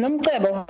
Nomcebo.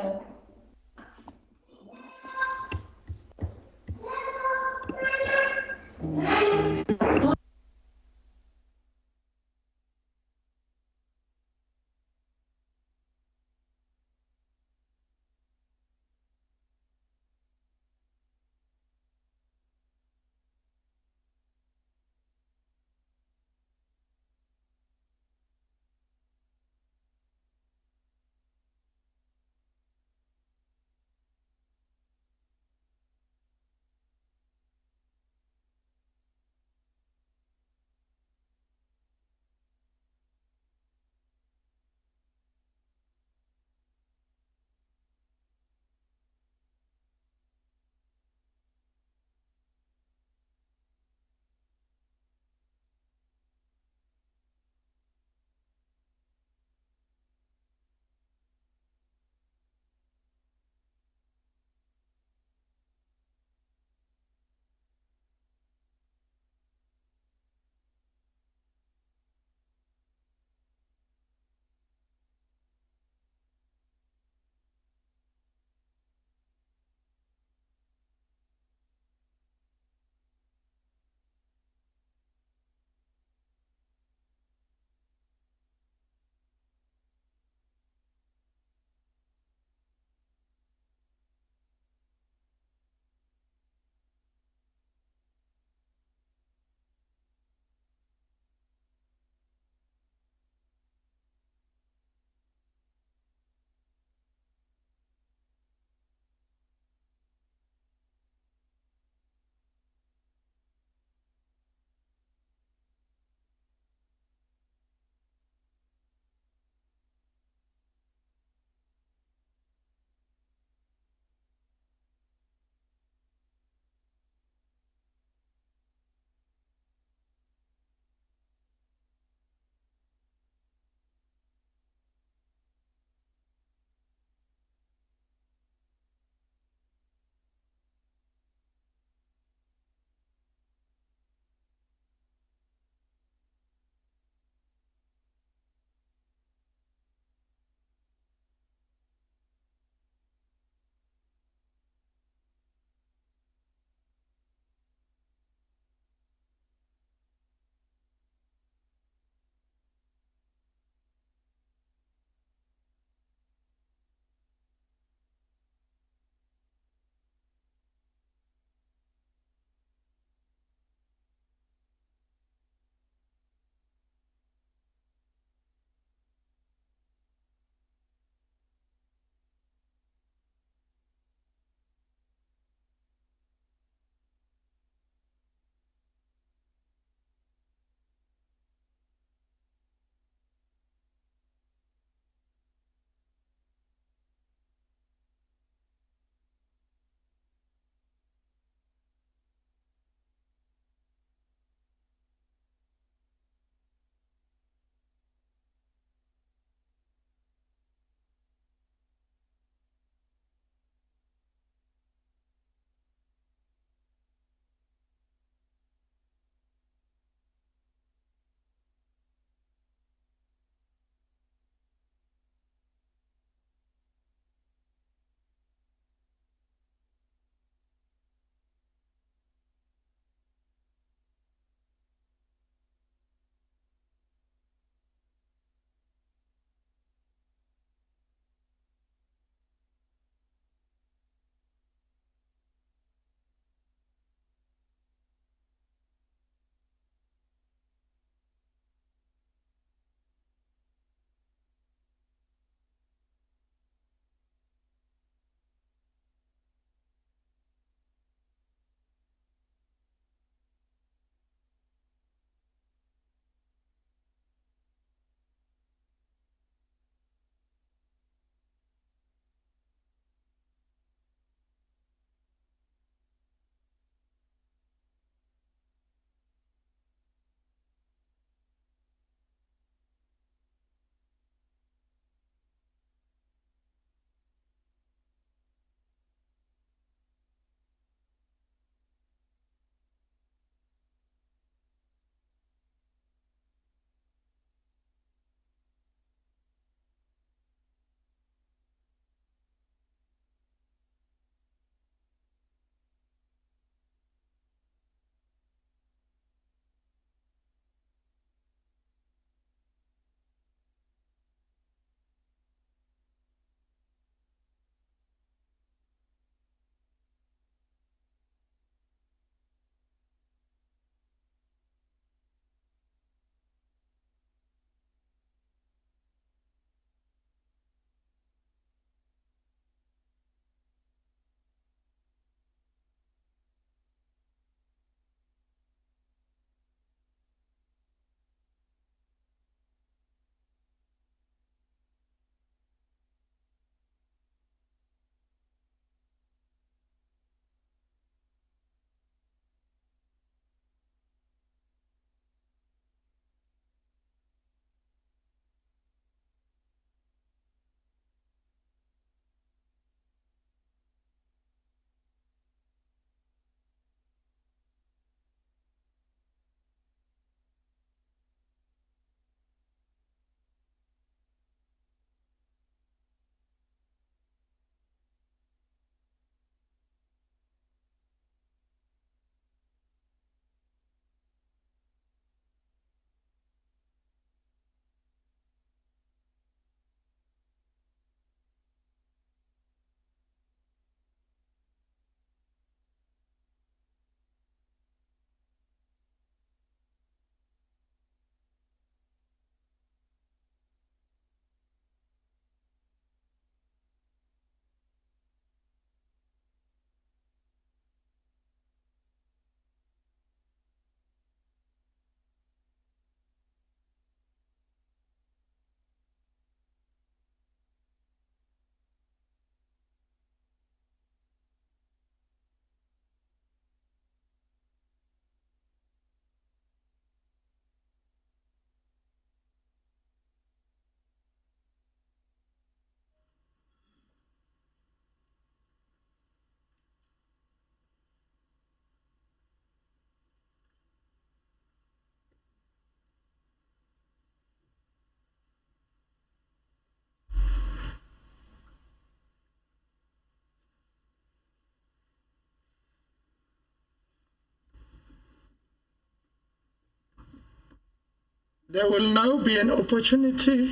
There will now be an opportunity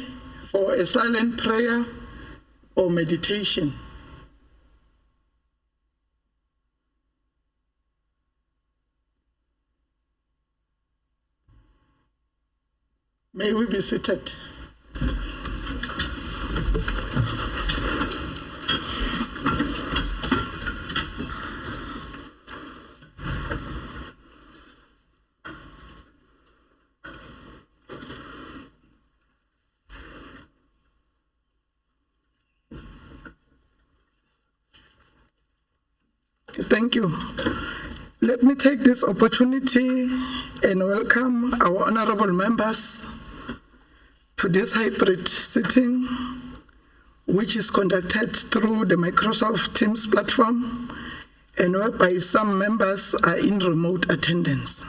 for a silent prayer or meditation. May we be seated. Thank you. Let me take this opportunity and welcome our honorable members to this hybrid sitting, which is conducted through the Microsoft Teams platform and whereby some members are in remote attendance.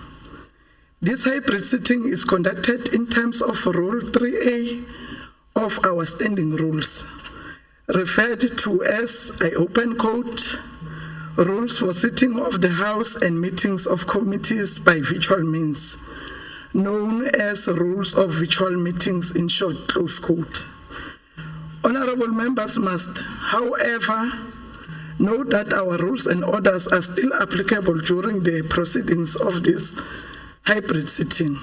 This hybrid sitting is conducted in terms of Rule 3A of our standing rules, referred to as, I open quote, Rules for Sitting of the House and Meetings of Committees by Virtual Means, known as Rules of Virtual Meetings in short, close quote. Honorable members must, however, note that our rules and orders are still applicable during the proceedings of this hybrid sitting,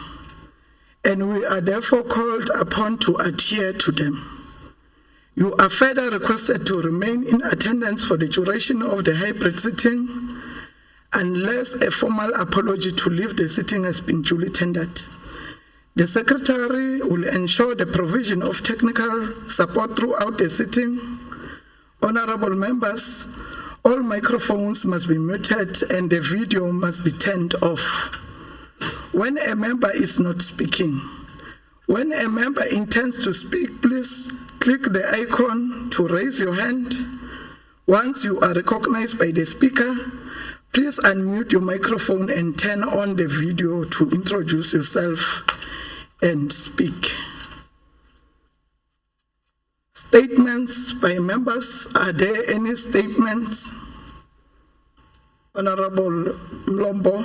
and we are therefore called upon to adhere to them. You are further requested to remain in attendance for the duration of the hybrid sitting unless a formal apology to leave the sitting has been duly tendered. The Secretary will ensure the provision of technical support throughout the sitting. Honorable members, all microphones must be muted and the video must be turned off when a member is not speaking. When a member intends to speak, please click the icon to raise your hand. Once you are recognized by the speaker, please unmute your microphone and turn on the video to introduce yourself and speak. Statements by members. Are there any statements? Honorable Mlombo.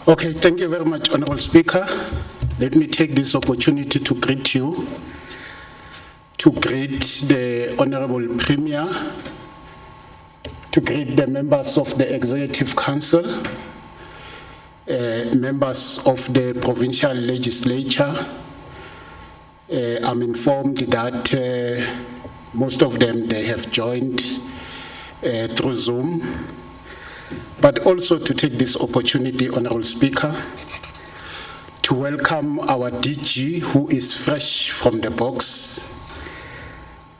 Okay, thank you very much, Honorable Speaker. Let me take this opportunity to greet you, to greet the Honorable Premier, to greet the members of the Executive Council, members of the Provincial Legislature. I'm informed that most of them, they have joined through Zoom. But also to take this opportunity, Honorable Speaker, to welcome our DG who is fresh from the box.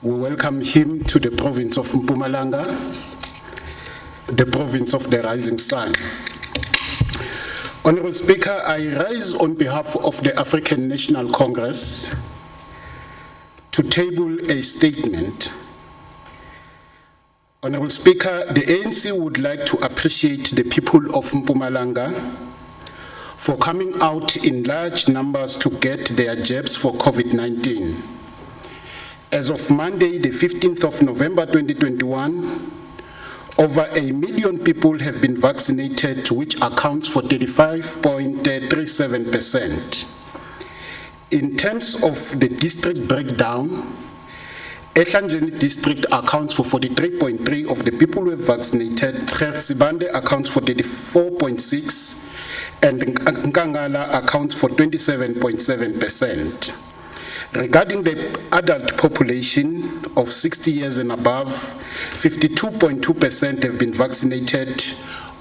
We welcome him to the province of Mpumalanga, the province of the rising sun. Honorable Speaker, I rise on behalf of the African National Congress to table a statement. Honorable Speaker, the ANC would like to appreciate the people of Mpumalanga for coming out in large numbers to get their jabs for COVID-19. As of Monday, the 15th of November 2021, over 1 million people have been vaccinated, which accounts for 35.37%. In terms of the district breakdown, Ehlanjeni district accounts for 43.3% of the people who have vaccinated, Tsibande accounts for 34.6%, and Nkangala accounts for 27.7%. Regarding the adult population of 60 years and above, 52.2% have been vaccinated,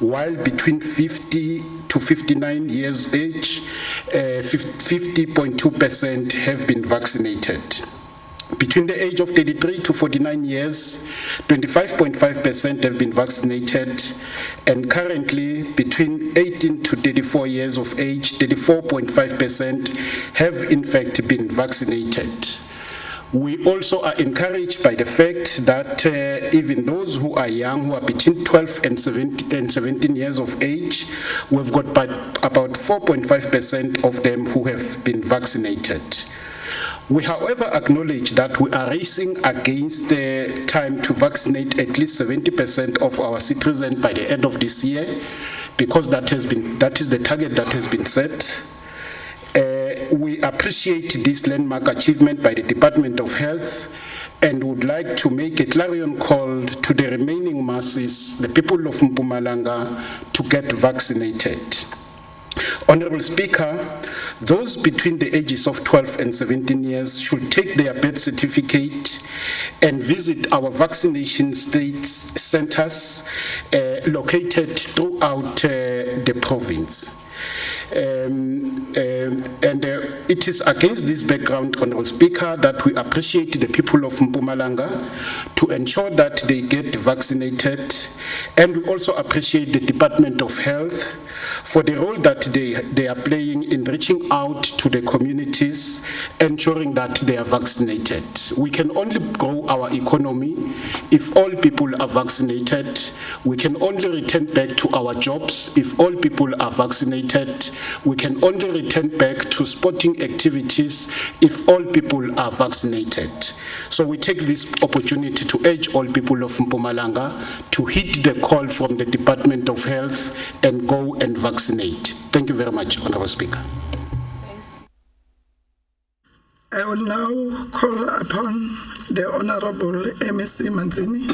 while between 50 to 59 years age, 50.2% have been vaccinated. Between the age of 33 to 49 years, 25.5% have been vaccinated, and currently between 18 to 34 years of age, 34.5% have in fact been vaccinated. We also are encouraged by the fact that even those who are young, who are between 12 and 17 years of age, we've got about 4.5% of them who have been vaccinated. We, however, acknowledge that we are racing against the time to vaccinate at least 70% of our citizens by the end of this year, because that is the target that has been set. We appreciate this landmark achievement by the Department of Health and would like to make a clarion call to the remaining masses, the people of Mpumalanga, to get vaccinated. Honorable Speaker, those between the ages of 12 and 17 years should take their birth certificate and visit our vaccination centers located throughout the province. It is against this background, Honorable Speaker, that we appreciate the people of Mpumalanga to ensure that they get vaccinated, and we also appreciate the Department of Health for the role that they are playing in reaching out to the communities, ensuring that they are vaccinated. We can only grow our economy if all people are vaccinated. We can only return back to our jobs if all people are vaccinated. We can only return back to sporting activities if all people are vaccinated. So we take this opportunity to urge all people of Mpumalanga to heed the call from the Department of Health and go and vaccinate. Thank you very much, Honorable Speaker. I will now call upon the Honorable MSc Manzini.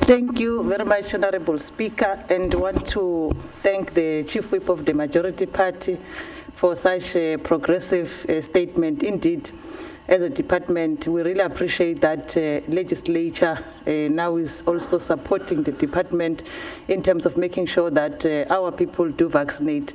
Thank you very much, Honorable Speaker, and want to thank the Chief Whip of the Majority Party for such a progressive statement. Indeed, as a department, we really appreciate that legislature now is also supporting the department in terms of making sure that our people do vaccinate.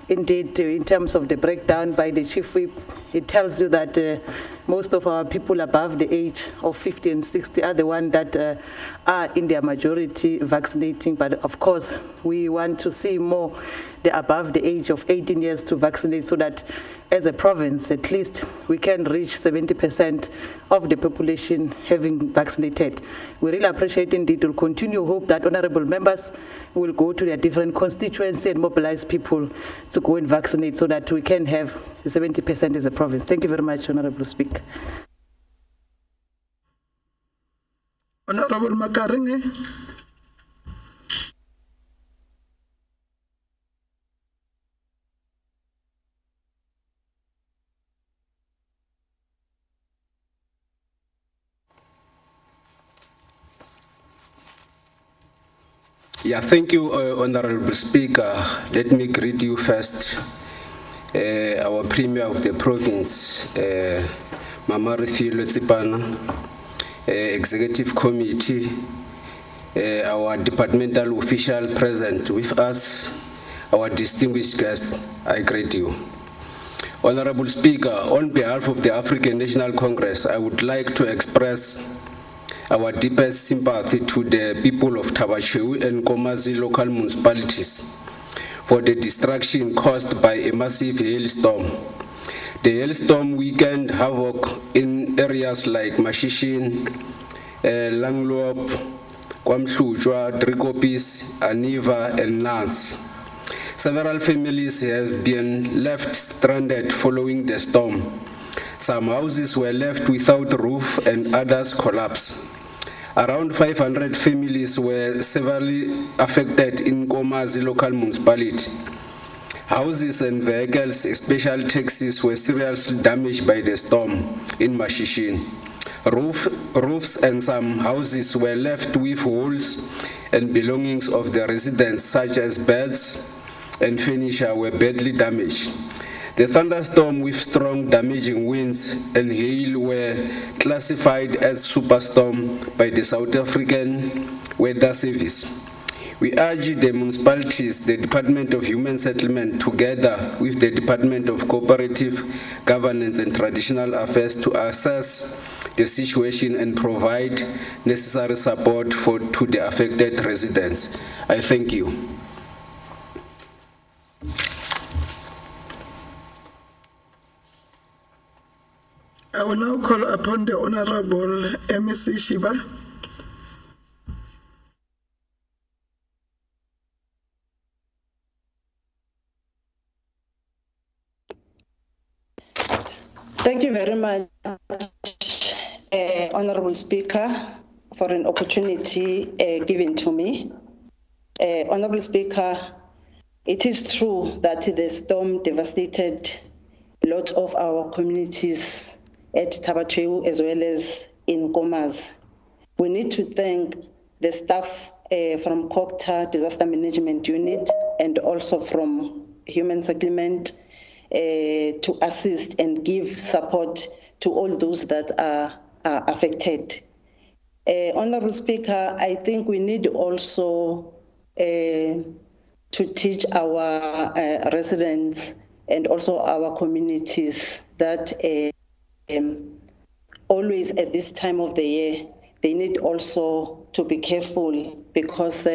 Indeed, in terms of the breakdown by the Chief Whip, it tells you that most of our people above the age of 50 and 60 are the ones that are in their majority vaccinating. But of course, we want to see more the above the age of 18 years to vaccinate, so that as a province, at least we can reach 70% of the population having vaccinated. We really appreciate, indeed, we'll continue, hope that honorable members will go to their different constituencies and mobilize people to go and vaccinate so that we can have 70% as a province. Thank you very much, Honorable Speaker. Honorable Makaringe. Yeah, thank you, Honorable Speaker. Let me greet you first, our Premier of the province, Mama Refilo Tsipana, Executive Committee, our departmental official present with us, our distinguished guests, I greet you. Honorable Speaker, on behalf of the African National Congress, I would like to express our deepest sympathy to the people of Tabashew and Komazi local municipalities for the destruction caused by a massive hailstorm. The hailstorm weakened havoc in areas like Mashishin, Langloop, Kwamhlujwa, Drikopis, Aniva, and Nans. Several families have been left stranded following the storm. Some houses were left without roof and others collapsed. Around 500 families were severely affected in Komazi local municipality. Houses and vehicles, especially taxis, were seriously damaged by the storm in Mashishin. Roofs and some houses were left with holes, and belongings of the residents, such as beds and furniture, were badly damaged. The thunderstorm with strong damaging winds and hail were classified as superstorm by the South African Weather Service. We urge the municipalities, the Department of Human Settlement, together with the Department of Cooperative Governance and Traditional Affairs, to assess the situation and provide necessary support to the affected residents. I thank you. I will now call upon the Honorable MEC Shiba. Thank you very much, Honorable Speaker, for an opportunity given to me. Honorable Speaker, it is true that the storm devastated lots of our communities at Tabatweu as well as in Gomas. We need to thank the staff from COCTA Disaster Management Unit and also from Human Settlement to assist and give support to all those that are affected. Honorable Speaker, I think we need also to teach our residents and also our communities that always at this time of the year, they need also to be careful because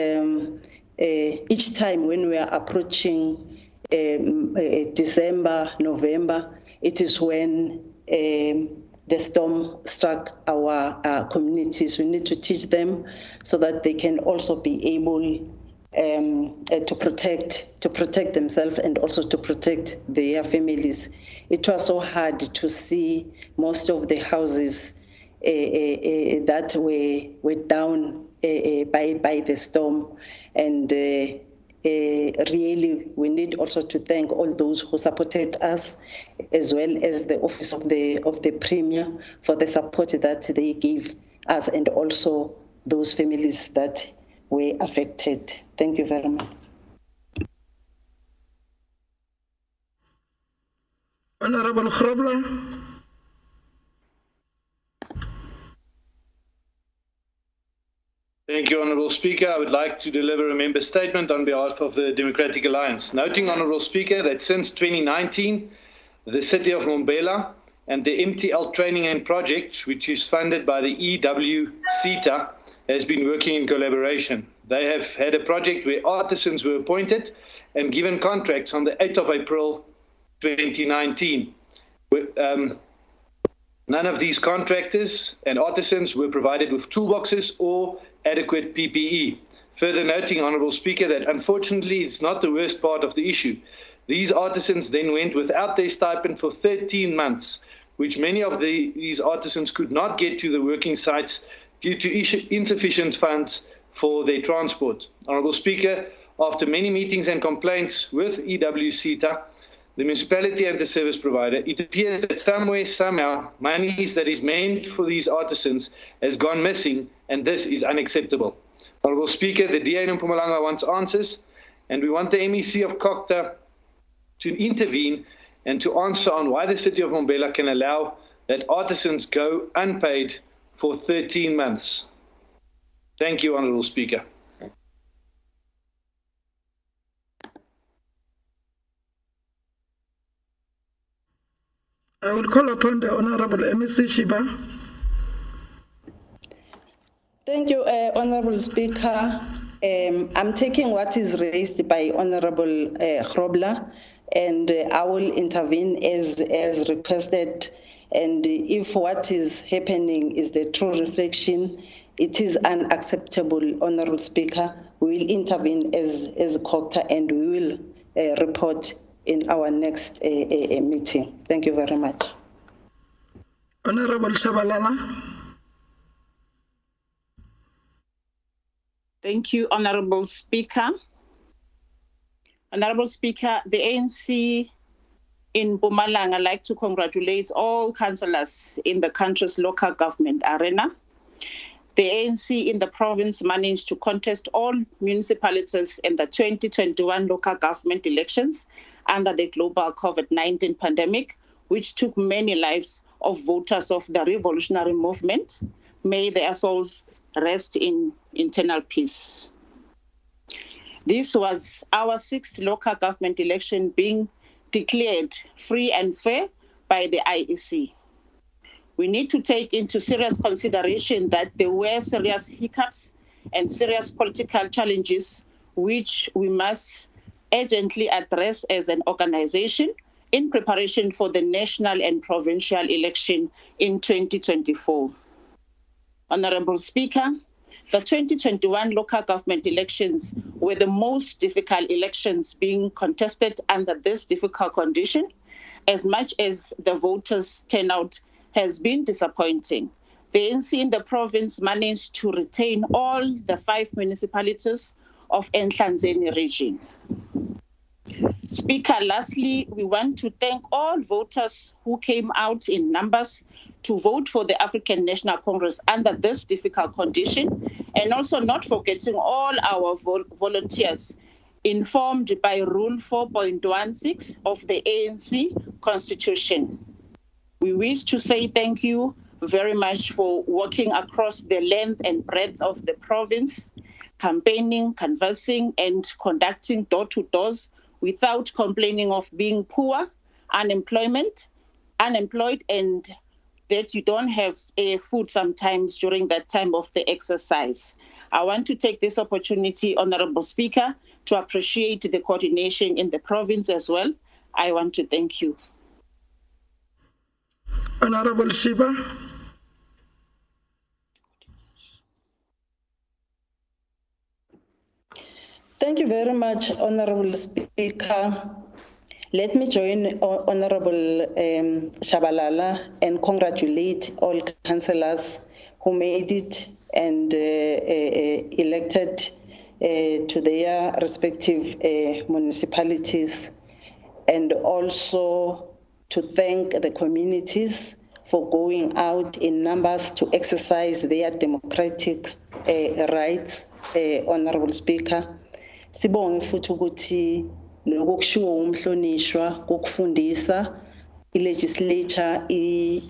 each time when we are approaching December, November, it is when the storm struck our communities. We need to teach them so that they can also be able to protect themselves and also to protect their families. It was so hard to see most of the houses that were down by the storm, and really we need also to thank all those who supported us, as well as the office of the Premier for the support that they gave us, and also those families that were affected. Thank you very much. Honorable Grobler. Thank you, Honourable Speaker. I would like to deliver a member statement on behalf of the Democratic Alliance. Noting, Honourable Speaker, that since 2019, the City of Mpumalanga and the MTL Training and Project, which is funded by the EWCETA, has been working in collaboration. They have had a project where artisans were appointed and given contracts on the 8th of April 2019. None of these contractors and artisans were provided with toolboxes or adequate PPE. Further noting, Honourable Speaker, that unfortunately it's not the worst part of the issue. These artisans then went without their stipend for 13 months, which many of these artisans could not get to the working sites due to insufficient funds for their transport. Honourable Speaker, after many meetings and complaints with EWCETA, the municipality and the service provider, it appears that somewhere, somehow, monies that is meant for these artisans has gone missing, and this is unacceptable. Honourable Speaker, the DA in Mpumalanga wants answers, and we want the MEC of COCTA to intervene and to answer on why the City of Mpumalanga can allow that artisans go unpaid for 13 months. Thank you, Honourable Speaker. I will call upon the Honorable MEC Shiba. Thank you, Honorable Speaker. I'm taking what is raised by Honorable Grobler, and I will intervene as requested. And if what is happening is the true reflection, it is unacceptable, Honorable Speaker. We will intervene as COCTA, and we will report in our next meeting. Thank you very much. Honorable Shabalala. Thank you, Honorable Speaker. Honorable Speaker, the ANC in Mpumalanga, I'd like to congratulate all councillors in the country's local government arena. The ANC in the province managed to contest all municipalities in the 2021 local government elections under the global COVID-19 pandemic, which took many lives of voters of the revolutionary movement. May their souls rest in eternal peace. This was our 6th local government election being declared free and fair by the IEC. We need to take into serious consideration that there were serious hiccups and serious political challenges which we must urgently address as an organization in preparation for the national and provincial election in 2024. Honorable Speaker, the 2021 local government elections were the most difficult elections being contested under this difficult condition, as much as the voters' turnout has been disappointing. The ANC in the province managed to retain all the 5 municipalities of Nhlanzeni region. Speaker, lastly, we want to thank all voters who came out in numbers to vote for the African National Congress under this difficult condition, and also not forgetting all our volunteers informed by Rule 4.16 of the ANC Constitution. We wish to say thank you very much for working across the length and breadth of the province, campaigning, canvassing, and conducting door-to-doors without complaining of being poor, unemployed, and that you don't have food sometimes during that time of the exercise. I want to take this opportunity, Honorable Speaker, to appreciate the coordination in the province as well. I want to thank you. Honorable Shiba. Thank you very much, Honorable Speaker. Let me join Honorable Shabalala and congratulate all councillors who made it and elected to their respective municipalities, and also to thank the communities for going out in numbers to exercise their democratic rights, Honorable Speaker. Sibonge futhi ukuthi lokho kushiwo umhlonishwa kokufundisa ilegislature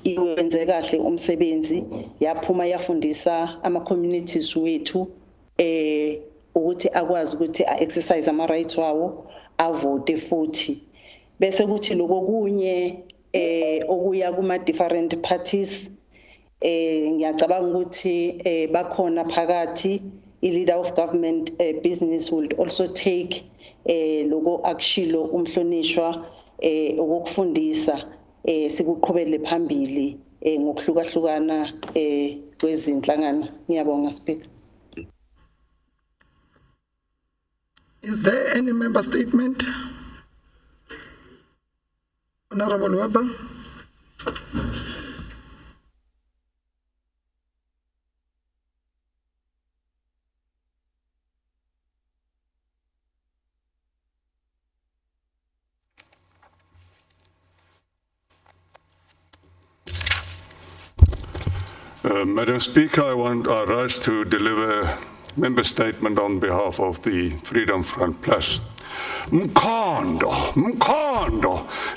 iwenze kahle umsebenzi, yaphuma yafundisa ama communities wethu ukuthi akwazi ukuthi exercise ama rights wawo, avote futhi. Bese kuthi lokho kunye okuya kuma different parties, ngiyacabanga ukuthi bakhona phakathi i-leader of government business will also take logo akshilo umhlonishwa ukufundisa sikuqhubele phambili ngokuhlukahlukana kwezinhlangano. Ngiyabonga, Speaker. Is there any member statement? Honorable Weber. Madam Speaker, I rise to deliver a member statement on behalf of the Freedom Front Plus. Mkhondo,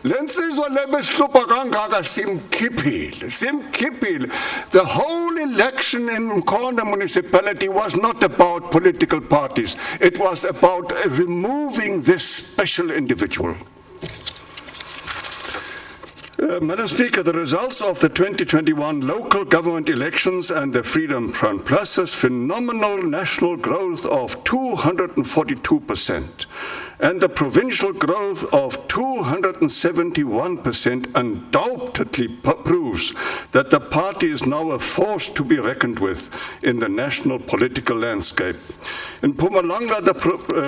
lensizwa lebeshlupha kangaka simkhiphile. The whole election in Mkhondo municipality was not about political parties. It was about removing this special individual. Madam Speaker, the results of the 2021 local government elections and the Freedom Front Plus's phenomenal national growth of 242% and the provincial growth of 271% undoubtedly proves that the party is now a force to be reckoned with in the national political landscape. In Mpumalanga, the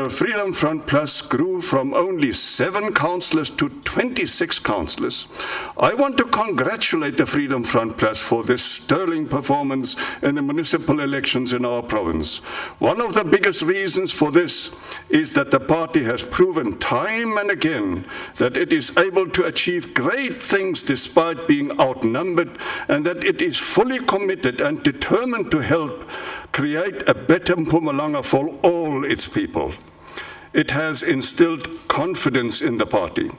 Freedom Front Plus grew from only 7 councillors to 26 councillors. I want to congratulate the Freedom Front Plus for this sterling performance in the municipal elections in our province. One of the biggest reasons for this is that the party has proven time and again that it is able to achieve great things despite being outnumbered, and that it is fully committed and determined to help create a better Mpumalanga for all its people. It has instilled confidence in the party.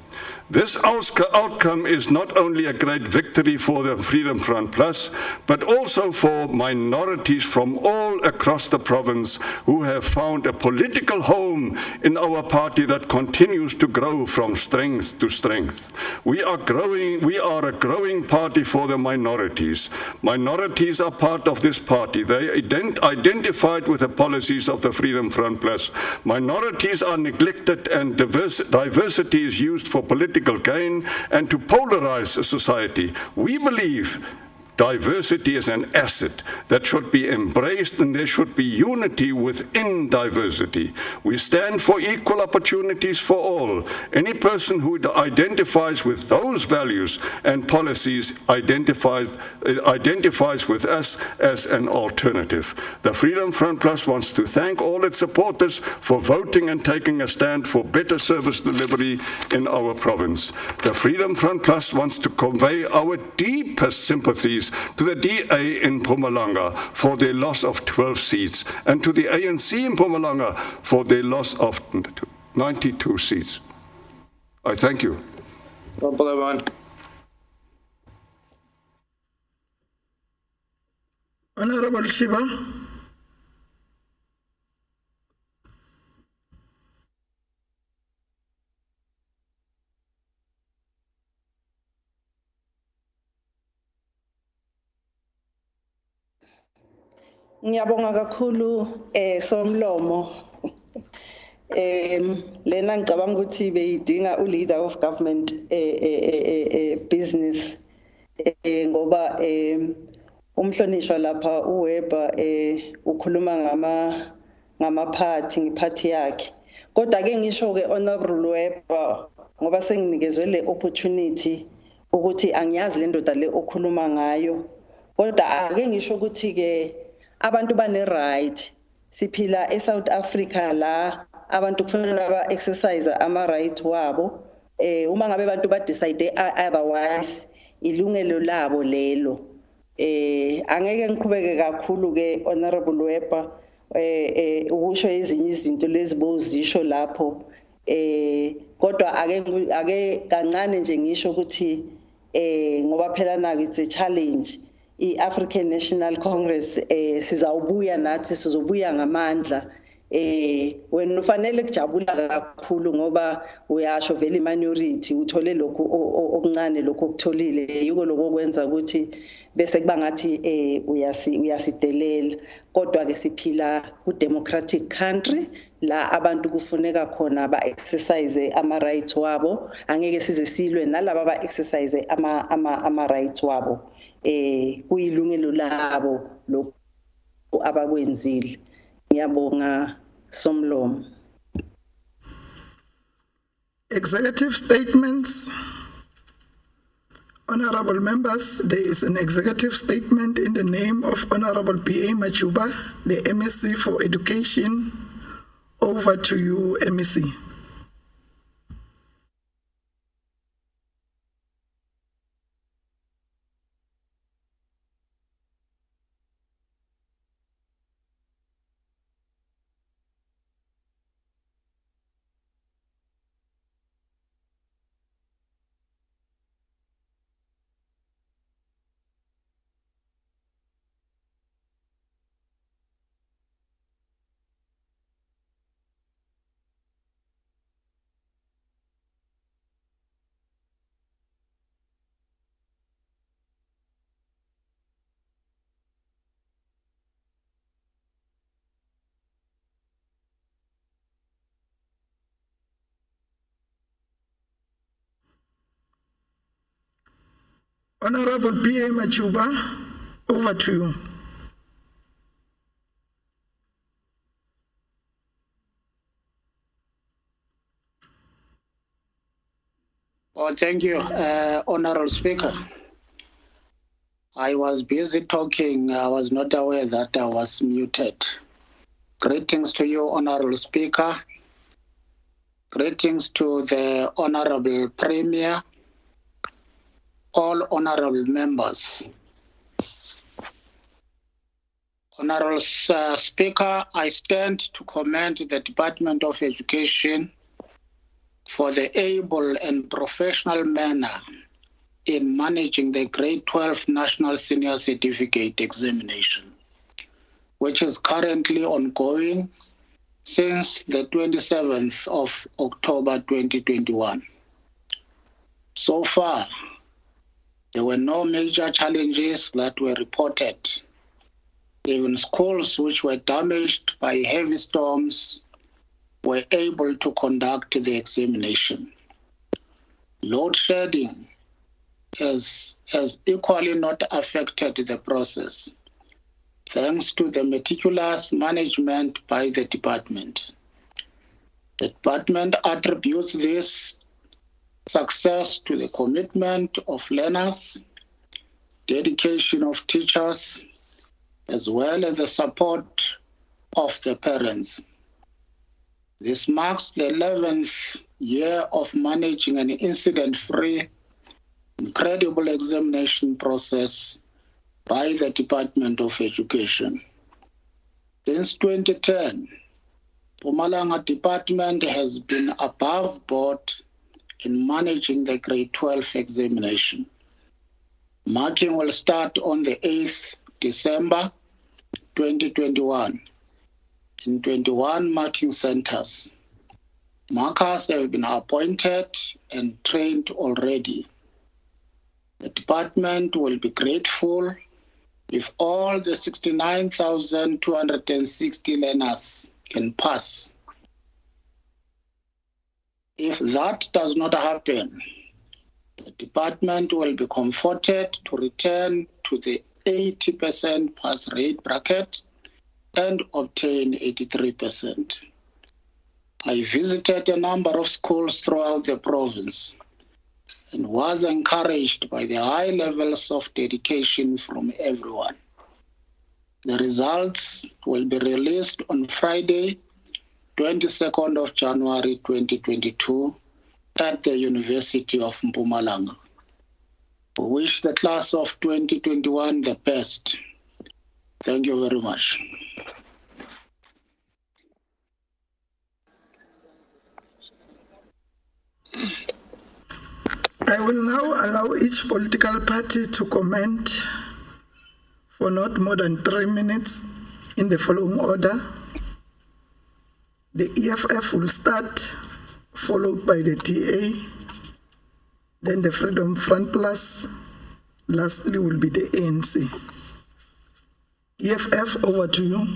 This outcome is not only a great victory for the Freedom Front Plus, but also for minorities from all across the province who have found a political home in our party that continues to grow from strength to strength. We are a growing party for the minorities. Minorities are part of this party. They identified with the policies of the Freedom Front Plus. Minorities are neglected and diversity is used for political political gain and to polarize a society. We believe diversity is an asset that should be embraced, and there should be unity within diversity. We stand for equal opportunities for all. Any person who identifies with those values and policies identifies with us as an alternative. The Freedom Front Plus wants to thank all its supporters for voting and taking a stand for better service delivery in our province. The Freedom Front Plus wants to convey our deepest sympathies to the DA in Mpumalanga for their loss of 12 seats and to the ANC in Mpumalanga for their loss of 92 seats. I thank you. Honorable Shiva. Ngiyabonga kakhulu Somlomo. Lena ngicabanga ukuthi beyidinga leader of government business ngoba umhlonishwa lapha uWeber ukhuluma ngama party yakhe. Kodwa ke ngisho ke Honorable Weber ngoba senginikezwe le opportunity ukuthi angiyazi le ndoda le okhuluma ngayo. Kodwa ake ngisho ukuthi ke abantu bane right siphila eSouth Africa la abantu kufanele ba exercise ama right wabo uma ngabe abantu ba decide otherwise ilungelo labo lelo angeke ngiqhubeke kakhulu ke Honorable Weber ukusho ezinye izinto lezibozisho lapho kodwa ake kancane nje ngisho ukuthi ngoba phela nako it's a challenge i-African National Congress sizawubuya nathi sizobuya ngamandla wena ufanele kujabula kakhulu ngoba uyasho vele minority uthole lokho okuncane lokho okutholile yiko lokho kwenza ukuthi bese kuba ngathi uyasidelela kodwa ke siphila ku democratic country la abantu kufuneka khona ba exercise ama rights wabo angeke size silwe nalabo ba exercise ama rights wabo kuyilungelo labo lokho abakwenzile. Ngiyabonga Somlomo. Executive statements. Honorable members, there is an executive statement in the name of Honorable P.A. Machuba, the MSc for Education. Over to you, MEC. Honorable P.A. Machuba, over to you. Oh, thank you, Honorable Speaker. I was busy talking. I was not aware that I was muted. Greetings to you, Honorable Speaker. Greetings to the Honorable Premier, all honorable members. Honorable Speaker, I stand to commend the Department of Education for the able and professional manner in managing the Grade 12 National Senior Certificate Examination, which is currently ongoing since the 27th of October 2021. So far, there were no major challenges that were reported. Even schools which were damaged by heavy storms were able to conduct the examination. Load shedding has equally not affected the process, thanks to the meticulous management by the department. The department attributes this success to the commitment of learners, dedication of teachers, as well as the support of the parents. This marks the 11th year of managing an incident-free, incredible examination process by the Department of Education. Since 2010, Mpumalanga Department has been above board in managing the grade 12 examination. Marking will start on the 8th December 2021 in 21 marking centers. Markers have been appointed and trained already. The department will be grateful if all the 69,260 learners can pass. If that does not happen, the department will be comforted to return to the 80% pass rate bracket and obtain 83%. I visited a number of schools throughout the province and was encouraged by the high levels of dedication from everyone. The results will be released on Friday, 22nd of January 2022 at the University of Mpumalanga. We wish the class of 2021 the best. Thank you very much. I will now allow each political party to comment for not more than 3 minutes in the following order. The EFF will start, followed by the TA, then the Freedom Front Plus, lastly will be the ANC. EFF, over to you.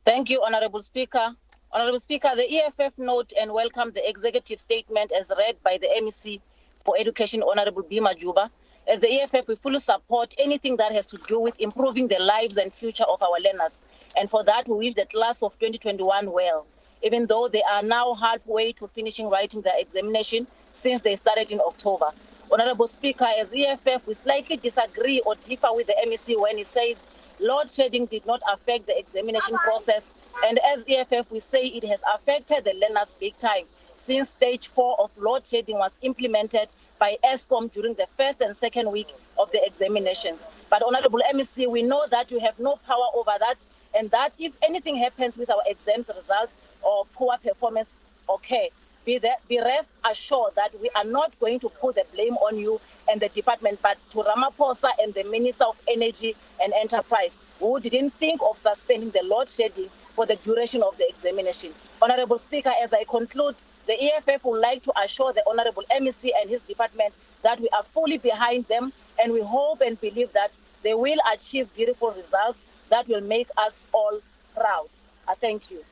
Thank you, Honorable Speaker. Honorable Speaker, the EFF note and welcome the executive statement as read by the MEC for Education, Honorable Bima Juba. As the EFF, we fully support anything that has to do with improving the lives and future of our learners. And for that, we wish the class of 2021 well, even though they are now halfway to finishing writing their examination since they started in October. Honorable Speaker, as EFF, we slightly disagree or differ with the MEC when it says load shedding did not affect the examination process. And as EFF, we say it has affected the learners big time since stage 4 of load shedding was implemented by ESCOM during the first and second week of the examinations. But Honorable MEC, we know that you have no power over that, and that if anything happens with our exams results or poor performance, okay, be rest assured that we are not going to put the blame on you and the department, but to Ramaphosa and the Minister of Energy and Enterprise, who didn't think of suspending the load shedding for the duration of the examination. Honorable Speaker, as I conclude, the EFF would like to assure the Honorable MEC and his department that we are fully behind them, and we hope and believe that they will achieve beautiful results that will make us all proud. I thank you.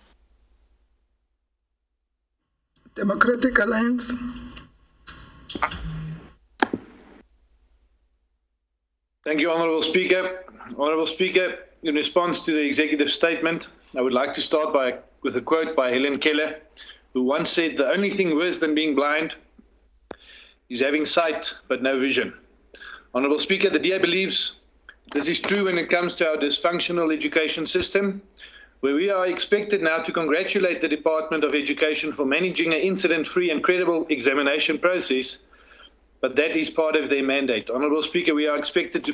Democratic Alliance. Thank you, Honourable Speaker. Honourable Speaker, in response to the executive statement, I would like to start with a quote by Helen Keller, who once said, "The only thing worse than being blind is having sight but no vision." Honourable Speaker, the DA believes this is true when it comes to our dysfunctional education system, where we are expected now to congratulate the Department of Education for managing an incident-free and credible examination process, but that is part of their mandate. Honourable Speaker, we are expected to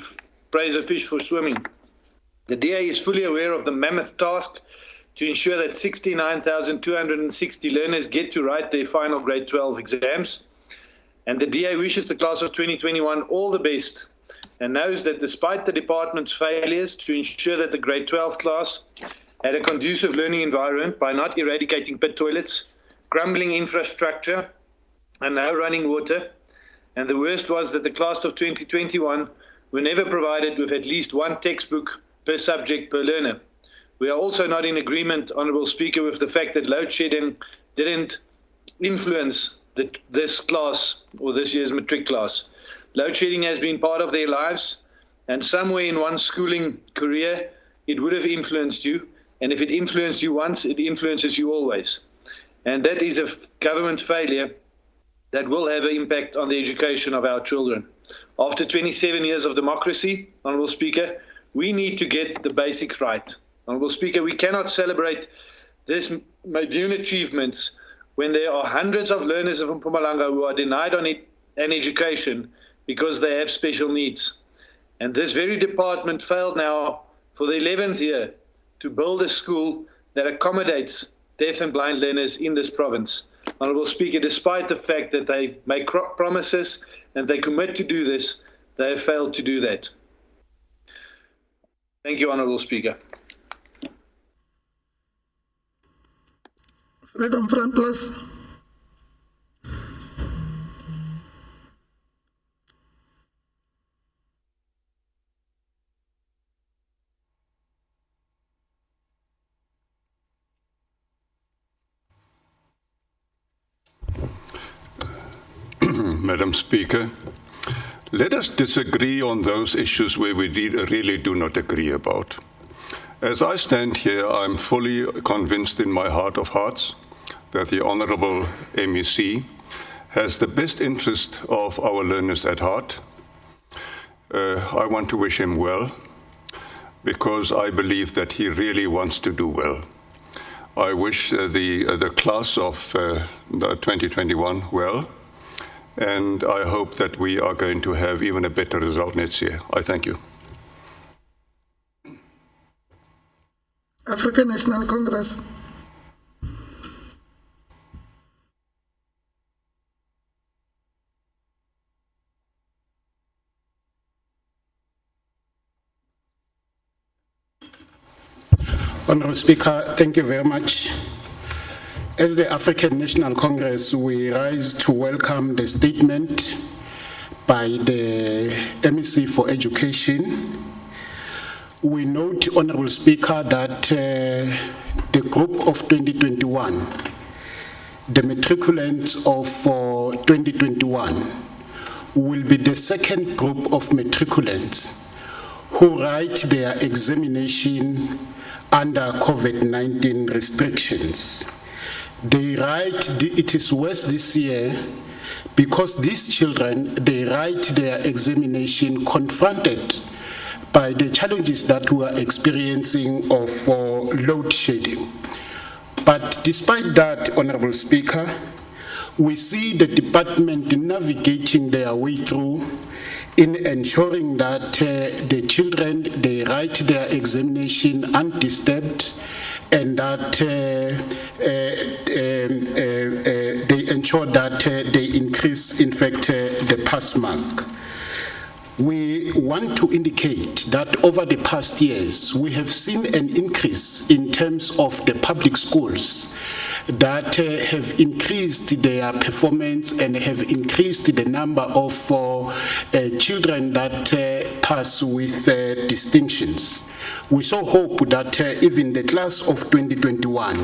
praise a fish for swimming. The DA is fully aware of the mammoth task to ensure that 69,260 learners get to write their final grade 12 exams. And the DA wishes the class of 2021 all the best and knows that despite the department's failures to ensure that the grade 12 class had a conducive learning environment by not eradicating pit toilets, crumbling infrastructure, and no running water, and the worst was that the class of 2021 were never provided with at least one textbook per subject per learner. We are also not in agreement, Honourable Speaker, with the fact that load shedding didn't influence this class or this year's matric class. Load shedding has been part of their lives, and somewhere in one's schooling career, it would have influenced you. And if it influenced you once, it influences you always. And that is a government failure that will have an impact on the education of our children. After 27 years of democracy, Honourable Speaker, we need to get the basics right. Honourable Speaker, we cannot celebrate this new achievements when there are hundreds of learners of Mpumalanga who are denied an education because they have special needs. And this very department failed now for the 11th year to build a school that accommodates deaf and blind learners in this province. Honourable Speaker, despite the fact that they make promises and they commit to do this, they have failed to do that. Thank you, Honourable Speaker. Freedom Front Plus. Madam Speaker, let us disagree on those issues where we really do not agree about. As I stand here, I'm fully convinced in my heart of hearts that the Honourable MEC has the best interest of our learners at heart. I want to wish him well because I believe that he really wants to do well. I wish the class of 2021 well, and I hope that we are going to have even a better result next year. I thank you. African National Congress. Honourable Speaker, thank you very much. As the African National Congress, we rise to welcome the statement by the MEC for Education. We note, Honourable Speaker, that the group of 2021, the matriculants of 2021, will be the second group of matriculants who write their examination under COVID-19 restrictions. They write, it is worse this year because these children, they write their examination confronted by the challenges that we are experiencing of load shedding. But despite that, Honourable Speaker, we see the department navigating their way through in ensuring that the children, they write their examination undisturbed, and that they ensure that they increase, in fact, the pass mark. We want to indicate that over the past years, we have seen an increase in terms of the public schools that have increased their performance and have increased the number of children that pass with distinctions. We so hope that even the class of 2021,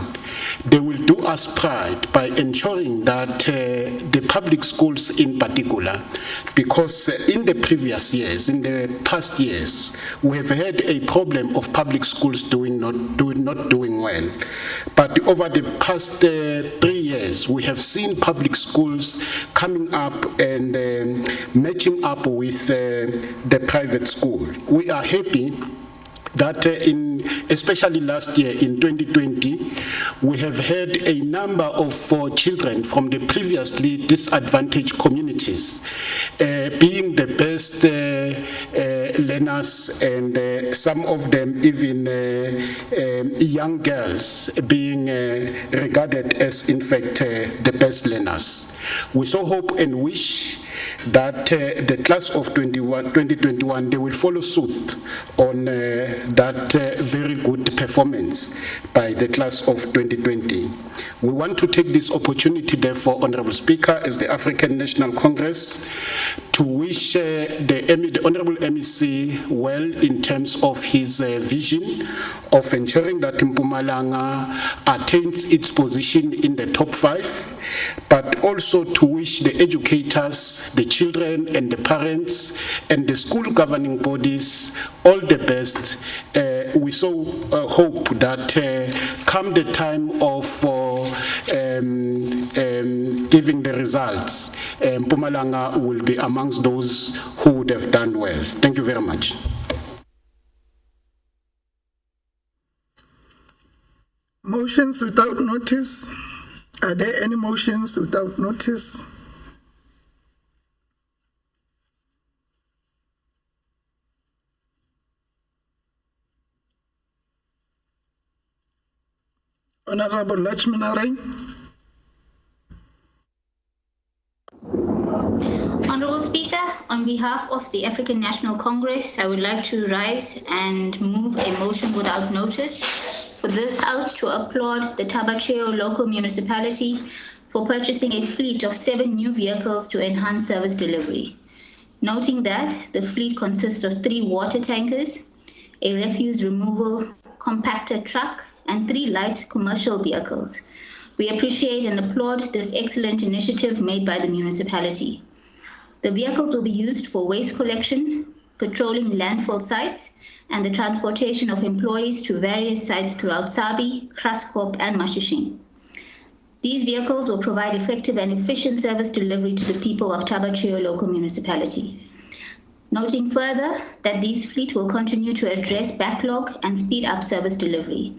they will do us pride by ensuring that the public schools in particular, because in the previous years, in the past years, we have had a problem of public schools not doing well. But over the past 3 years, we have seen public schools coming up and matching up with the private school. We are happy that especially last year in 2020, we have had a number of children from the previously disadvantaged communities being the best learners, and some of them even young girls being regarded as, in fact, the best learners. We so hope and wish that the class of 2021, they will follow suit on that very good performance by the class of 2020. We want to take this opportunity, therefore, Honourable Speaker, as the African National Congress, to wish the Honourable MEC well in terms of his vision of ensuring that Mpumalanga attains its position in the top 5 but also to wish the educators, the children and the parents and the school governing bodies all the best. We so hope that come the time of giving the results, Mpumalanga will be amongst those who would have done well. Thank you very much. Motions without notice. Are there any motions without notice? Honorable Lachmanarine. Honorable Speaker, on behalf of the African National Congress, I would like to rise and move a motion without notice for this House to applaud the Tabacheo local municipality for purchasing a fleet of 7 new vehicles to enhance service delivery. Noting that the fleet consists of 3 water tankers, a refuse removal compactor truck, and 3 light commercial vehicles. We appreciate and applaud this excellent initiative made by the municipality. The vehicles will be used for waste collection, patrolling landfill sites, and the transportation of employees to various sites throughout Sabi, Kraskop, and Mashishing. These vehicles will provide effective and efficient service delivery to the people of Tabacheo local municipality. Noting further that these fleet will continue to address backlog and speed up service delivery.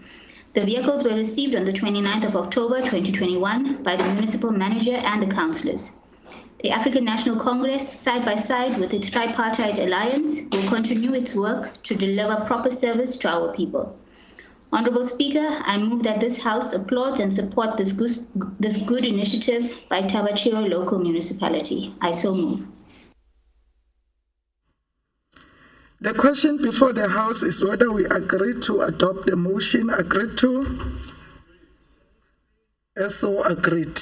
The vehicles were received on the 29th of October 2021 by the municipal manager and the councillors. The African National Congress, side by side with its tripartite alliance, will continue its work to deliver proper service to our people. Honorable Speaker, I move that this House applauds and support this good initiative by Tabacheo local municipality. I so move. The question before the House is whether we agree to adopt the motion agreed to. As so agreed.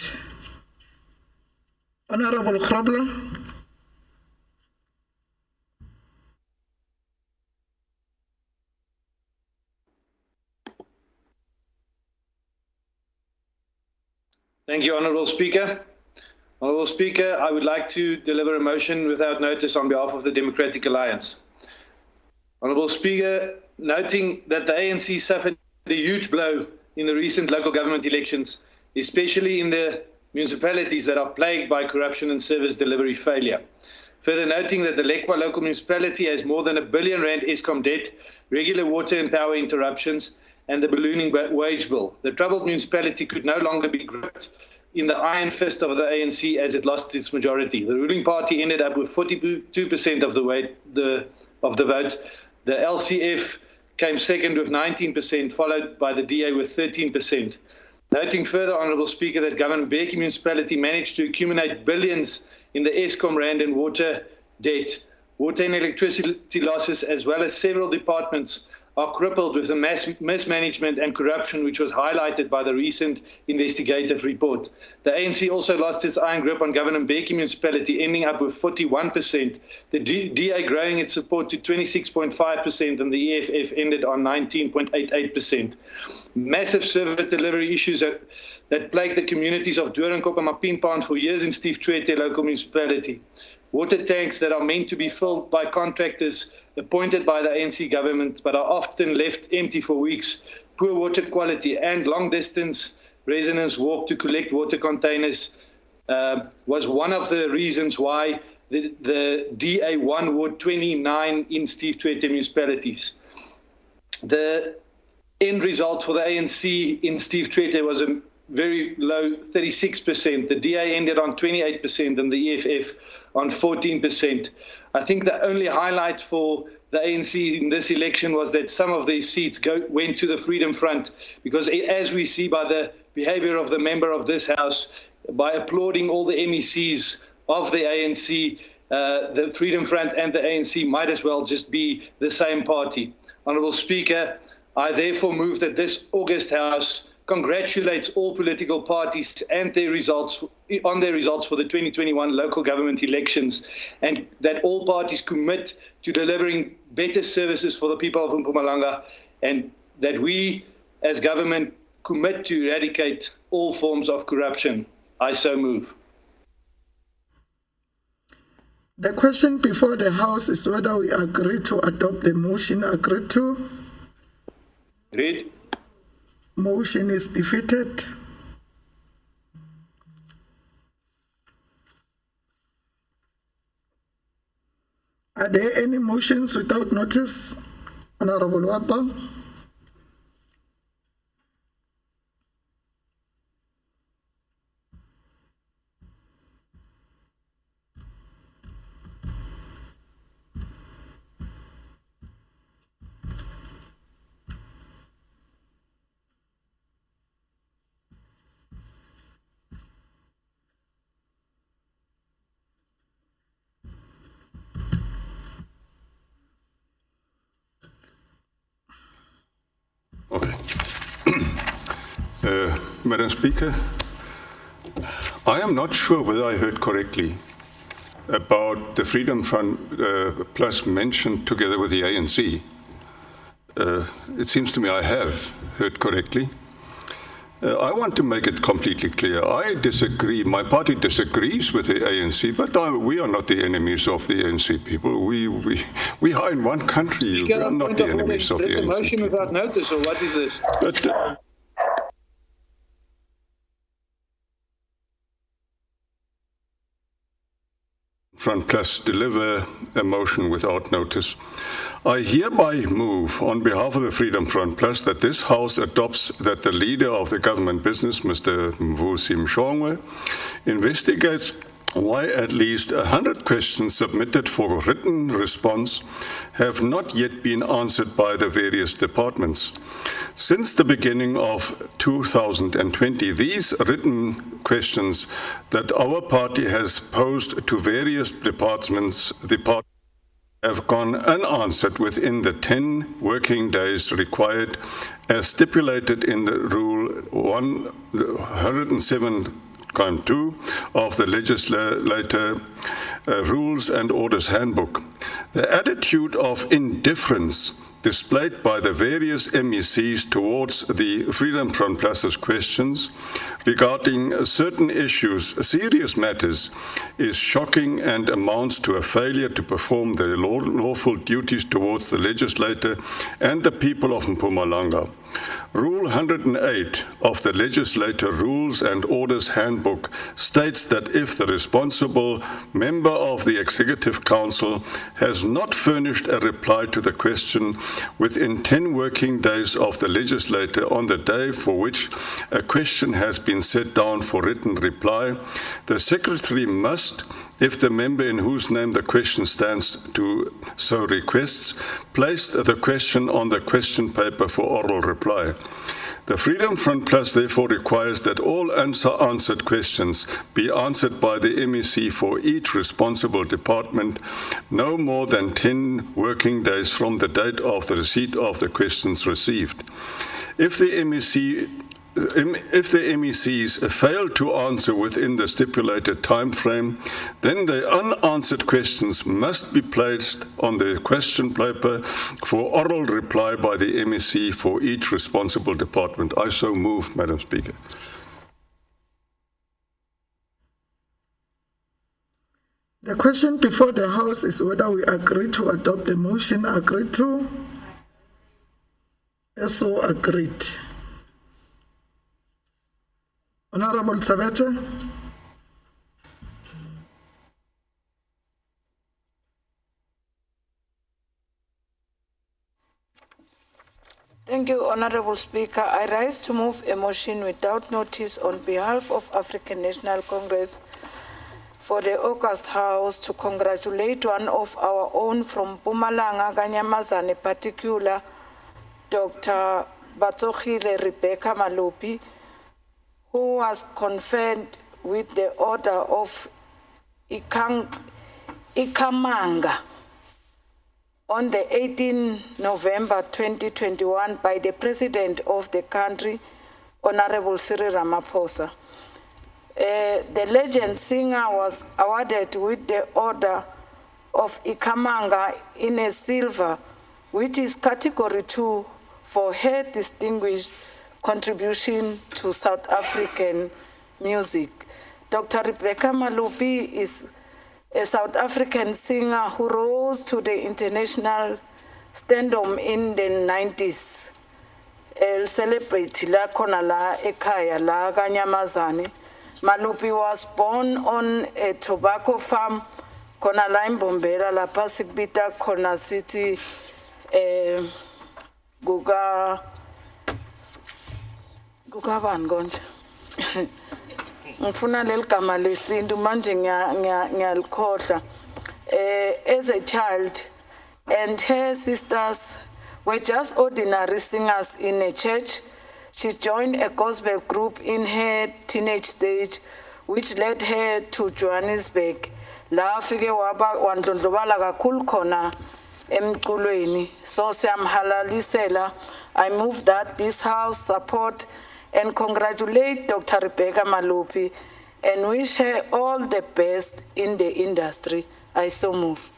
Honorable Krobler. Thank you, Honourable Speaker. Honourable Speaker, I would like to deliver a motion without notice on behalf of the Democratic Alliance. Honourable Speaker, noting that the ANC suffered a huge blow in the recent local government elections, especially in the municipalities that are plagued by corruption and service delivery failure. Further noting that the Lekwa local municipality has more than R1 billion Eskom debt, regular water and power interruptions, and the ballooning wage bill. The troubled municipality could no longer be gripped in the iron fist of the ANC as it lost its majority. The ruling party ended up with 42% of the vote. The LCF came second with 19%, followed by the DA with 13%. Noting further, Honourable Speaker, that Governor Mbeki municipality managed to accumulate billions in the Eskom rand and water debt. Water and electricity losses, as well as several departments, are crippled with the mismanagement and corruption which was highlighted by the recent investigative report. The ANC also lost its iron grip on Governor Mbeki municipality, ending up with 41%, the DA growing its support to 26.5%, and the EFF ended on 19.88%. Massive service delivery issues that plagued the communities of Doornkop and Mapimpan for years in Steve Tshwete local municipality. Water tanks that are meant to be filled by contractors appointed by the ANC government, but are often left empty for weeks. Poor water quality and long-distance residents walk to collect water containers was one of the reasons why the DA won Ward 29 in Steve Tshwete municipalities. The end result for the ANC in Steve Tshwete was a very low 36%. The DA ended on 28% and the EFF on 14%. I think the only highlight for the ANC in this election was that some of these seats went to the Freedom Front, because as we see by the behavior of the member of this House, by applauding all the MECs of the ANC, the Freedom Front and the ANC might as well just be the same party. Honourable Speaker, I therefore move that this August House congratulates all political parties and their results on their results for the 2021 local government elections, and that all parties commit to delivering better services for the people of Mpumalanga, and that we as government commit to eradicate all forms of corruption. I so move. The question before the House is whether we agree to adopt the motion agreed to. Read. Motion is defeated. Are there any motions without notice? Honorable Wapa. Okay. Madam Speaker, I am not sure whether I heard correctly about the Freedom Front Plus mentioned together with the ANC. It seems to me I have heard correctly. I want to make it completely clear. I disagree. My party disagrees with the ANC, but we are not the enemies of the ANC people. We are in one country. We are not the enemies of the ANC. There's a motion without notice, or what is this? But, Front Plus deliver a motion without notice. I hereby move on behalf of the Freedom Front Plus that this House adopts that the leader of the government business, Mr. Mvusi Mshongwe, investigates why at least 100 questions submitted for written response have not yet been answered by the various departments. Since the beginning of 2020, these written questions that our party has posed to various departments have gone unanswered within the 10 working days required as stipulated in the Rule 107.2 of the Legislator Rules and Orders Handbook. The attitude of indifference displayed by the various MECs towards the Freedom Front Plus's questions regarding certain issues, serious matters, is shocking and amounts to a failure to perform their lawful duties towards the legislator and the people of Mpumalanga. Rule 108 of the Legislator Rules and Orders Handbook states that if the responsible member of the Executive Council has not furnished a reply to the question within 10 working days of the legislator on the day for which a question has been set down for written reply, the Secretary must, if the member in whose name the question stands to so requests, place the question on the question paper for oral reply. The Freedom Front Plus therefore requires that all unanswered questions be answered by the MEC for each responsible department no more than 10 working days from the date of the receipt of the questions received. If the MECs fail to answer within the stipulated time frame, then the unanswered questions must be placed on the question paper for oral reply by the MEC for each responsible department. I so move, Madam Speaker. The question before the House is whether we agree to adopt the motion agreed to. So agreed. Honorable Sabete. Thank you, Honorable Speaker. I rise to move a motion without notice on behalf of African National Congress for the August House to congratulate one of our own from Mpumalanga, Kanyamazane particular, Dr. Batsokhile Rebecca Malupi, who was conferred with the Order of Ikamanga on the 18th November 2021 by the President of the country, Honorable Cyril Ramaphosa. The legend singer was awarded with the Order of Ikamanga in a silver, which is category 2, for her distinguished contribution to South African music. Dr. Rebecca Malupi is a South African singer who rose to the international stardom in the 90s. El celebrity la khona la ekhaya la kaNyamazane. Malupi was born on a tobacco farm khona la eMbombela lapha sikubita khona sithi kukabani konje. Ngifuna leligama lesintu manje ngiyalikhohla. As a child, and her sisters were just ordinary singers in a church. She joined a gospel group in her teenage stage, which led her to Johannesburg. La afike wandlondlobala kakhulu khona emculweni. So siyamhalalisela. I move that this house support and congratulate Dr. Rebecca Malupi and wish her all the best in the industry. I so move.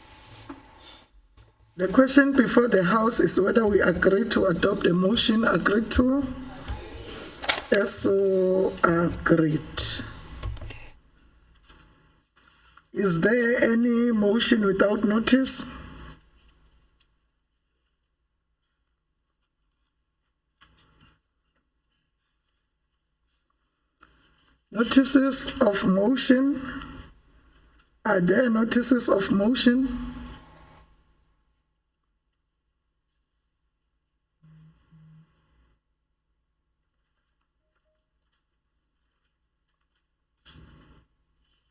The question before the House is whether we agree to adopt the motion agreed to. Yes, so agreed. Is there any motion without notice? Notices of motion. Are there notices of motion?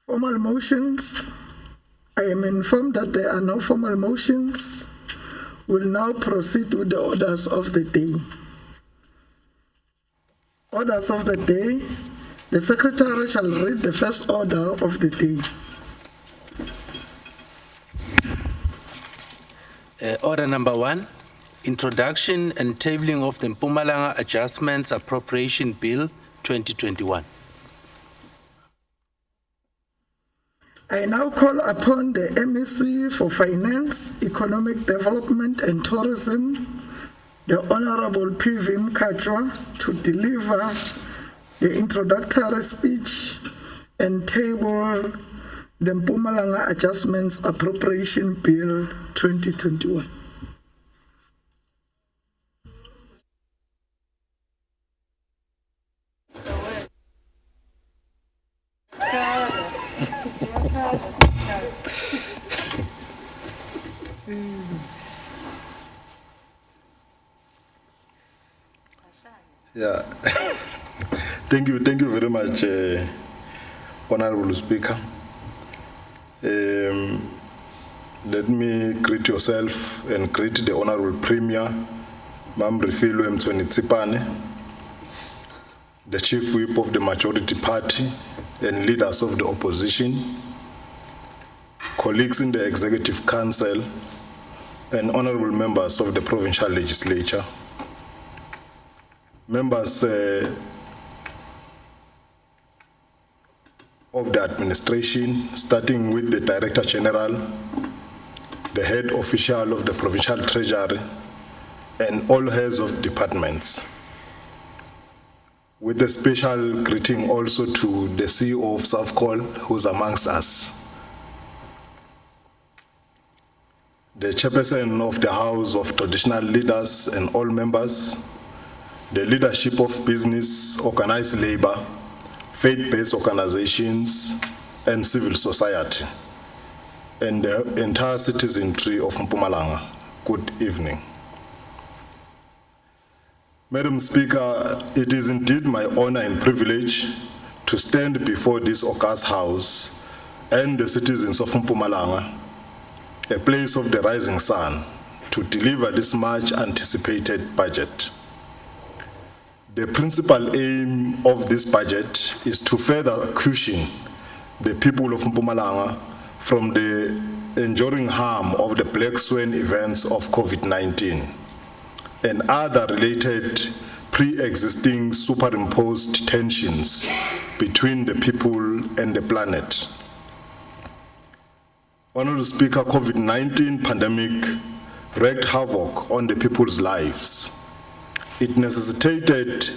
Formal motions. I am informed that there are no formal motions. We'll now proceed with the orders of the day. Orders of the day. The Secretary shall read the first order of the day. Order number 1, introduction and tabling of the Mpumalanga Adjustments Appropriation Bill 2021. I now call upon the MEC for Finance, Economic Development and Tourism, the Honorable P.V. Mkachwa, to deliver the introductory speech and table the Mpumalanga Adjustments Appropriation Bill 2021. Yeah, thank you very much, Honorable Speaker. Let me greet yourself and greet the Honorable Premier, Mam Refilwe Mtsweni-Tsipane, the Chief Whip of the Majority Party and leaders of the opposition, colleagues in the Executive Council, and honorable members of the Provincial Legislature, members of the administration, starting with the Director General, the head official of the Provincial Treasury, and all heads of departments. With a special greeting also to the CEO of Southcall, who's amongst us. The chairperson of the House of Traditional Leaders and all members, the leadership of business, organized labor, faith-based organizations, and civil society, and the entire citizenry of Mpumalanga. Good evening. Madam Speaker, it is indeed my honor and privilege to stand before this august House and the citizens of Mpumalanga, a place of the rising sun, to deliver this much anticipated budget. The principal aim of this budget is to further cushion the people of Mpumalanga from the enduring harm of the black swan events of COVID-19 and other related pre-existing superimposed tensions between the people and the planet. Honorable Speaker, COVID-19 pandemic wreaked havoc on the people's lives. It necessitated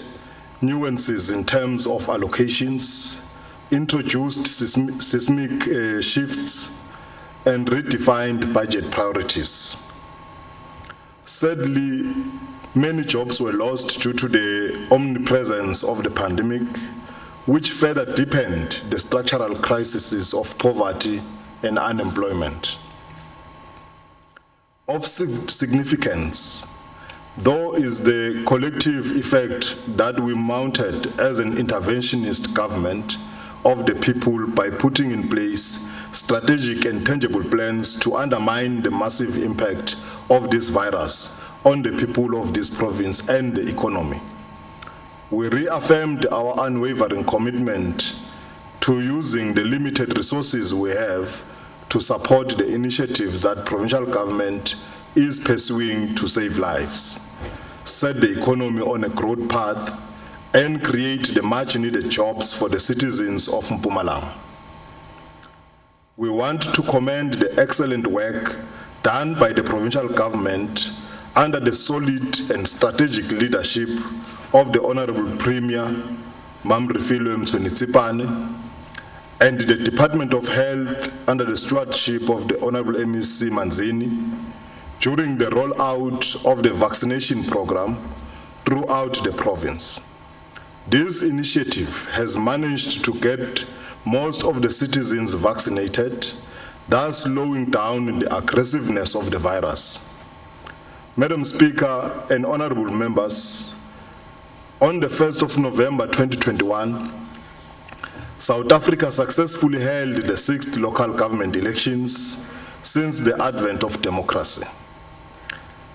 nuances in terms of allocations, introduced seismic shifts, and redefined budget priorities. Sadly, many jobs were lost due to the omnipresence of the pandemic, which further deepened the structural crises of poverty and unemployment. Of significance, though, is the collective effect that we mounted as an interventionist government of the people by putting in place strategic and tangible plans to undermine the massive impact of this virus on the people of this province and the economy. We reaffirmed our unwavering commitment to using the limited resources we have to support the initiatives that provincial government is pursuing to save lives, set the economy on a growth path, and create the much-needed jobs for the citizens of Mpumalanga. We want to commend the excellent work done by the provincial government under the solid and strategic leadership of the Honorable Premier, Mpumalanga, and the Department of Health under the stewardship of the Honorable MEC Manzini during the rollout of the vaccination program throughout the province. This initiative has managed to get most of the citizens vaccinated, thus slowing down the aggressiveness of the virus. Madam Speaker and honorable members, on the 1st of November 2021, South Africa successfully held the 6th local government elections since the advent of democracy.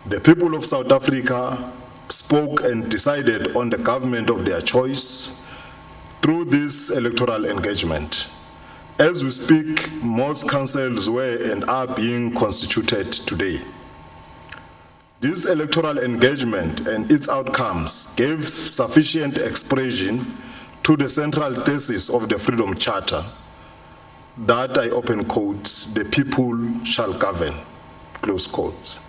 The people of South Africa spoke and decided on the government of their choice through this electoral engagement. As we speak, most councils were and are being constituted today. This electoral engagement and its outcomes gave sufficient expression to the central thesis of the Freedom Charter, that I open quotes, the people shall govern, close quotes.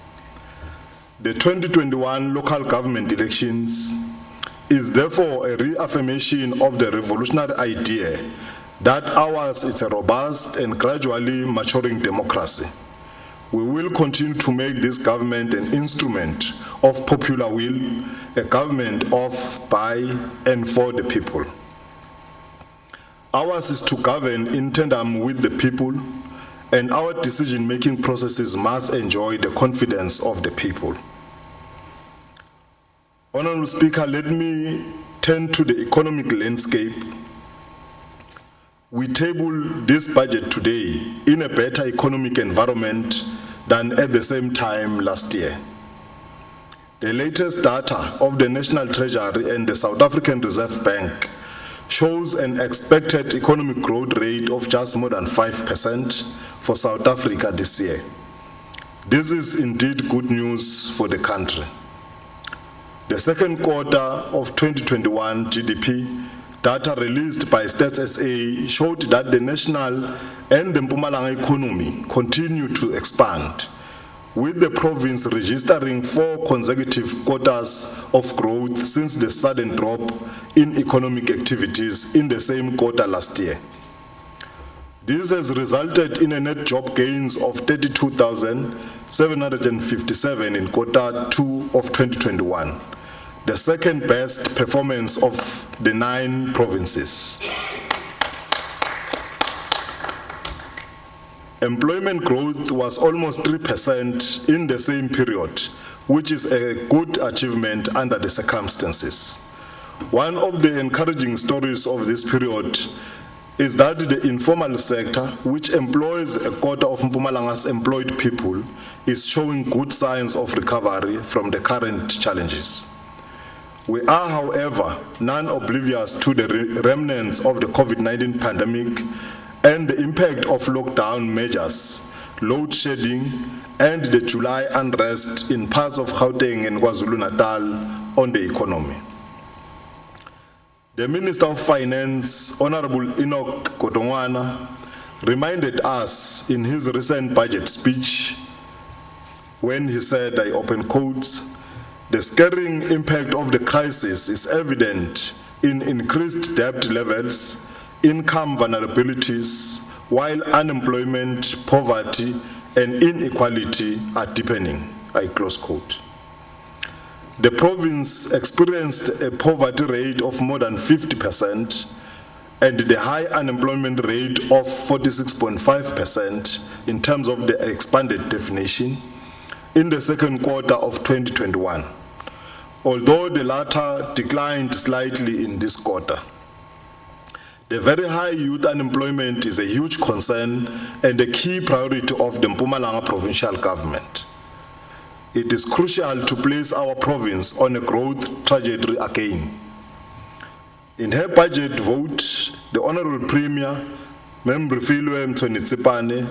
The 2021 local government elections is therefore a reaffirmation of the revolutionary idea that ours is a robust and gradually maturing democracy. We will continue to make this government an instrument of popular will, a government of, by, and for the people. Ours is to govern in tandem with the people, and our decision-making processes must enjoy the confidence of the people. Honorable Speaker, let me turn to the economic landscape. We table this budget today in a better economic environment than at the same time last year. The latest data of the National Treasury and the South African Reserve Bank shows an expected economic growth rate of just more than 5% for South Africa this year. This is indeed good news for the country. The second quarter of 2021 GDP data released by Stats SA showed that the national and the Mpumalanga economy continue to expand, with the province registering 4 consecutive quarters of growth since the sudden drop in economic activities in the same quarter last year. This has resulted in a net job gains of 32,757 in quarter 2 of 2021, the second best performance of the 9 provinces. Employment growth was almost 3% in the same period, which is a good achievement under the circumstances. One of the encouraging stories of this period is that the informal sector, which employs a quarter of Mpumalanga's employed people, is showing good signs of recovery from the current challenges. We are, however, non-oblivious to the remnants of the COVID-19 pandemic and the impact of lockdown measures, load shedding, and the July unrest in parts of Gauteng and KwaZulu-Natal on the economy. The Minister of Finance, Honorable Enoch Godongwana, reminded us in his recent budget speech when he said, I open quotes, the scaring impact of the crisis is evident in increased debt levels, income vulnerabilities, while unemployment, poverty, and inequality are deepening, I close quote. The province experienced a poverty rate of more than 50% and the high unemployment rate of 46.5% in terms of the expanded definition in the second quarter of 2021, although the latter declined slightly in this quarter. The very high youth unemployment is a huge concern and a key priority of the Mpumalanga provincial government. It is crucial to place our province on a growth trajectory again. In her budget vote, the Honorable Premier, Member Filwe Mtsweni-Tsipane,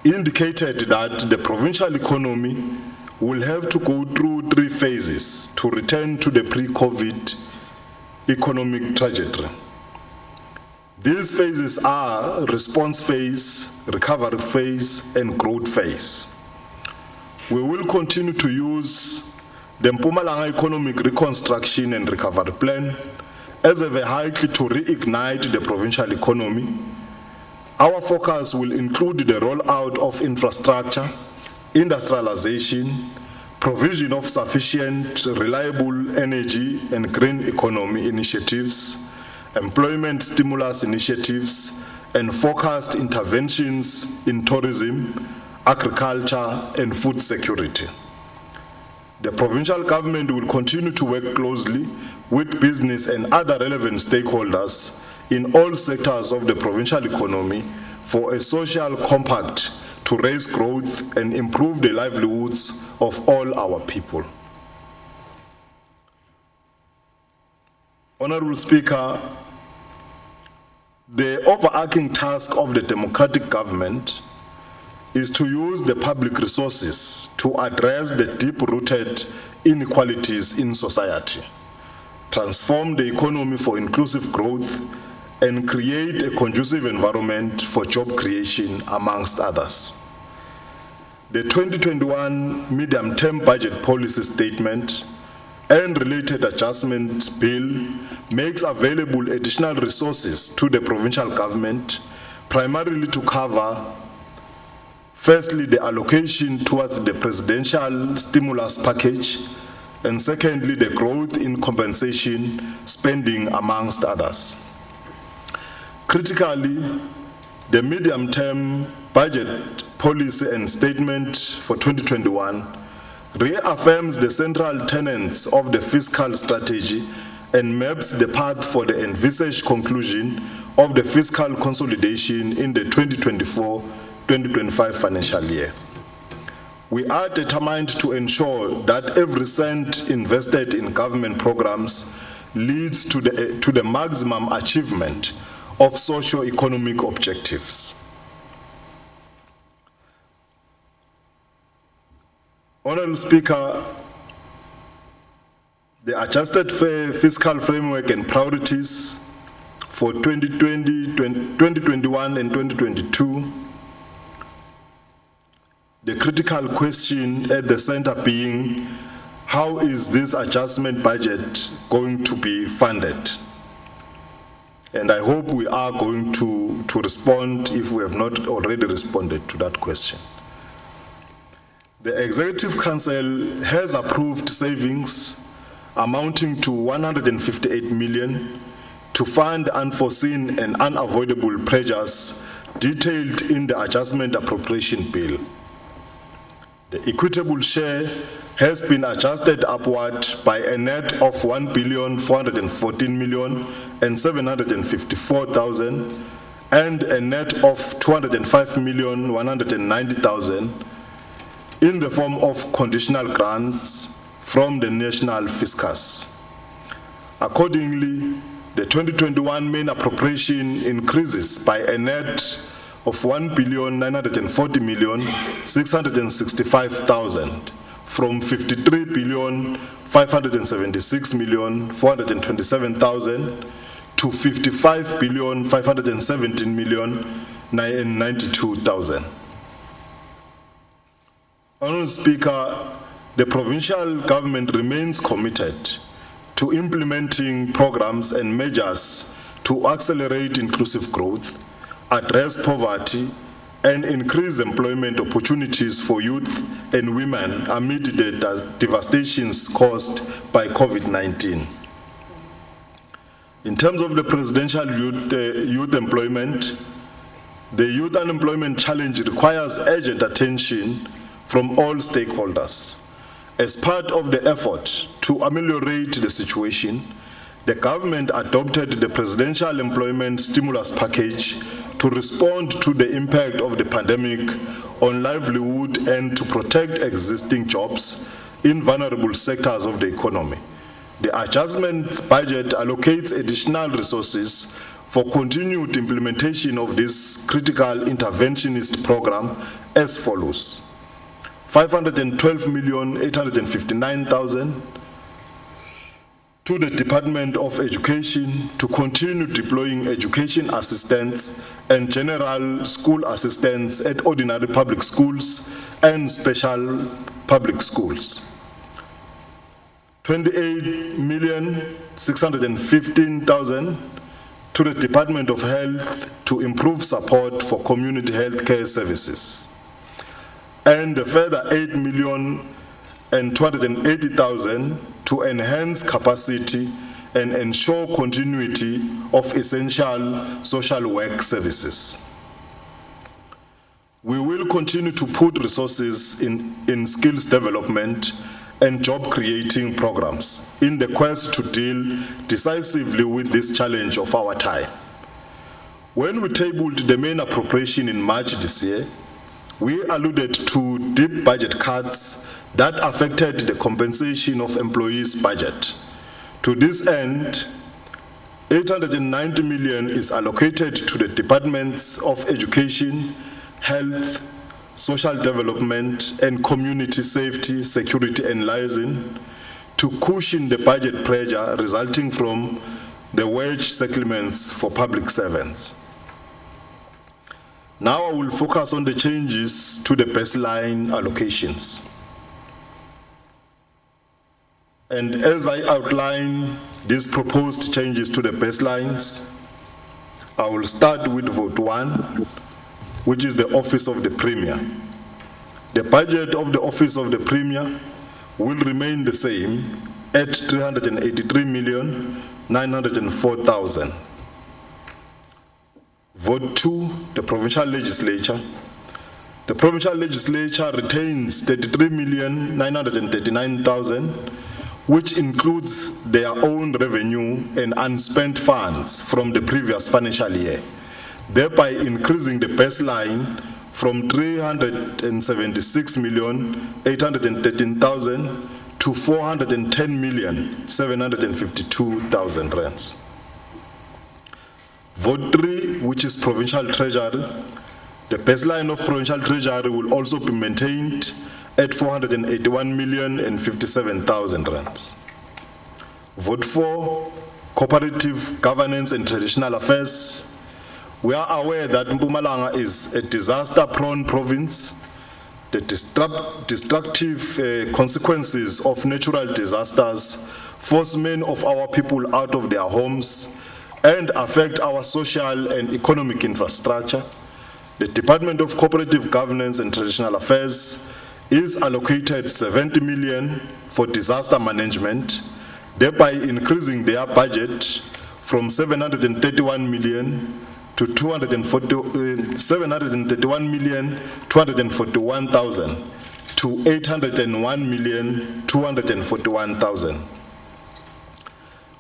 indicated that the provincial economy will have to go through 3 phases to return to the pre-COVID economic trajectory. These phases are response phase, recovery phase, and growth phase. We will continue to use the Mpumalanga Economic Reconstruction and Recovery Plan as a vehicle to reignite the provincial economy. Our focus will include the rollout of infrastructure, industrialization, provision of sufficient, reliable energy and green economy initiatives, employment stimulus initiatives, and focused interventions in tourism, agriculture, and food security. The provincial government will continue to work closely with business and other relevant stakeholders in all sectors of the provincial economy for a social compact to raise growth and improve the livelihoods of all our people. Honorable Speaker, the overarching task of the democratic government is to use the public resources to address the deep-rooted inequalities in society, transform the economy for inclusive growth, and create a conducive environment for job creation, amongst others. The 2021 medium-term budget policy statement and related adjustment bill makes available additional resources to the provincial government, primarily to cover, firstly, the allocation towards the presidential stimulus package, and secondly, the growth in compensation spending, amongst others. Critically, the medium-term budget policy and statement for 2021 reaffirms the central tenets of the fiscal strategy and maps the path for the envisaged conclusion of the fiscal consolidation in the 2024-2025 financial year. We are determined to ensure that every cent invested in government programs leads to the maximum achievement of socio-economic objectives. Honorable Speaker, the adjusted fiscal framework and priorities for 2021 and 2022, the critical question at the center being, how is this adjustment budget going to be funded? And I hope we are going to respond if we have not already responded to that question. The Executive Council has approved savings amounting to 158 million to fund unforeseen and unavoidable pressures detailed in the Adjustment Appropriation Bill. The equitable share has been adjusted upward by a net of 1,414,754,000 and a net of 205,190,000 in the form of conditional grants from the National Fiscus. Accordingly, the 2021 main appropriation increases by a net of 1,940,665,000 from 53,576,427,000 to 55,517,092,000. Honorable Speaker, the provincial government remains committed to implementing programs and measures to to accelerate inclusive growth, address poverty, and increase employment opportunities for youth and women amid the devastations caused by COVID-19. In terms of the presidential youth employment, the youth unemployment challenge requires urgent attention from all stakeholders. As part of the effort to ameliorate the situation, the government adopted the Presidential Employment Stimulus Package to respond to the impact of the pandemic on livelihood and to protect existing jobs in vulnerable sectors of the economy. The adjustment budget allocates additional resources for continued implementation of this critical interventionist program as follows: 512,859,000 to the Department of Education to continue deploying education assistants and general school assistants at ordinary public schools and special public schools. 28,615,000 to the Department of Health to improve support for community health care services. And a further 8,280,000 to enhance capacity and ensure continuity of essential social work services. We will continue to put resources in skills development and job-creating programs in the quest to deal decisively with this challenge of our time. When we tabled the main appropriation in March this year, we alluded to deep budget cuts that affected the compensation of employees' budget. To this end, 890 million is allocated to the Departments of Education, Health, Social Development, and Community Safety, Security, and Liaison to cushion the budget pressure resulting from the wage settlements for public servants. Now I will focus on the changes to the baseline allocations. And as I outline these proposed changes to the baselines, I will start with vote 1, which is the Office of the Premier. The budget of the Office of the Premier will remain the same at 383,904,000. Vote 2, the Provincial Legislature. The Provincial Legislature retains 33,939,000, which includes their own revenue and unspent funds from the previous financial year, thereby increasing the baseline from 376,813,000 to 410,752,000 rands. Vote 3, which is Provincial Treasury. The baseline of Provincial Treasury will also be maintained at 481,057,000 rands. Vote 4, Cooperative Governance and Traditional Affairs. We are aware that Mpumalanga is a disaster-prone province. The destructive consequences of natural disasters force many of our people out of their homes and affect our social and economic infrastructure. The Department of Cooperative Governance and Traditional Affairs is allocated 70 million for disaster management, thereby increasing their budget from 731 million to 731,241,000 to 801,241,000.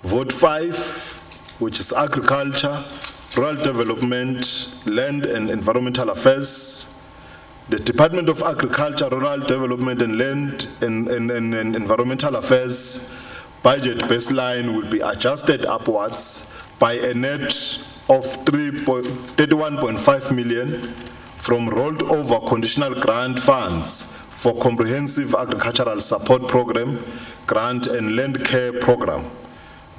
Vote 5, which is Agriculture, Rural Development, Land and Environmental Affairs. The Department of Agriculture, Rural Development and Land and Environmental Affairs budget baseline will be adjusted upwards by a net of 31.5 million from rolled over conditional grant funds for Comprehensive Agricultural Support Program, Grant and Land Care Program.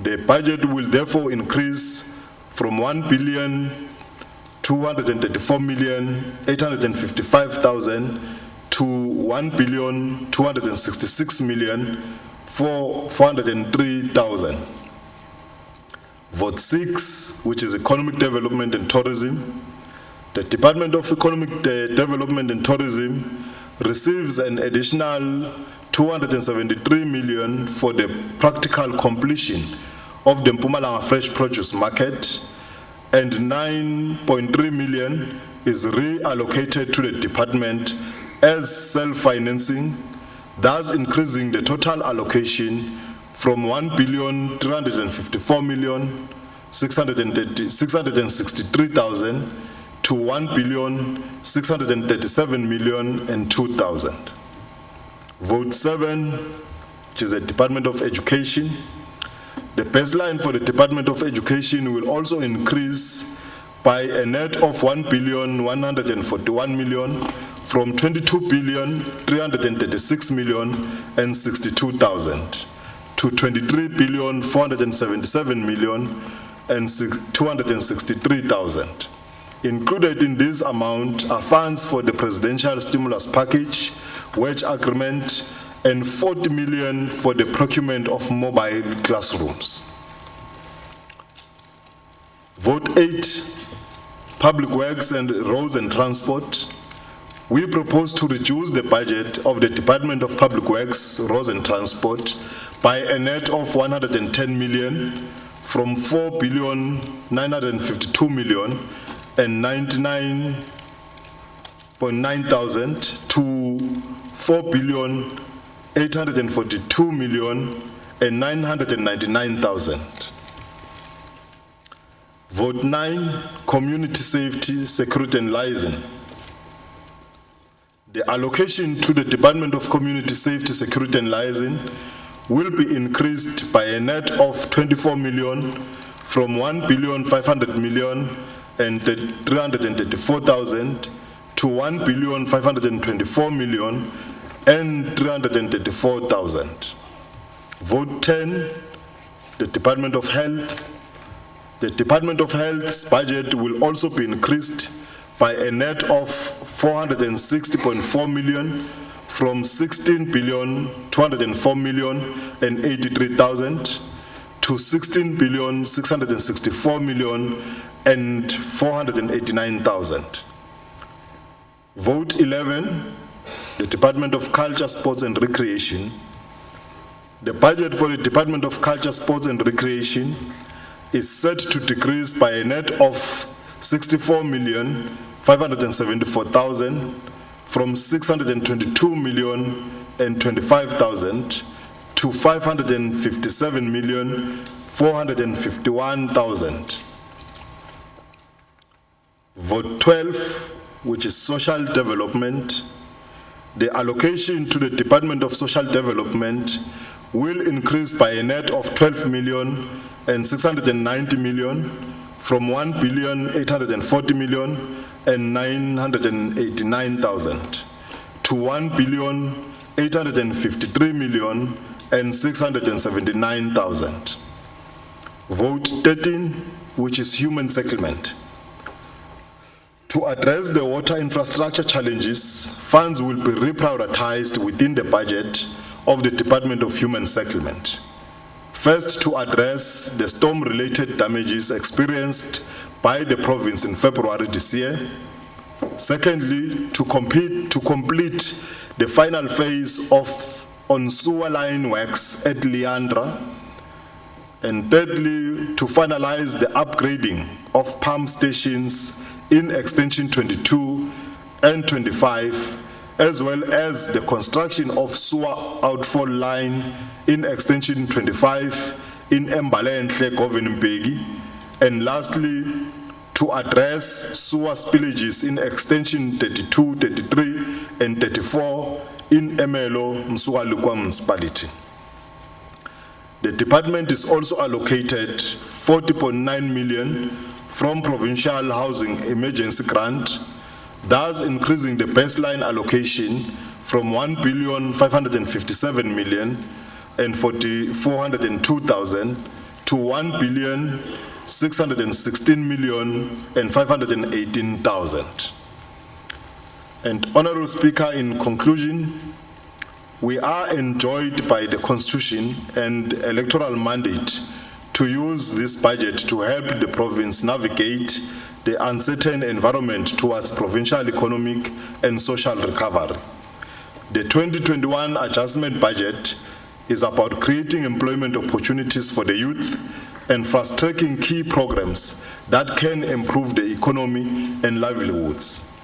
The budget will therefore increase from 1,234,855,000 to 1,266,403,000. Vote 6, which is Economic Development and Tourism. The Department of Economic Development and Tourism receives an additional 273 million for the practical completion of the Mpumalanga Fresh Produce Market, and 9.3 million is reallocated to the department as self-financing, thus increasing the total allocation from 1,354,663,000 to 1,637,002,000. Vote 7, which is the Department of Education. The baseline for the Department of Education will also increase by a net of 1,141,000,000 from 22,336,062,000 to 23,477,263,000. Included in this amount are funds for the presidential stimulus package, wage agreement, and 40 million for the procurement of mobile classrooms. Vote 8, Public Works and Roads and Transport. We propose to reduce the budget of the Department of Public Works, Roads and Transport by a net of 110 million from 4,952,000,000 and 99,900,000 to 4,842,000,000 and 999,000. Vote 9, Community Safety, Security and Liaison. The allocation to the Department of Community Safety, Security and Liaison will be increased by a net of 24 million from 1,500,000,000 and 334,000 to 1,524,000,000 and 334,000. Vote 10, the Department of Health. The Department of Health's budget will also be increased by a net of 460.4 million from 16,204,000,000 and 83,000 to 16,664,000,000 and 489,000. Vote 11, the Department of Culture, Sports and Recreation. The budget for the Department of Culture, Sports and Recreation is set to decrease by a net of 64,574,000 from 622,025,000 to 557,451,000. Vote 12, which is Social Development. The allocation to the Department of Social Development will increase by a net of 12,690,000 from 1,840,000,000 and 989,000 to 1,853,000,000 and 679,000. Vote 13, which is Human Settlement. To address the water infrastructure challenges, funds will be reprioritized within the budget of the Department of Human Settlement. First, to address the storm-related damages experienced by the province in February this year. Secondly, to complete the final phase of on-sewer line works at Leandra. And thirdly, to finalize the upgrading of pump stations in Extension 22 and 25, as well as the construction of sewer outfall line in Extension 25 in Mpumalanga, Governor. And lastly, to address sewer spillages in Extension 32, 33, and 34 in Emelo, Msualukwa Municipality. The department is also allocated 40.9 million from Provincial Housing Emergency Grant, thus increasing the baseline allocation from 1,557,000,000 and 402,000 to 1,616,000,000 and 518,000. And Honorable Speaker, in conclusion, we are enjoined by the Constitution and electoral mandate to to use this budget to help the province navigate the uncertain environment towards provincial economic and social recovery. The 2021 adjustment budget is about creating employment opportunities for the youth and fast-tracking key programs that can improve the economy and livelihoods.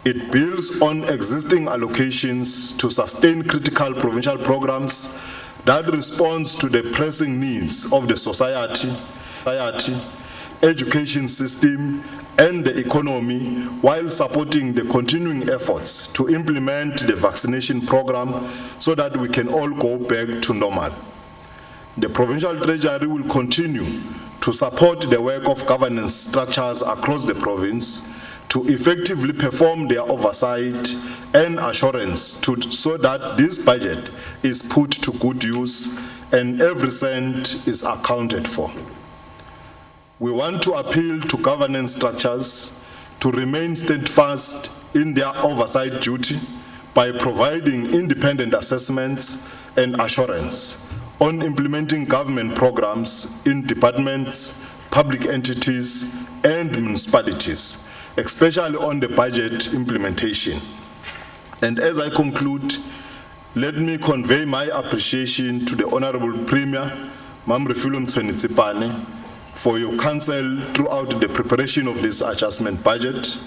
It builds on existing allocations to sustain critical provincial programs that responds to the pressing needs of the society, education system, and the economy, while supporting the continuing efforts to implement the vaccination program so that we can all go back to normal. The Provincial Treasury will continue to support the work of governance structures across the province to effectively perform their oversight and assurance so that this budget is put to good use and every cent is accounted for. We want to appeal to governance structures to remain steadfast in their oversight duty by providing independent assessments and assurance on implementing government programs in departments, public entities, and municipalities, especially on the budget implementation. And as I conclude, let me convey my appreciation to the Honorable Premier, Mamrefilo Mtsweni-Tsipane, for your counsel throughout the preparation of this adjustment budget,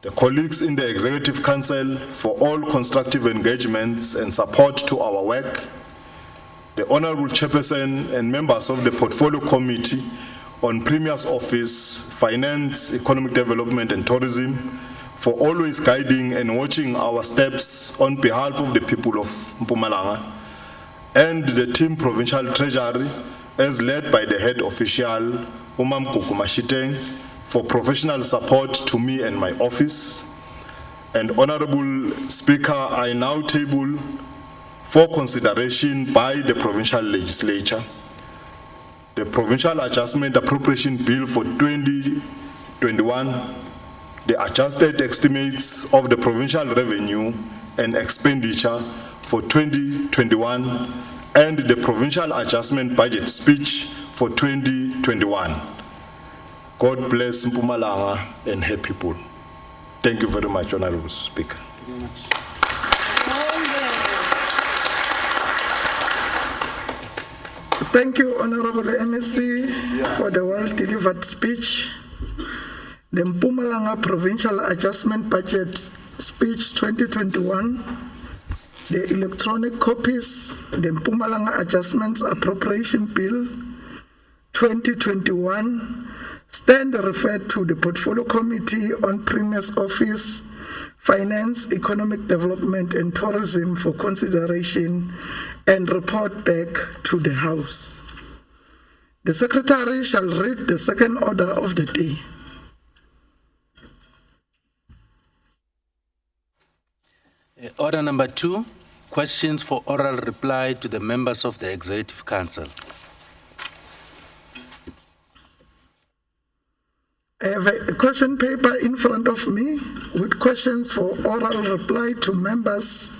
the colleagues in the Executive Council for all constructive engagements and support to our work, the Honorable Chairperson and members of the Portfolio Committee on Premier's Office, Finance, Economic Development and Tourism, for always guiding and watching our steps on behalf of the people of Mpumalanga, and the team Provincial Treasury, as led by the head official, Umam Kukumashiteng, for professional support to me and my office. And Honorable Speaker, I now table for consideration by the Provincial Legislature the Provincial Adjustment Appropriation Bill for 2021, the adjusted estimates of the provincial revenue and expenditure for 2021, and the Provincial Adjustment Budget Speech for 2021. God bless Mpumalanga and her people. Thank you very much, Honorable Speaker. Thank you very much. Thank you, Honorable MSc, for the well-delivered speech. The Mpumalanga Provincial Adjustment Budget Speech 2021, the electronic copies, the Mpumalanga Adjustments Appropriation Bill 2021, stand referred to the Portfolio Committee on Premier's Office, Finance, Economic Development and Tourism for consideration and report back to the House. The Secretary shall read the second order of the day. Order number 2, questions for oral reply to the members of the Executive Council. I have a question paper in front of me with questions for oral reply to members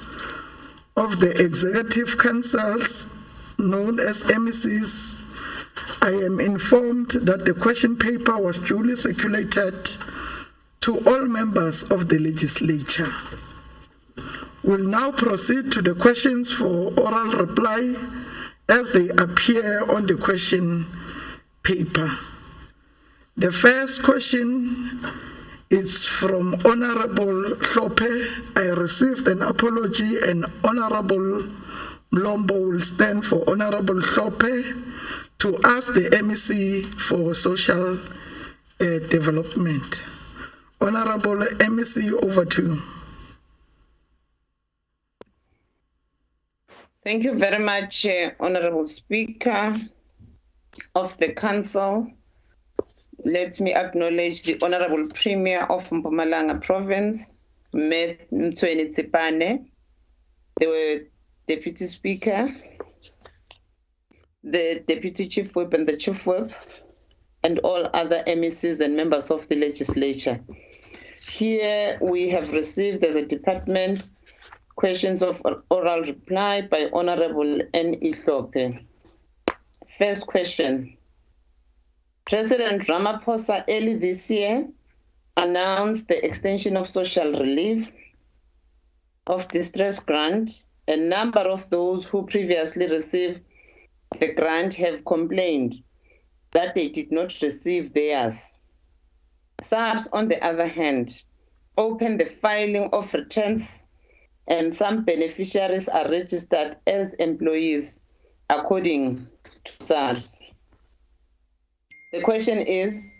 of the Executive Councils, known as MECs. I am informed that the question paper was duly circulated to all members of the legislature. We'll now proceed to the questions for oral reply as they appear on the question paper. The first question is from Honorable Hlope. I received an apology, and Honorable Mlombo will stand for Honorable Hlope to ask the MEC for social development. Honorable MEC, over to you. Thank you very much, Honorable Speaker of the Council. Let me acknowledge the Honorable Premier of Mpumalanga Province, Mtsweni-Tsipane, the Deputy Speaker, the Deputy Chief Whip and the Chief Whip, and all other MECs and members of the legislature. Here we have received as a department questions of oral reply by Honorable N. Hlope. First question. President Ramaphosa early this year announced the extension of social relief of distress grant. A number of those who previously received the grant have complained that they did not receive theirs. SARS, on the other hand, opened the filing of returns, and some beneficiaries are registered as employees according to SARS. The question is,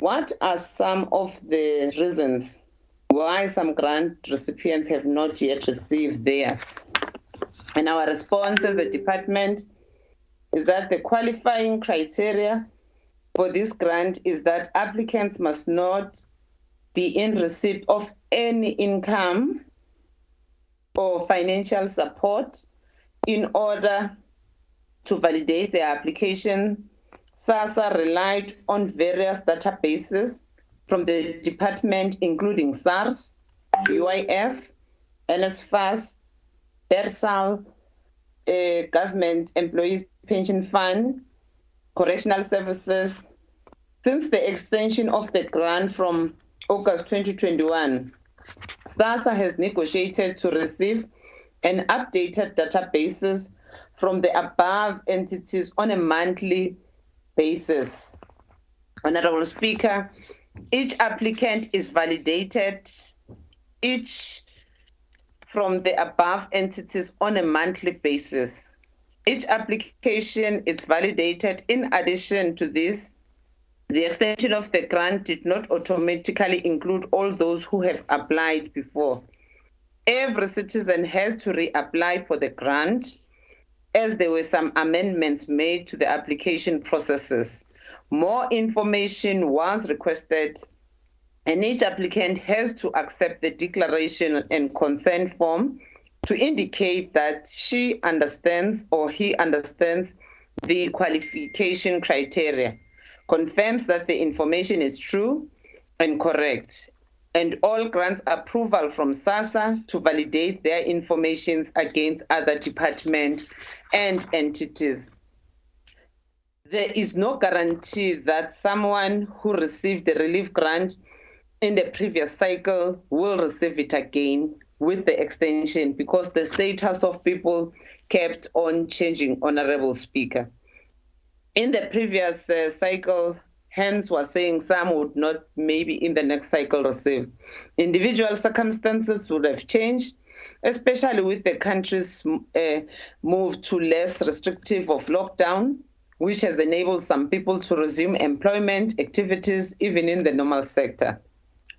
what are some of the reasons why some grant recipients have not yet received theirs? And our response as the department is that the qualifying criteria for this grant is that applicants must not be in receipt of any income or financial support in order to validate their application. SASSA relied on various databases from the department, including SARS, UIF, NSFAS, PERSAL, Government Employees Pension Fund, Correctional Services. Since the extension of the grant from August 2021, SASSA has negotiated to receive an updated databases from the above entities on a monthly basis. Honorable Speaker, each applicant is validated, each from the above entities on a monthly basis. Each application is validated. In addition to this, the extension of the grant did not automatically include all those who have applied before. Every citizen has to reapply for the grant, as there were some amendments made to the application processes. More information was requested, and each applicant has to accept the declaration and consent form to indicate that she understands or he understands the qualification criteria, confirms that the information is true and correct, and all grants approval from SASSA to validate their information against other departments and entities. There is no guarantee that someone who received the relief grant in the previous cycle will receive it again with the extension, because the status of people kept on changing, Honorable Speaker. In the previous cycle, hence was saying some would not maybe in the next cycle receive. Individual circumstances would have changed, especially with the country's move to less restrictive of lockdown, which has enabled some people to resume employment activities even in the normal sector.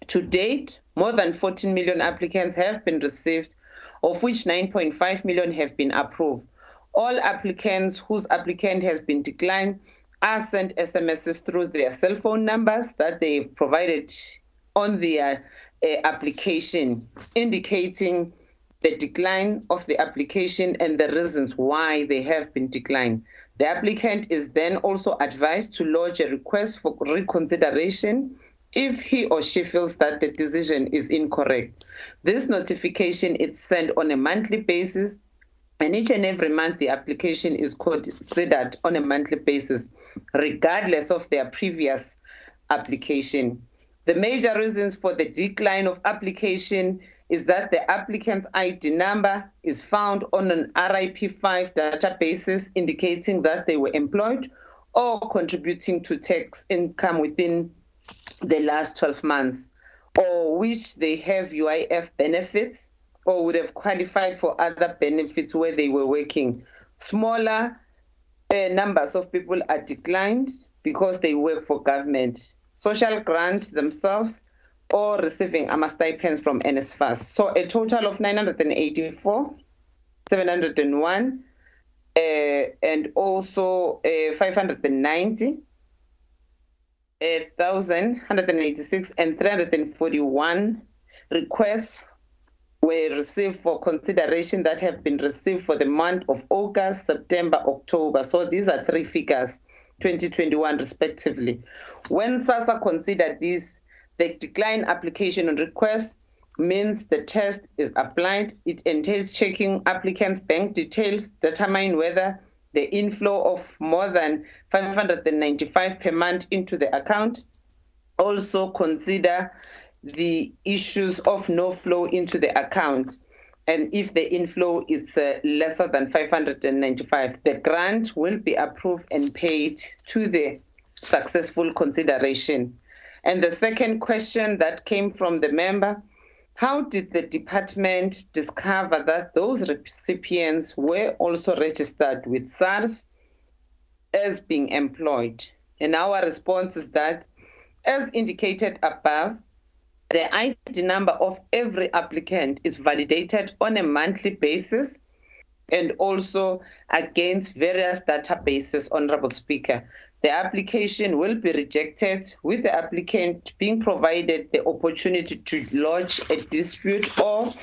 To date, more than 14 million applicants have been received, of which 9.5 million have been approved. All applicants whose applicant has been declined are sent SMSs through their cell phone numbers that they provided on their application, indicating the decline of the application and the reasons why they have been declined. The applicant is then also advised to lodge a request for reconsideration if he or she feels that the decision is incorrect. This notification is sent on a monthly basis, and each and every month the application is considered on a monthly basis, regardless of their previous application. The major reasons for the decline of application is that the applicant's ID number is found on an RIP5 databases, indicating that they were employed or contributing to tax income within the last 12 months, or which they have UIF benefits or would have qualified for other benefits where they were working. Smaller numbers of people are declined because they work for government, social grants themselves, or receiving stipends from NSFAS. So a total of 984, 701, and also 590, 1,186 and 341 requests were received for consideration that have been received for the month of August, September, October. So these are three figures, 2021 respectively. When SASSA considered this, the decline application and request means the test is applied. It entails checking applicants' bank details, determine whether the inflow of more than 595 per month into the account. Also consider the issues of no flow into the account. And if the inflow is lesser than 595, the grant will be approved and paid to the successful consideration. And the second question that came from the member, how did the department discover that those recipients were also registered with SARS as being employed? And our response is that, as indicated above, the ID number of every applicant is validated on a monthly basis and also against various databases, Honorable Speaker. The application will be rejected with the applicant being provided the opportunity to lodge a dispute or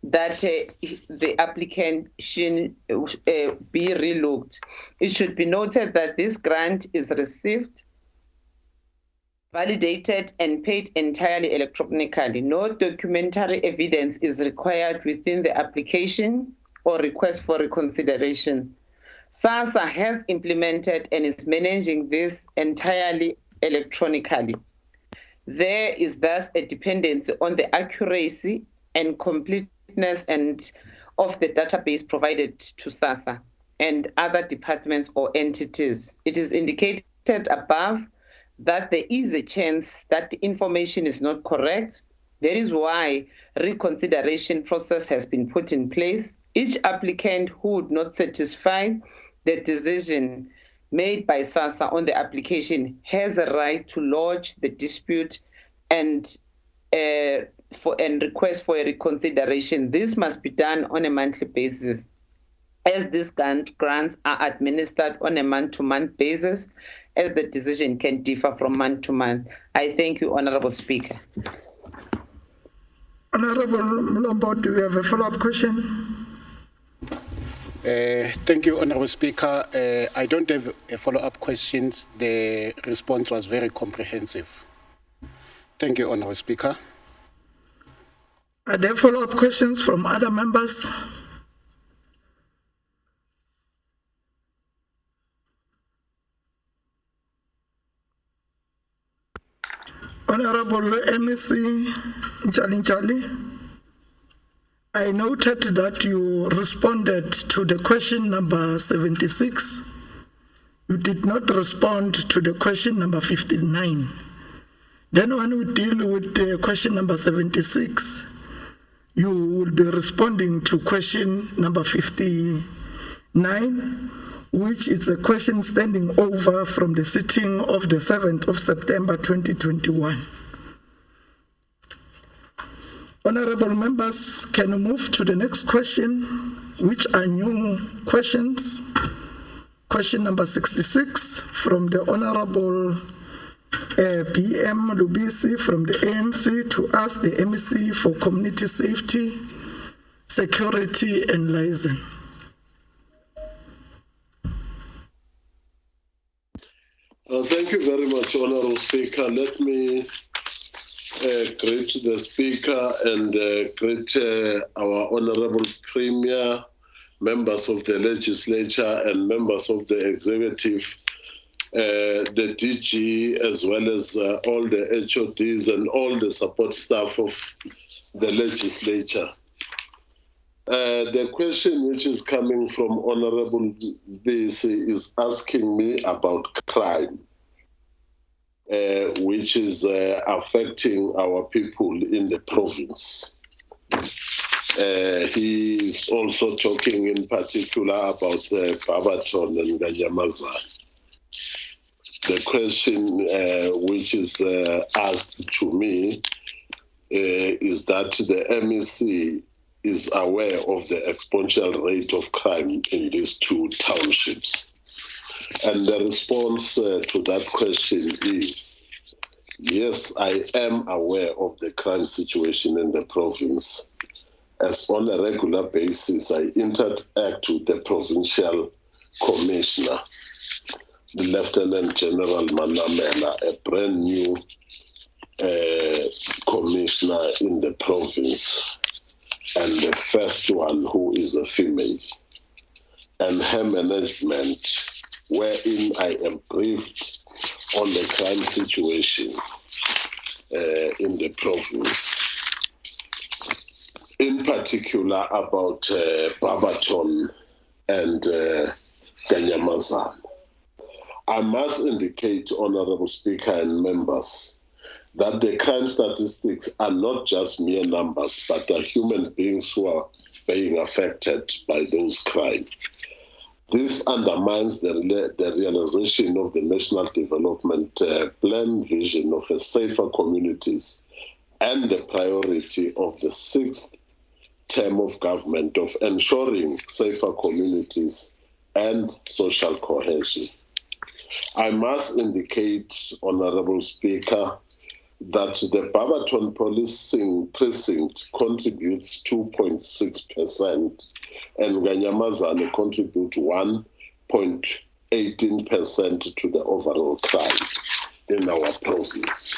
that the application be relooked. It should be noted that this grant is received, validated and paid entirely electronically. No documentary evidence is required within the application or request for reconsideration. SASSA has implemented and is managing this entirely electronically. There is thus a dependency on the accuracy and completeness of the database provided to SASSA and other departments or entities. It is indicated above that there is a chance that the information is not correct. That is why reconsideration process has been put in place. Each applicant who would not satisfy the decision made by SASSA on the application has a right to lodge the dispute and request for a reconsideration. This must be done on a monthly basis, as these grants are administered on a month-to-month basis, as the decision can differ from month to month. I thank you, Honorable Speaker. Honorable Mlombo, do you have a follow-up question? Thank you, Honorable Speaker. I don't have a follow-up questions. The response was very comprehensive. Thank you, Honorable Speaker. Are there follow-up questions from other members? Honorable MEC Njali, I noted that you responded to the question number 76. You did not respond to the question number 59. Then when we deal with the question number 76, you will be responding to question number 59, which is a question standing over from the sitting of the 7th of September 2021. Honorable members, can we move to the next question, which are new questions? Question number 66 from the Honorable PM Lubisi from the ANC to ask the MEC for community safety, security and liaison. Thank you very much, Honorable Speaker. Let me greet the Speaker and greet our Honorable Premier, members of the Legislature and members of the Executive, the DG, as well as all the HODs and all the support staff of the Legislature. The question which is coming from Honorable BC is asking me about crime, which is affecting our people in the province. He is also talking in particular about Barberton and Ganyamaza. The question which is asked to me is that the MEC is aware of the exponential rate of crime in these two townships. And the response to that question is, yes, I am aware of the crime situation in the province, as on a regular basis I interact with the provincial commissioner, the Lieutenant General Manamela, a brand new commissioner in the province, and the first one who is a female. and her management, wherein I am briefed on the crime situation in the province, in particular about Barberton and Kanyamazan. I must indicate, Honorable Speaker and members, that the crime statistics are not just mere numbers, but are human beings who are being affected by those crimes. This undermines the realization of the National Development Plan vision of a safer communities and the priority of the 6th term of government of ensuring safer communities and social cohesion. I must indicate, Honorable Speaker, that the Barberton policing precinct contributes 2.6% and Kanyamazane contributes 1.18% to the overall crime in our province.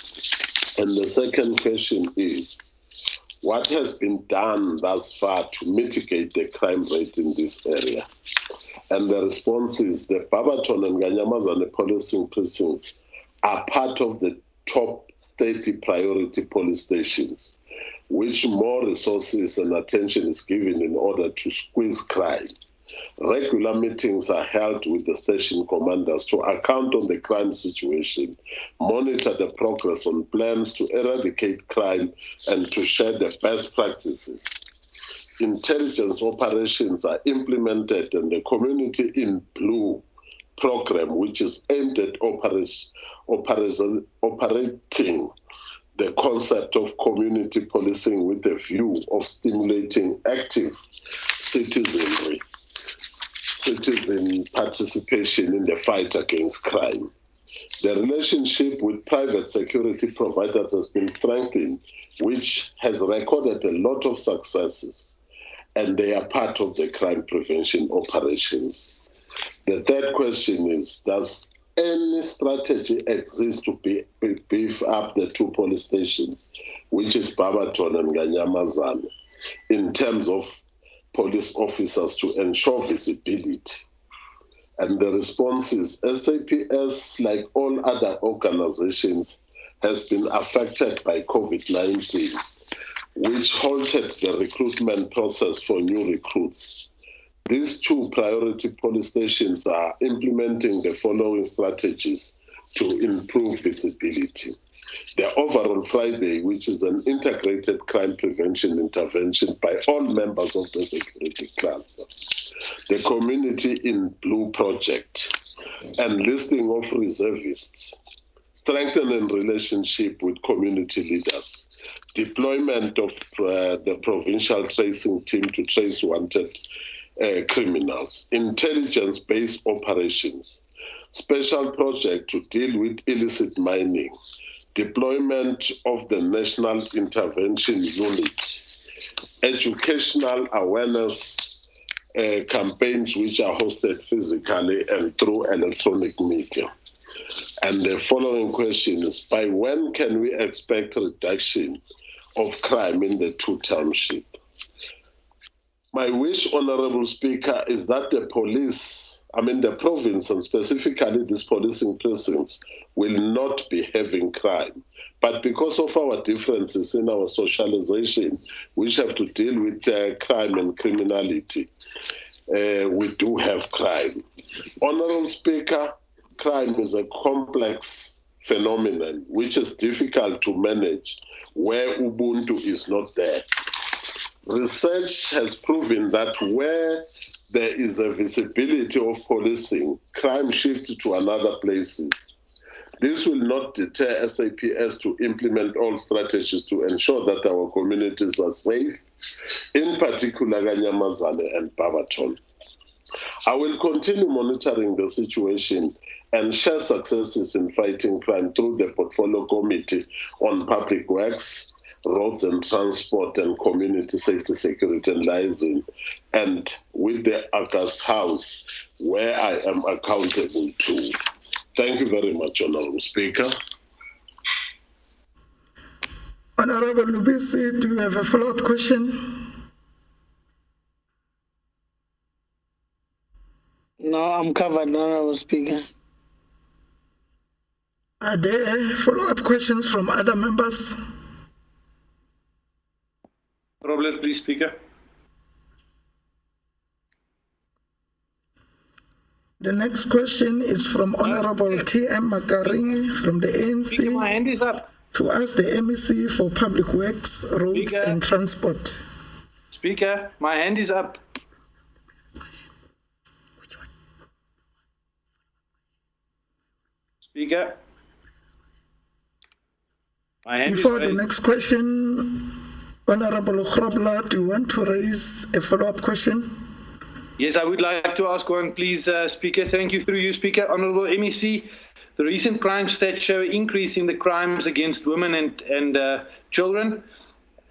And the second question is, what has been done thus far to mitigate the crime rate in this area? And the response is the Barberton and Kanyamazane policing precincts are part of the top 30 priority police stations, which more resources and attention is given in order to squeeze crime. Regular meetings are held with the station commanders to account on the crime situation, monitor the progress on plans to eradicate crime, and to share the best practices. Intelligence operations are implemented, and the Community in Blue program, which is aimed at operating the concept of community policing with a view of stimulating active citizen participation in the fight against crime. The relationship with private security providers has been strengthened, which has recorded a lot of successes, and they are part of the crime prevention operations. The third question is, does any strategy exist to beef up the two police stations, which is Barberton and Kanyamazane, in terms of police officers to ensure visibility? And the response is, SAPS, like all other organizations, has been affected by COVID-19, which halted the recruitment process for new recruits. These two priority police stations are implementing the following strategies to improve visibility. The Overall Friday, which is an integrated crime prevention intervention by all members of the security cluster. The Community in Blue project, enlisting of reservists, strengthening relationship with community leaders, deployment of the provincial tracing team to trace wanted criminals, intelligence-based operations, special project to deal with illicit mining, deployment of the National Intervention Unit, educational awareness campaigns which are hosted physically and through electronic media. And the following question is, by when can we expect reduction of crime in the two townships? My wish, Honorable Speaker, is that the province, and specifically these policing precincts, will not be having crime. But because of our differences in our socialization, which have to deal with crime and criminality, we do have crime. Honorable Speaker, crime is a complex phenomenon which is difficult to manage where Ubuntu is not there. Research has proven that where there is a visibility of policing, crime shifts to other places. This will not deter SAPS to implement all strategies to ensure that our communities are safe, in particular Kanyamazane and Barberton. I will continue monitoring the situation and share successes in fighting crime through the Portfolio Committee on Public Works, Roads and Transport, and Community Safety, Security and Liaison, and with the August House, where I am accountable to. Thank you very much, Honorable Speaker. Honorable Lubisi, do you have a follow-up question? No, I'm covered, Honorable Speaker. Are there follow-up questions from other members? Robert, please, Speaker. The next question is from Honorable T.M. Makaringi from the ANC. Speaker, my hand is up. To ask the MEC for Public Works, Roads Speaker. and Transport. Speaker, my hand is up. Speaker. My hand Before is the raised. next question, Honorable Grobler, do you want to raise a follow-up question? Yes, I would like to ask one, please, Speaker. Thank you through you, Speaker. Honorable MEC, the recent crime stats show an increase in the crimes against women and children.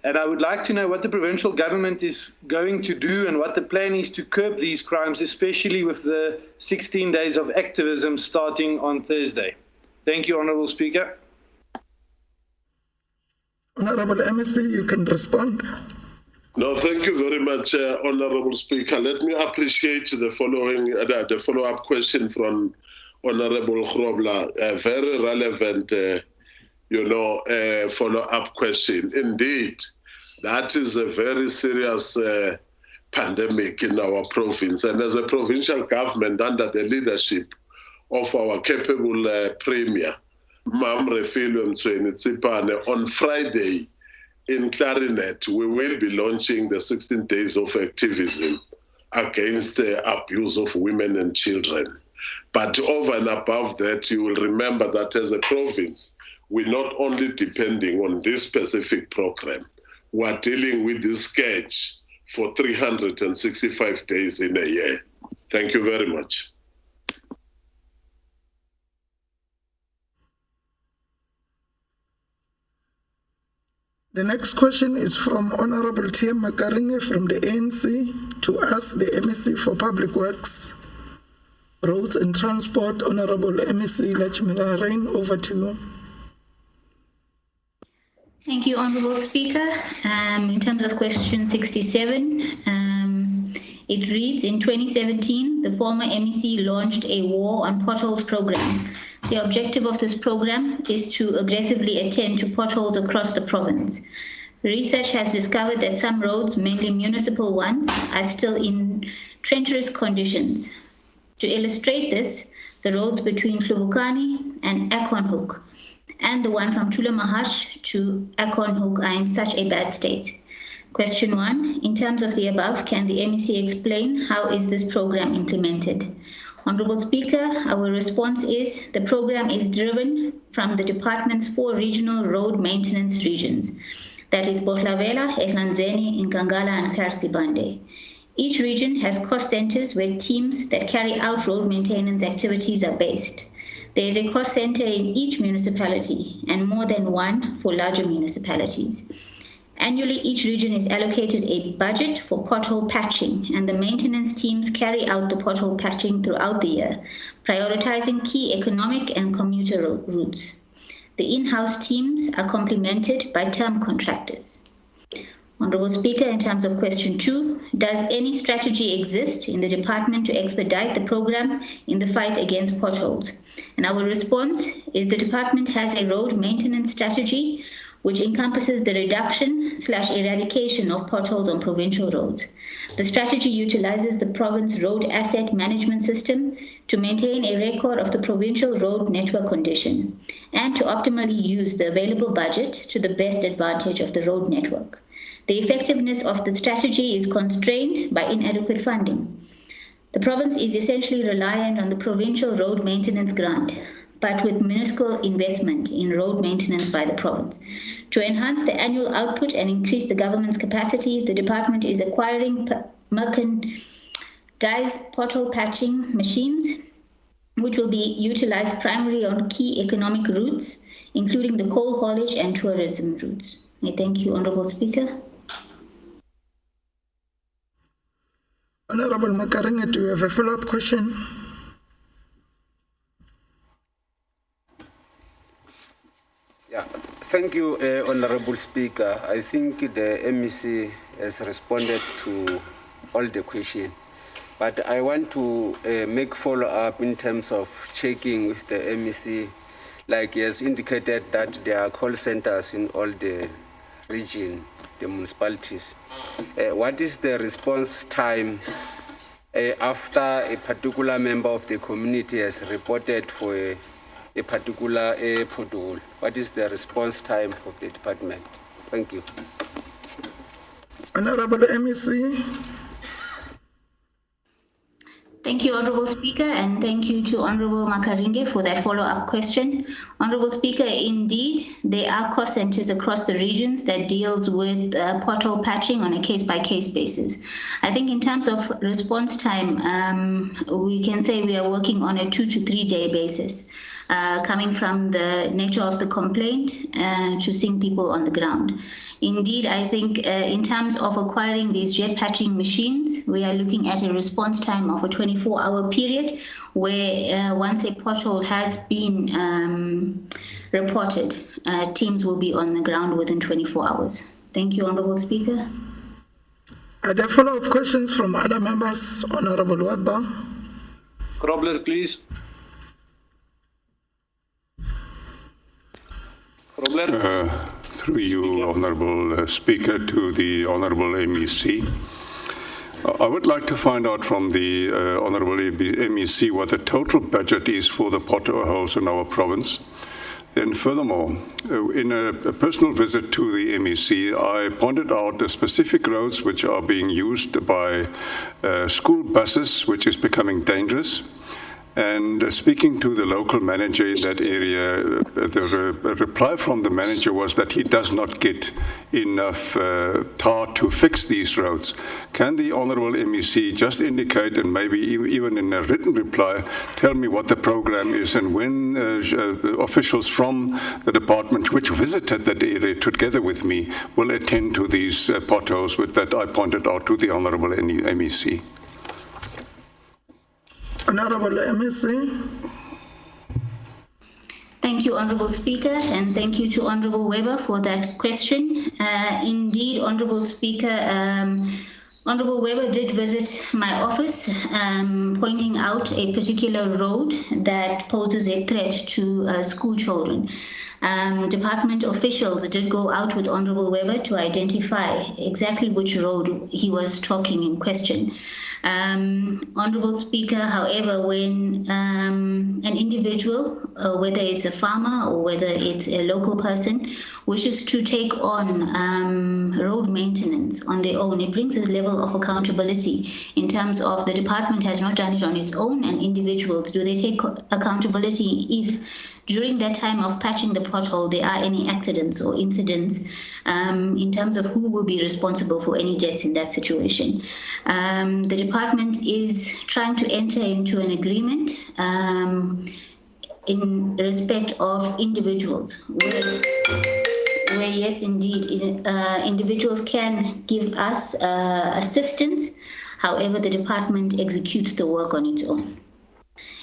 And I would like to know what the provincial government is going to do and what the plan is to curb these crimes, especially with the 16 days of activism starting on Thursday. Thank you, Honorable Speaker. Honorable MEC, you can respond. No, thank you very much, Honorable Speaker. Let me appreciate the following, the follow-up question from Honorable Grobler. A very relevant, follow-up question. Indeed, that is a very serious pandemic in our province. And as a provincial government, under the leadership of our capable Premier, Mam Refilwe Mtsweni-Tsipane, on Friday, in Clarinet, we will be launching the 16 days of activism against the abuse of women and children. But over and above that, you will remember that as a province, we're not only depending on this specific program, we're dealing with this sketch for 365 days in a year. Thank you very much. The next question is from Honorable T.M. Makaringi from the ANC to ask the MEC for Public Works, Roads and Transport. Honorable MEC Lachmila Rain, over to you. Thank you, Honorable Speaker. In terms of question 67, it reads, in 2017, the former MEC launched a War on Potholes program. The objective of this program is to aggressively attend to potholes across the province. Research has discovered that some roads, mainly municipal ones, are still in treacherous conditions. To illustrate this, the roads between Hluvukani and Akonhoek and the one from Tulamahash to Akonhoek are in such a bad state. Question 1, in terms of the above, can the MEC explain how is this program implemented? Honorable Speaker, our response is the program is driven from the department's 4 regional road maintenance regions, that is Bohlavela, Ehlanzeni, Nkangala, and Kharsibande. Each region has cost centers where teams that carry out road maintenance activities are based. There is a cost center in each municipality and more than one for larger municipalities. Annually, each region is allocated a budget for pothole patching, and the maintenance teams carry out the pothole patching throughout the year, prioritizing key economic and commuter routes. The in-house teams are complemented by term contractors. Honorable Speaker, in terms of question 2, does any strategy exist in the department to expedite the program in the fight against potholes? And our response is the department has a road maintenance strategy which encompasses the reduction/eradication of potholes on provincial roads. The strategy utilizes the province road asset management system to maintain a record of the provincial road network condition and to optimally use the available budget to the best advantage of the road network. The effectiveness of the strategy is constrained by inadequate funding. The province is essentially reliant on the provincial road maintenance grant, but with minuscule investment in road maintenance by the province. To enhance the annual output and increase the government's capacity, the department is acquiring merchandised pothole patching machines, which will be utilized primarily on key economic routes, including the coal haulage and tourism routes. I thank you, Honorable Speaker. Honorable Makaringi, do you have a follow-up question? Yeah, thank you, Honorable Speaker. I think the MEC has responded to all the questions. But I want to make follow-up in terms of checking with the MEC. Like he has indicated that there are call centers in all the region, the municipalities. What is the response time after a particular member of the community has reported for a particular pothole? What is the response time of the department? Thank you. Honorable MEC. Thank you, Honorable Speaker, and thank you to Honorable Makaringe for that follow-up question. Honorable Speaker, indeed, there are cost centers across the regions that deals with pothole patching on a case-by-case basis. I think in terms of response time, we can say we are working on a 2 to 3 day basis, coming from the nature of the complaint to seeing people on the ground. Indeed, I think in terms of acquiring these jet patching machines, we are looking at a response time of a 24-hour period where once a pothole has been reported, teams will be on the ground within 24 hours. Thank you, Honorable Speaker. Are there follow-up questions from other members? Honorable Webber. Grobler, please. Through you, Honourable Speaker, to the Honourable MEC. I would like to find out from the Honourable MEC what the total budget is for the potholes in our province. And furthermore, in a personal visit to the MEC, I pointed out the specific roads which are being used by school buses, which is becoming dangerous. And speaking to the local manager in that area, the reply from the manager was that he does not get enough tar to fix these roads. Can the Honourable MEC just indicate, and maybe even in a written reply, tell me what the program is and when officials from the department which visited that area together with me will attend to these potholes that I pointed out to the Honourable MEC? Honorable MEC. Thank you, Honorable Speaker, and thank you to Honorable Weber for that question. Indeed, Honorable Speaker, Honorable Weber did visit my office, pointing out a particular road that poses a threat to school children. Department officials did go out with Honorable Weber to identify exactly which road he was talking in question. Honorable Speaker, however, when an individual, whether it's a farmer or whether it's a local person, wishes to take on road maintenance on their own, it brings a level of accountability in terms of the department has not done it on its own, and individuals, do they take accountability if during that time of patching the pothole there are any accidents or incidents, in terms of who will be responsible for any deaths in that situation. The department is trying to enter into an agreement in respect of individuals where yes, indeed, individuals can give us assistance. However, the department executes the work on its own.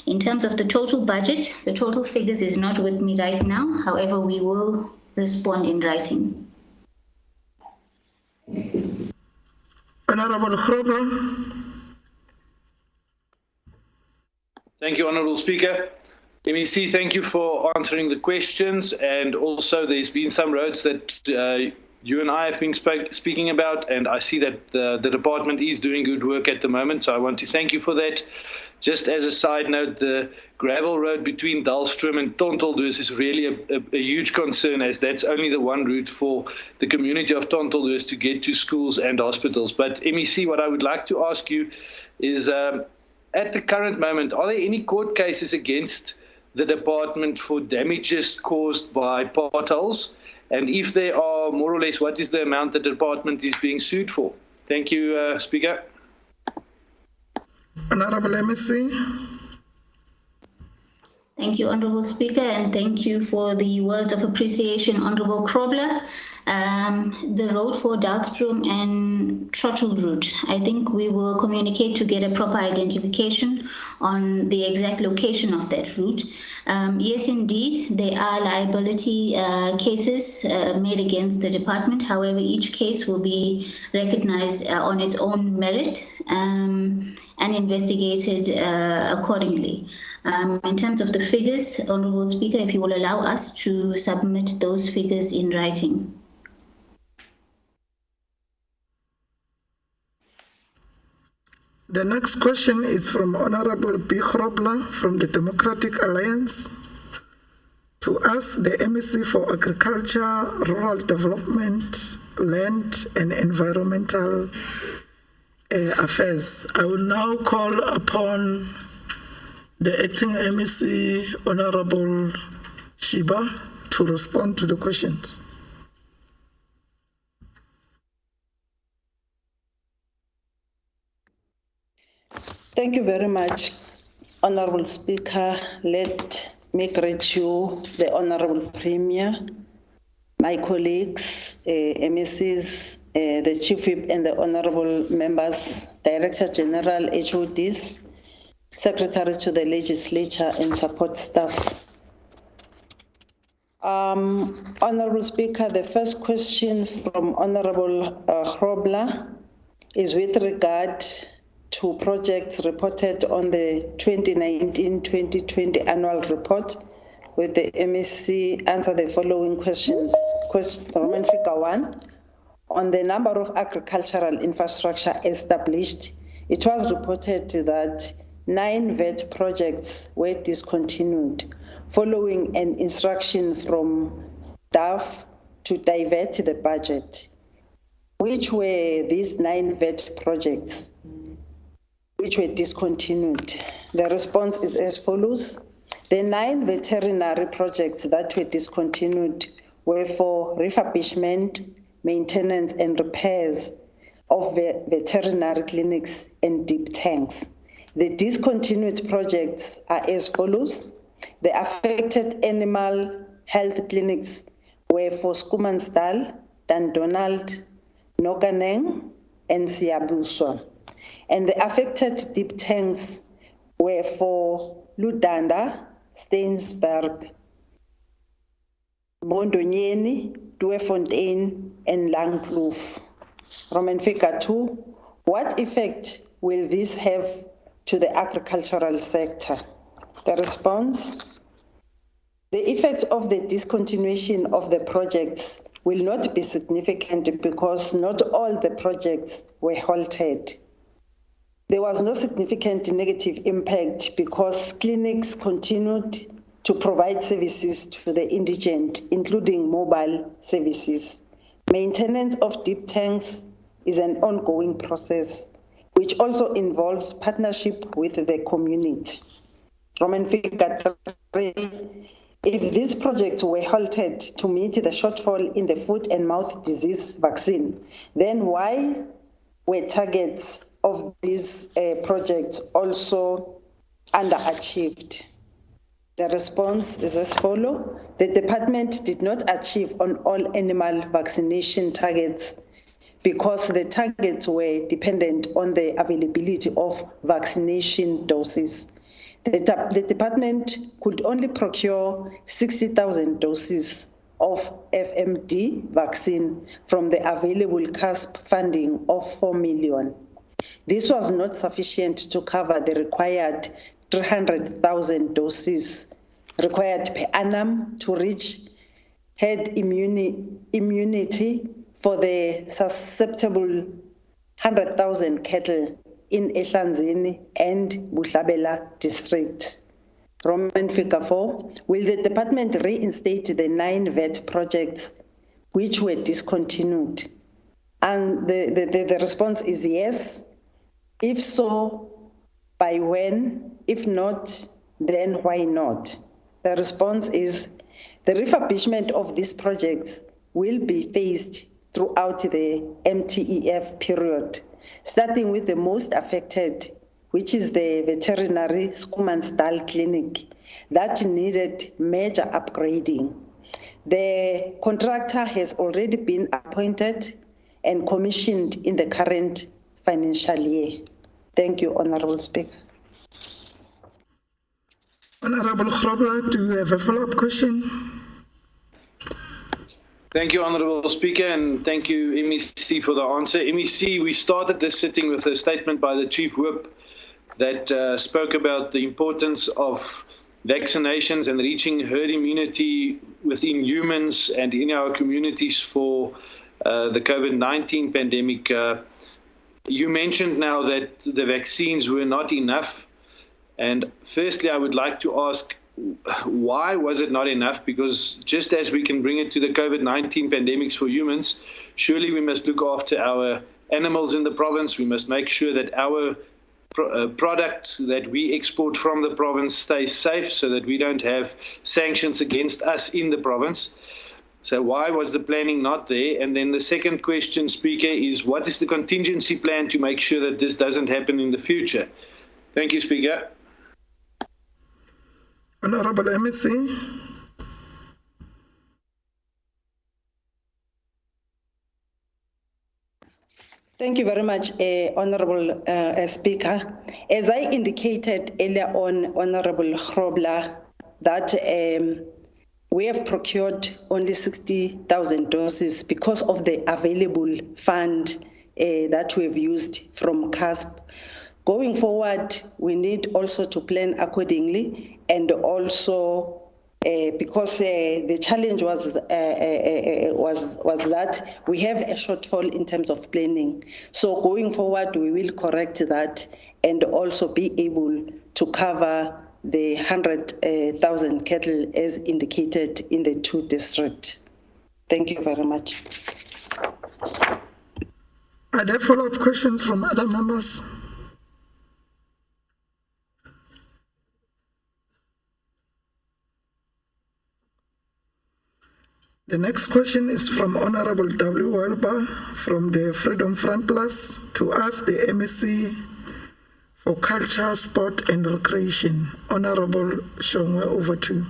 In terms of the total budget, the total figures is not with me right now. However, we will respond in writing. Honorable Grobler. Thank you, Honourable Speaker. MEC, thank you for answering the questions. And also, there's been some roads that you and I have been speaking about, and I see that the department is doing good work at the moment. So I want to thank you for that. Just as a side note, the gravel road between Dalstroom and Tonteldus is really a huge concern, as that's only the one route for the community of Tonteldus to get to schools and hospitals. But MEC, what I would like to ask you is, at the current moment, are there any court cases against the department for damages caused by potholes? And if there are, more or less, what is the amount the department is being sued for? Thank you, Speaker. Honorable MEC. Thank you, Honorable Speaker, and thank you for the words of appreciation, Honorable Grobler. The road for Dalstroom and Trottle route, I think we will communicate to get a proper identification on the exact location of that route. Yes, indeed, there are liability cases made against the department. However, each case will be recognized on its own merit. and investigated accordingly. In terms of the figures, Honourable Speaker, if you will allow us to submit those figures in writing. The next question is from Honorable B. Grobler from the Democratic Alliance to ask the MEC for Agriculture, Rural Development, Land and Environmental Affairs. I will now call upon the acting MEC, Honorable Shiba, to respond to the questions. Thank you very much, Honorable Speaker. Let me greet you, the Honorable Premier, my colleagues, MECs, the Chief Whip and the Honorable Members, Director General, HODs, Secretary to the Legislature and support staff. Honorable Speaker, the first question from Honorable Grobler is with regard to projects reported on the 2019-2020 annual report, with the MEC answer the following questions. Roman figure 1, on the number of agricultural infrastructure established, it was reported that 9 VET projects were discontinued following an instruction from DAF to divert the budget. Which were these 9 VET projects which were discontinued? The response is as follows. The 9 veterinary projects that were discontinued were for refurbishment, maintenance and repairs of veterinary clinics and deep tanks. The discontinued projects are as follows. The affected animal health clinics were for Skumansdal, Dundonald, Nokaneng and Siabuswa. And the affected deep tanks were for Ludanda, Steinsberg, Bondonyeni, Duefontein, and Langkloof. Roman figure 2, what effect will this have to the agricultural sector? The response, the effect of the discontinuation of the projects will not be significant because not all the projects were halted. There was no significant negative impact because clinics continued to provide services to the indigent, including mobile services. Maintenance of deep tanks is an ongoing process, which also involves partnership with the community. Roman figure 3, if these projects were halted to meet the shortfall in the foot and mouth disease vaccine, then why were targets of these projects also underachieved? The response is as follows. The department did not achieve on all animal vaccination targets because the targets were dependent on the availability of vaccination doses. The department could only procure 60,000 doses of FMD vaccine from the available CASP funding of 4 million. This was not sufficient to cover the required 300,000 doses required per annum to reach herd immunity for the susceptible 100,000 cattle in Ehlanzeni and Buhlabela districts. Roman figure 4, will the department reinstate the 9 VET projects which were discontinued? And the response is yes. If so, by when? If not, then why not? The response is the refurbishment of these projects will be phased throughout the MTEF period, starting with the most affected, which is the veterinary Skumansdal clinic that needed major upgrading. The contractor has already been appointed and commissioned in the current financial year. Thank you, Honorable Speaker. Honorable Grobler, do you have a follow-up question? Thank you, Honorable Speaker, and thank you, MEC, for the answer. MEC, we started this sitting with a statement by the Chief Whip that spoke about the importance of vaccinations and reaching herd immunity within humans and in our communities for the COVID-19 pandemic. You mentioned now that the vaccines were not enough. And firstly, I would like to ask, why was it not enough? Because just as we can bring it to the COVID-19 pandemics for humans, surely we must look after our animals in the province. We must make sure that our product that we export from the province stays safe so that we don't have sanctions against us in the province. So why was the planning not there? And then the second question, Speaker, is what is the contingency plan to make sure that this doesn't happen in the future? Thank you, Speaker. Honorable MEC. Thank you very much, Honorable Speaker. As I indicated earlier on, Honorable Grobler, that we have procured only 60,000 doses because of the available fund that we've used from CASP. Going forward, we need also to plan accordingly, and also because the challenge was that we have a shortfall in terms of planning. So going forward, we will correct that and also be able to cover the 100,000 cattle as indicated in the 2 districts. Thank you very much. Are there follow-up questions from other members? The next question is from Honorable W. Welber from the Freedom Front Plus to ask the MEC for Culture, Sport and Recreation. Honorable Shongwe, over to you.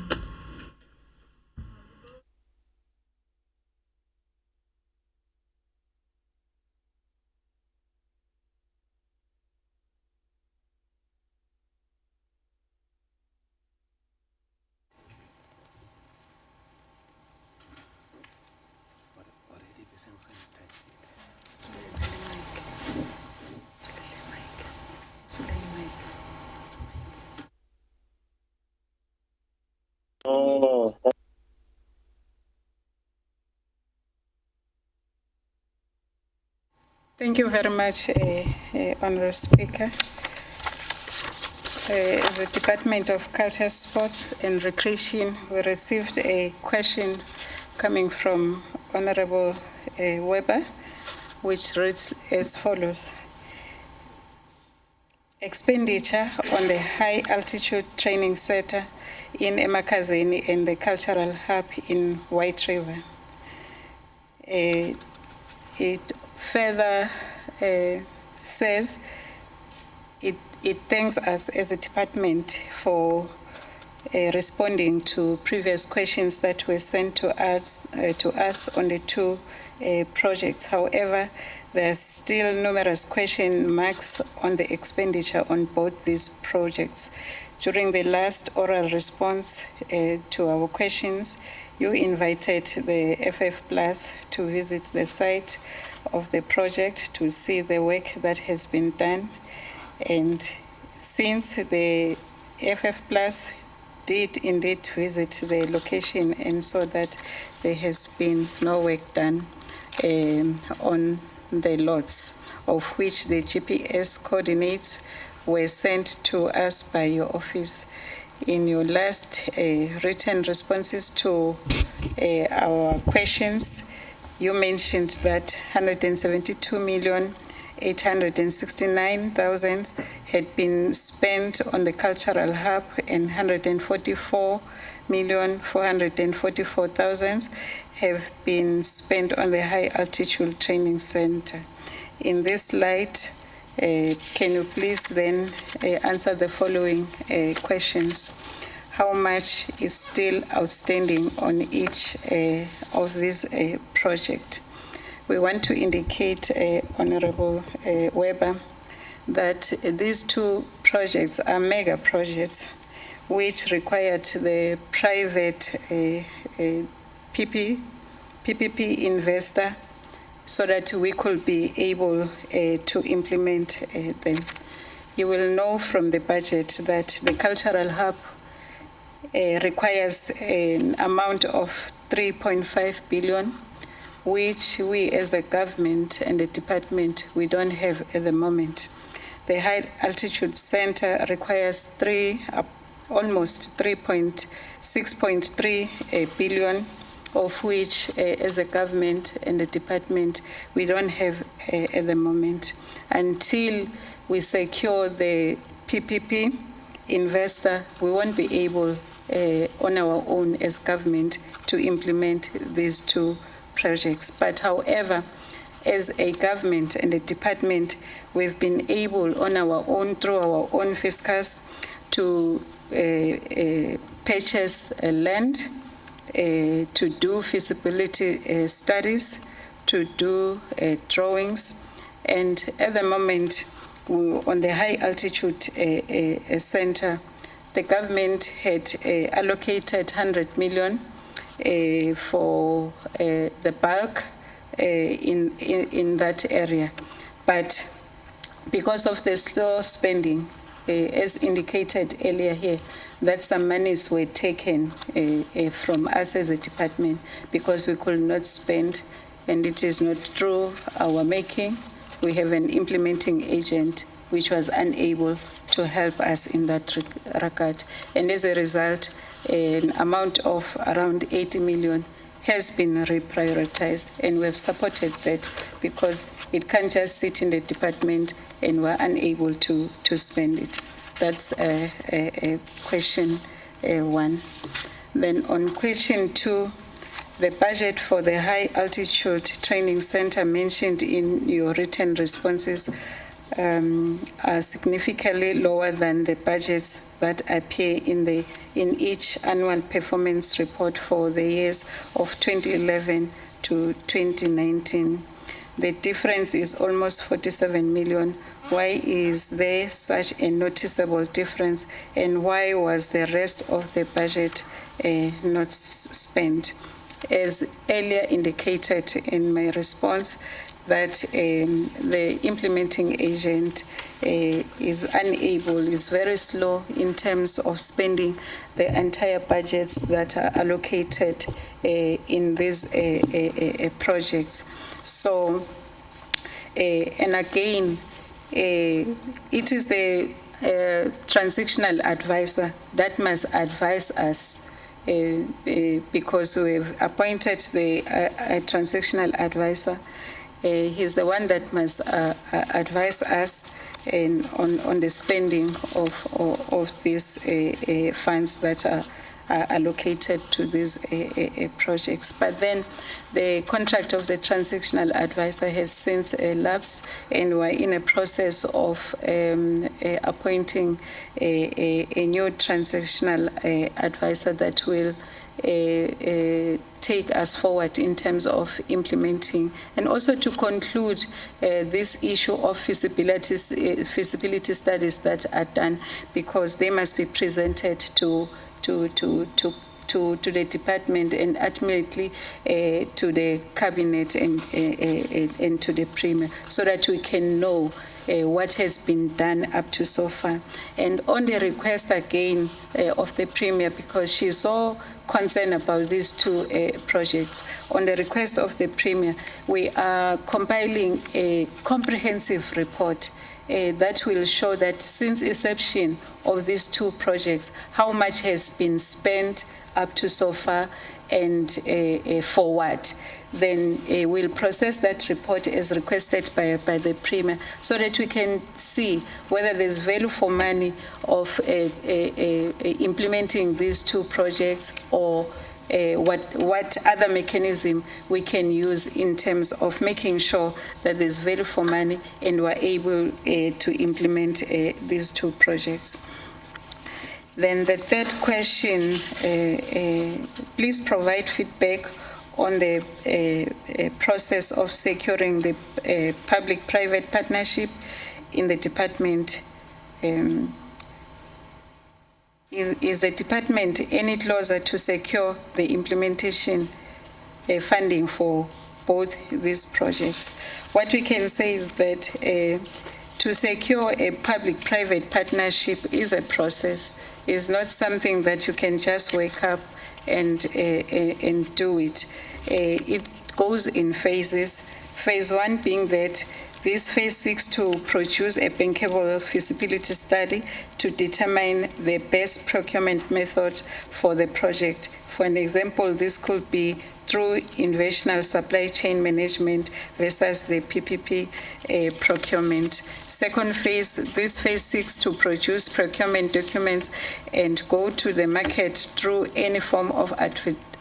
Thank you very much, Honourable Speaker. As the Department of Culture, Sports and Recreation, we received a question coming from Honourable Weber, which reads as follows. Expenditure on the High Altitude Training Center in Emakazeni and the Cultural Hub in White River. It further says it thanks us as a department for responding to previous questions that were sent to us on the 2 projects. However, there are still numerous question marks on the expenditure on both these projects. During the last oral response to our questions, you invited the FF Plus to visit the site of the project to see the work that has been done. And since the FF Plus did indeed visit the location and saw that there has been no work done on the lots, of which the GPS coordinates were sent to us by your office. In your last written responses to our questions, you mentioned that 172,869,000 had been spent on the Cultural Hub and 144,444,000 have been spent on the High Altitude Training Center. In this light, can you please then answer the following questions? How much is still outstanding on each of these projects? We want to indicate, Honorable Weber, that these 2 projects are mega projects which required the private PPP investor so that we could be able to implement them. you will know from the budget that the cultural hub requires an amount of 3.5 billion, which we as the government and the department, we don't have at the moment. The High Altitude Center requires almost 6.3 billion, of which as a government and the department, we don't have at the moment. Until we secure the PPP investor, we won't be able on our own as government to implement these two projects. But however, as a government and a department, we've been able on our own, through our own fiscus, to purchase land, to do feasibility studies, to do drawings. And at the moment, on the High Altitude Center, the government had allocated 100 million for the bulk in that area. But because of the slow spending, as indicated earlier here, that some monies were taken from us as a department because we could not spend, and it is not through our making. We have an implementing agent which was unable to help us in that regard. And as a result, an amount of around 80 million has been reprioritized, and we have supported that because it can't just sit in the department and we're unable to spend it. That's a question one. Then on question two, the budget for the High Altitude Training Center mentioned in your written responses are significantly lower than the budgets that appear in each annual performance report for the years of 2011 to 2019. The difference is almost 47 million. Why is there such a noticeable difference, and why was the rest of the budget not spent? As earlier indicated in my response, that the implementing agent is very slow in terms of spending the entire budgets that are allocated in these projects. So, and again, it is the transactional advisor that must advise us because we've appointed the transactional advisor. He's the one that must advise us on the spending of these funds that are allocated to these projects. But then the contract of the transactional advisor has since elapsed, and we're in a process of appointing a new transactional advisor that will take us forward in terms of implementing, and also to conclude this issue of feasibility studies that are done, because they must be presented to the department and ultimately to the cabinet and to the premier, so that we can know what has been done up to so far. And on the request again of the premier, because she's so concerned about these two projects, on the request of the premier, we are compiling a comprehensive report that will show that since inception of these two projects, how much has been spent up to so far and for what. Then we'll process that report as requested by the premier, so that we can see whether there's value for money of implementing these two projects, or what other mechanism we can use in terms of making sure that there's value for money and we're able to implement these two projects. Then the third question, please provide feedback on the process of securing the public-private partnership in the department. Is the department any closer to secure the implementation funding for both these projects? What we can say is that To secure a public-private partnership is a process. It's not something that you can just wake up and do it. It goes in phases. Phase 1 being that this phase seeks to produce a bankable feasibility study to determine the best procurement method for the project. For an example, this could be through innovational supply chain management versus the PPP procurement. Second phase, this phase seeks to produce procurement documents and go to the market through any form of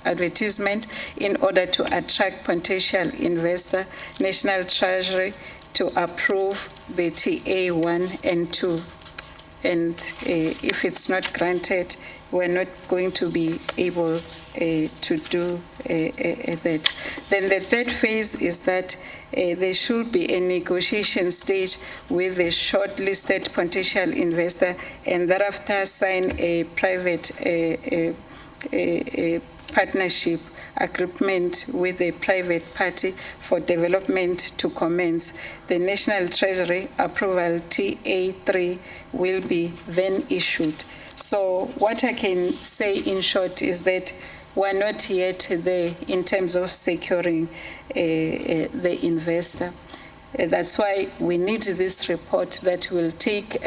advertisement in order to attract potential investor, National Treasury to approve the TA 1 and 2. And if it's not granted, we're not going to be able to do that. Then the third phase is that there should be a negotiation stage with a shortlisted potential investor and thereafter sign a private partnership agreement with a private party for development to commence. The National Treasury approval TA3 will be then issued. So what I can say in short is that we're not yet there in terms of securing the investor. That's why we need this report that will take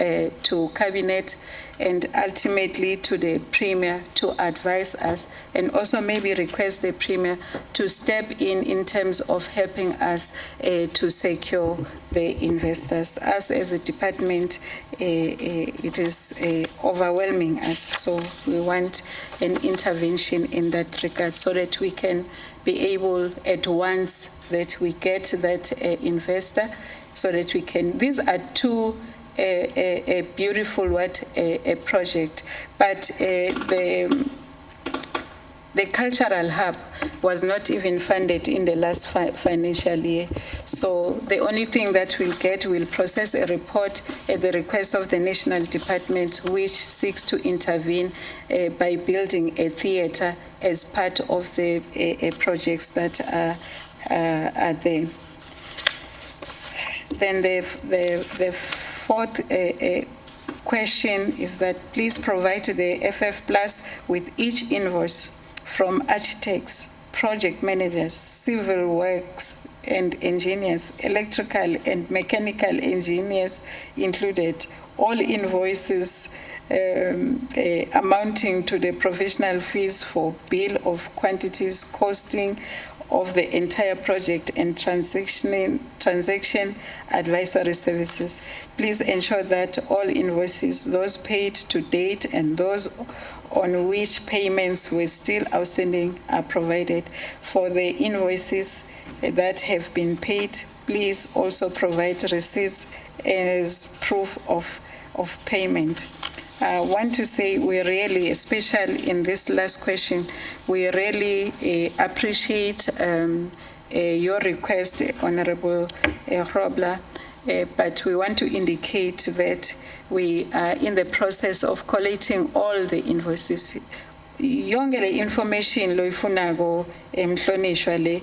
to Cabinet and ultimately to the Premier to advise us and also maybe request the Premier to step in terms of helping us to secure the investors. Us as a department, it is overwhelming us, so we want an intervention in that regard so that we can be able at once that we get that investor so that we can, these are two a beautiful project, but the cultural hub was not even funded in the last financial year. So the only thing that we'll get, we'll process a report at the request of the National Department, which seeks to intervene by building a theater as part of the projects that are there. Then the fourth question is that please provide the FF Plus with each invoice from architects, project managers, civil works and engineers, electrical and mechanical engineers included, all invoices amounting to the professional fees for bill of quantities, costing of the entire project and transaction advisory services. Please ensure that all invoices, those paid to date and those on which payments were still outstanding, are provided. For the invoices that have been paid, please also provide receipts as proof of payment. I want to say we really, especially in this last question, we really appreciate your request, Honorable Grobler, but we want to indicate that we are in the process of collating all the invoices. Yonke le information lo ifunako emhlonishwa le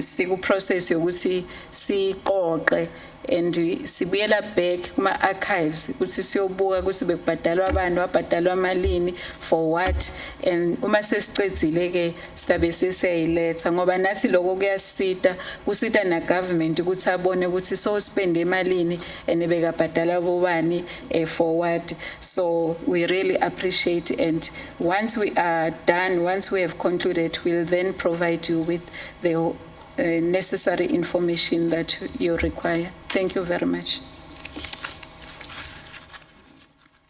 siku process yokuthi siqoqe and sibuyela back kuma archives ukuthi siyobuka ukuthi bekubhadalwa abantu wabhadalwa malini for what, and uma sesicedzile ke sibe sesiyayiletha ngoba nathi lokho kuyasita kusita na government ukuthi abone ukuthi so spend emalini and bekabhadala bobani for what. So we really appreciate, and once we are done, once we have concluded, we'll then provide you with the necessary information that you require. Thank you very much.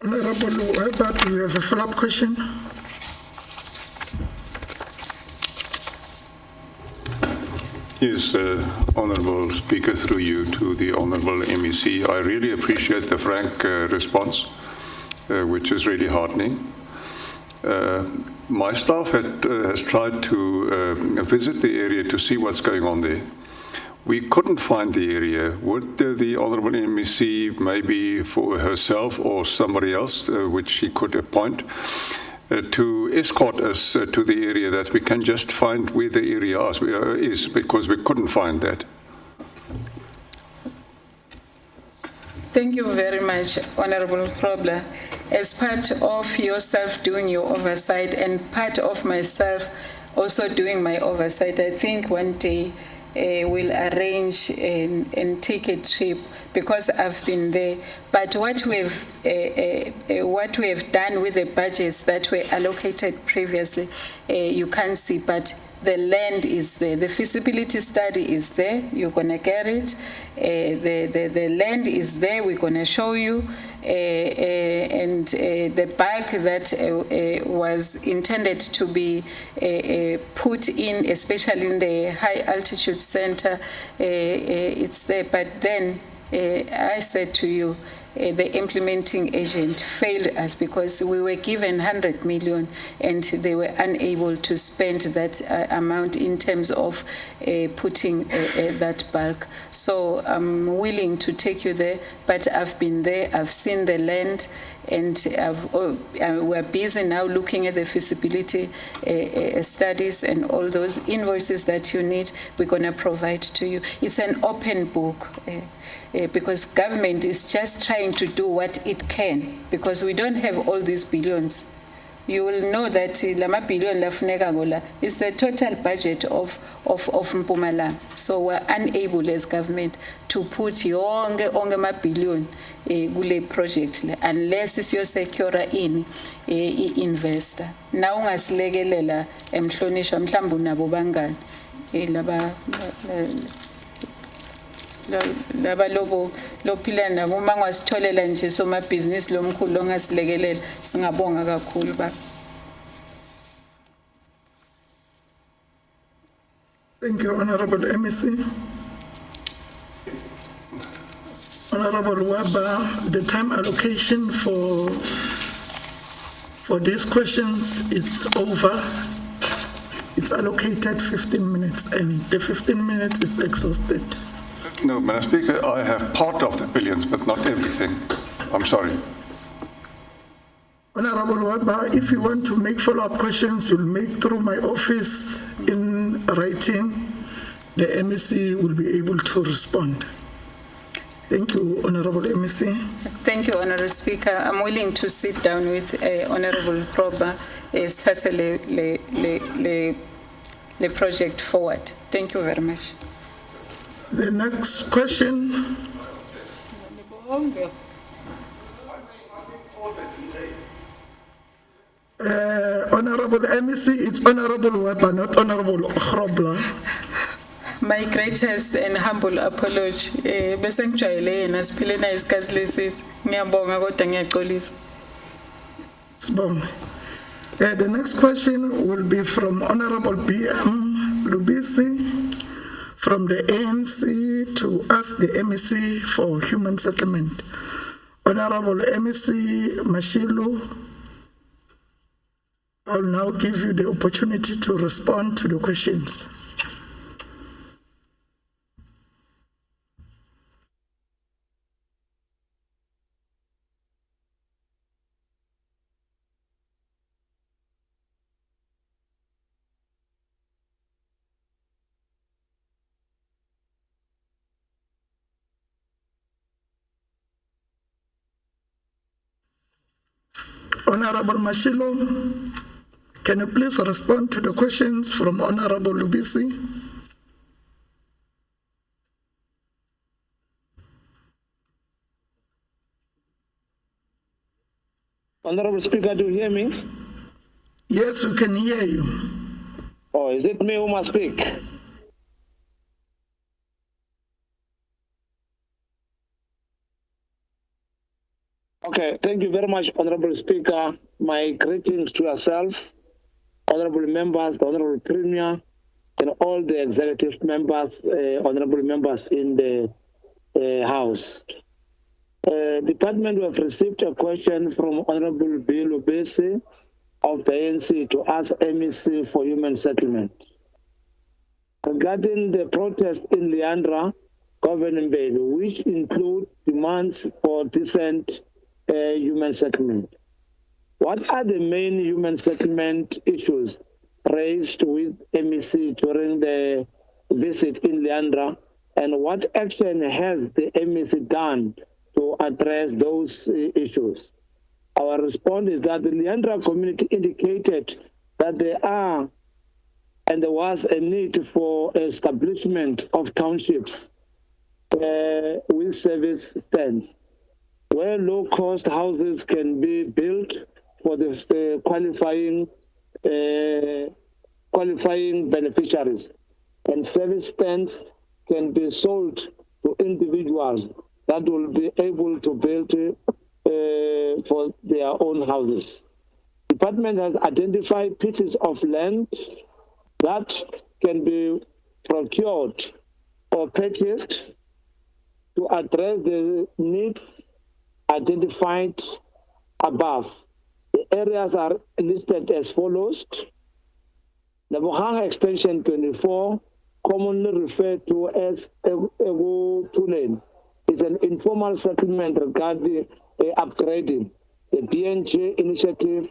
Honorable Herbert, do you have a follow-up question? Yes, Honourable Speaker, through you to the Honourable MEC. I really appreciate the frank response, which is really heartening. My staff has tried to visit the area to see what's going on there. We couldn't find the area. Would the Honourable MEC, maybe for herself or somebody else, which she could appoint, to escort us to the area that we can just find where the area is, because we couldn't find that? Thank you very much, Honorable Krobler. As part of yourself doing your oversight and part of myself also doing my oversight, I think one day we'll arrange and take a trip because I've been there. But what we have done with the budgets that were allocated previously, you can't see, but the land is there. The feasibility study is there. You're going to get it. The land is there. We're going to show you. And the bulk that was intended to be put in, especially in the high altitude center, it's there. But then I said to you, the implementing agent failed us because we were given 100 million and they were unable to spend that amount in terms of putting that bulk. So I'm willing to take you there, but I've been there, I've seen the land, and we're busy now looking at the feasibility studies and all those invoices that you need, we're going to provide to you. It's an open book. Because government is just trying to do what it can, because we don't have all these billions. You will know that lama billion lafuneka gola is the total budget of Mpumalanga. So we're unable as government to put yonke ma billion kule project unless it's your secure in investor. Now ungasilekelela emhlonishwa mhlawumbe unabo bangani laba lophila nabo uma ngasitholela nje somabhizinisi lomkhulu ongasilekelela singabonga kakhulu baba. Thank you, Honorable MEC. Honorable Waba, the time allocation for these questions is over. It's allocated 15 minutes and the 15 minutes is exhausted. No, Madam Speaker, I have part of the billions, but not everything. I'm sorry. Honorable Waba, if you want to make follow-up questions, you'll make through my office in writing. The MEC will be able to respond. Thank you, Honorable MEC. Thank you, Honorable Speaker. I'm willing to sit down with Honorable Proba, start the project forward. Thank you very much. The next question. Honorable MEC, it's Honorable Waba, not Honorable Krobler. My greatest and humble apology. Bese ngijwayele yena siphile naye isikhathi lesithi. Ngiyabonga kodwa ngiyaxolisa. Sibonga. The next question will be from Honorable BM Lubisi from the ANC to ask the MEC for human settlement. Honorable MEC Mashilu, I'll now give you the opportunity to respond to the questions. Honorable Mashilo, can you please respond to the questions from Honorable Lubisi? Honorable Speaker, do you hear me? Yes, we can hear you. Oh, is it me who must speak? Okay, thank you very much, Honorable Speaker. My greetings to yourself, honorable members, the Honorable Premier, and all the executive members, honorable members in the House. Department, we have received a question from Honorable Bill Obese of the ANC to ask MEC for human settlement. Regarding the protest in Leandra, Governing Bill, which include demands for decent human settlement. What are the main human settlement issues raised with MEC during the visit in Leandra, and what action has the MEC done to address those issues. Our response is that the Leandra community indicated that there are and there was a need for establishment of townships with service stands, where low-cost houses can be built for the qualifying beneficiaries, and service stands can be sold to individuals that will be able to build for their own houses. The department has identified pieces of land that can be procured or purchased to address the needs identified above. The areas are listed as follows. Lebogang Extension 24, commonly referred to as Egu-Tulane, is an informal settlement regarding upgrading the BNJ initiative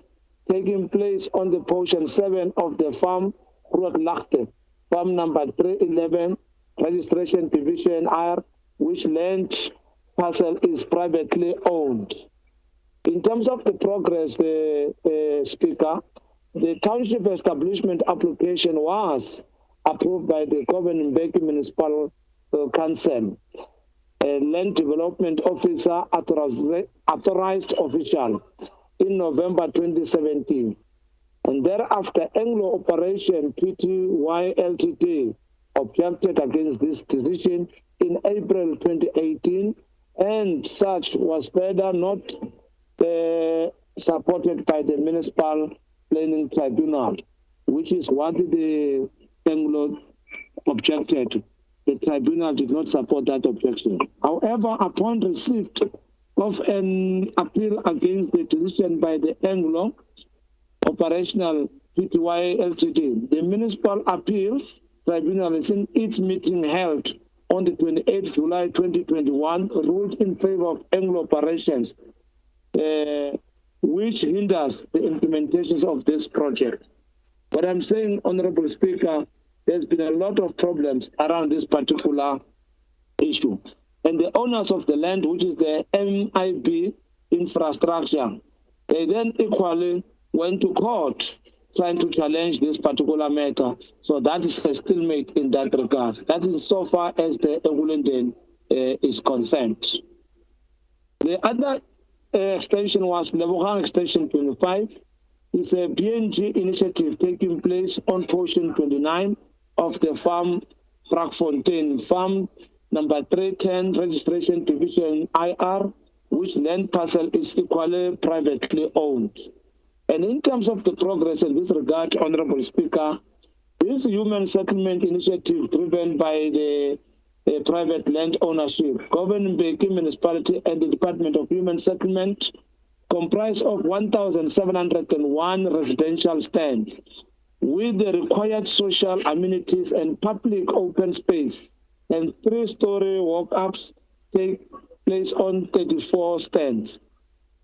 taking place on the portion 7 of the farm Lachte, farm number 311, registration division R, which land parcel is privately owned. In terms of the progress, Speaker, the township establishment application was approved by the Governing Mbeki Municipal Council, a land development officer authorized official in November 2017. And thereafter, Anglo Operation Pty Ltd objected against this decision in April 2018, and such was further not supported by the Municipal Planning Tribunal, which is what the Anglo objected. The tribunal did not support that objection. However, upon receipt of an appeal against the decision by the Anglo Operational Pty Ltd, the Municipal Appeals Tribunal, in its meeting held on the 28th July 2021, ruled in favor of Anglo Operations, which hinders the implementations of this project. What I'm saying, Honorable Speaker, there's been a lot of problems around this particular issue. And the owners of the land, which is the MIB infrastructure, they then equally went to court trying to challenge this particular matter. So that is a stalemate in that regard. That is so far as the Egulenden is concerned. The other extension was Lebogang Extension 25. It's a BNG initiative taking place on portion 29 of the farm Brakfontein, farm number 310, registration division IR, which land parcel is equally privately owned. And in terms of the progress in this regard, Honorable Speaker, this human settlement initiative driven by the private land ownership, Governing Mbeki Municipality and the Department of Human Settlement, comprise of 1,701 residential stands with the required social amenities and public open space, and 3-story walk-ups take place on 34 stands.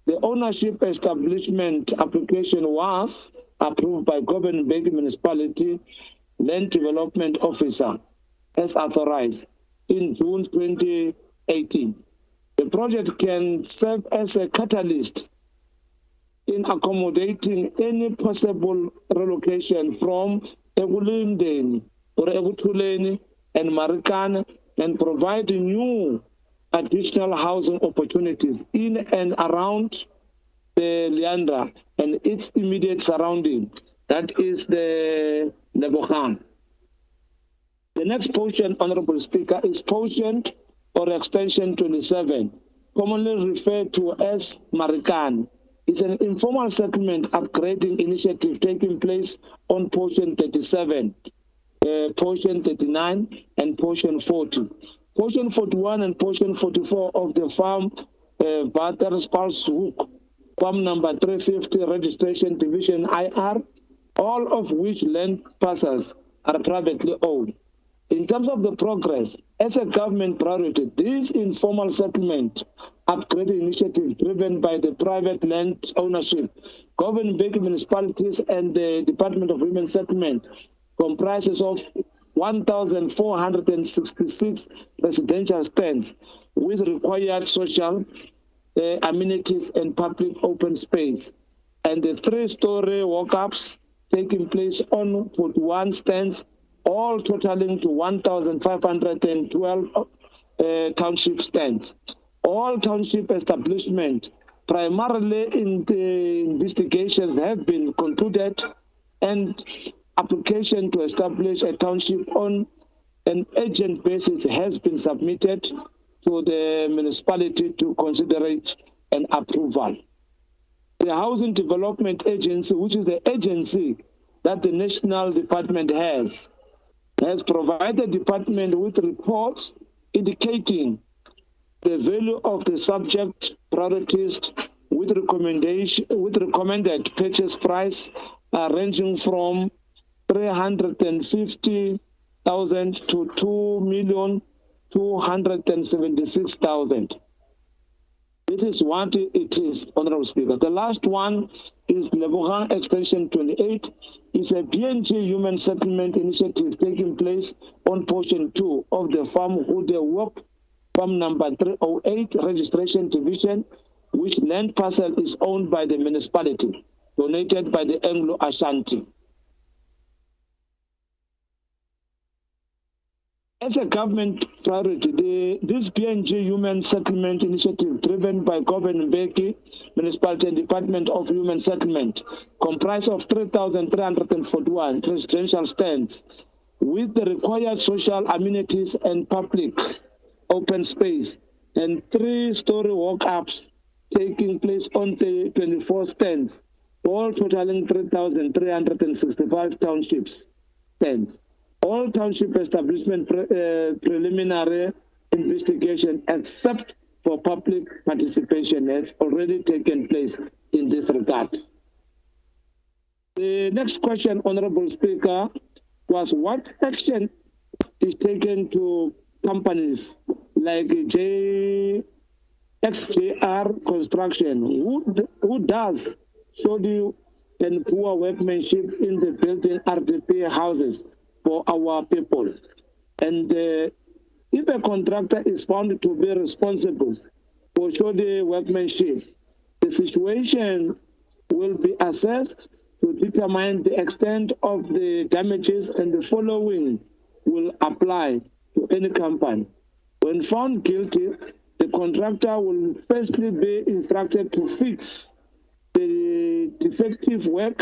The ownership establishment application was approved by Governing Mbeki Municipality Land Development Officer as authorized in June 2018. The project can serve as a catalyst in accommodating any possible relocation from Egulenden or Egu-Tulane and Marikana, and provide new additional housing opportunities in and around the Leandra and its immediate surrounding. That is the Lebogang. The next portion, Honorable Speaker, is portion or extension 27, commonly referred to as Marikan. It's an informal settlement upgrading initiative taking place on portion 37, portion 39, and portion 40. Portion 41 and portion 44 of the farm Waterspalshoek, farm number 350, registration division IR, all of which land parcels are privately owned. In terms of the progress, as a government priority, this informal settlement upgrading initiative driven by the private land ownership, Governing Mbeki municipalities and the Department of Women Settlement comprises of 1,466 residential stands with required social amenities and public open space. And the 3-story walk-ups taking place on 41 stands, all totaling to 1,512 township stands. All township establishments, primarily in the investigations, have been concluded, and application to establish a township on an urgent basis has been submitted to the municipality to consider it an approval. The Housing Development Agency, which is the agency that the National Department has provided the department with reports indicating the value of the subject priorities with recommended purchase price ranging from 350,000 to 2,276,000. It is what it is, Honorable Speaker. The last one is Lebogang Extension 28. It's a BNG Human Settlement Initiative taking place on portion 2 of the Farm Hude Work, Farm number 308, Registration Division, which land parcel is owned by the municipality, donated by the Anglo Ashanti. As a government priority, this PNG Human Settlement Initiative, driven by Governor Mbeki Municipality and Department of Human Settlement, comprised of 3,341 residential stands with the required social amenities and public open space, and 3-story walk-ups taking place on the 24 stands, all totaling 3,365 townships stands. All township establishment preliminary investigation, except for public participation, has already taken place in this regard. The next question, Honorable Speaker, was what action is taken to companies like XJR Construction, who does shoddy and poor workmanship in the building RDP houses for our people. And if a contractor is found to be responsible for shoddy workmanship, the situation will be assessed to determine the extent of the damages, and the following will apply to any company. When found guilty, the contractor will firstly be instructed to fix the defective work.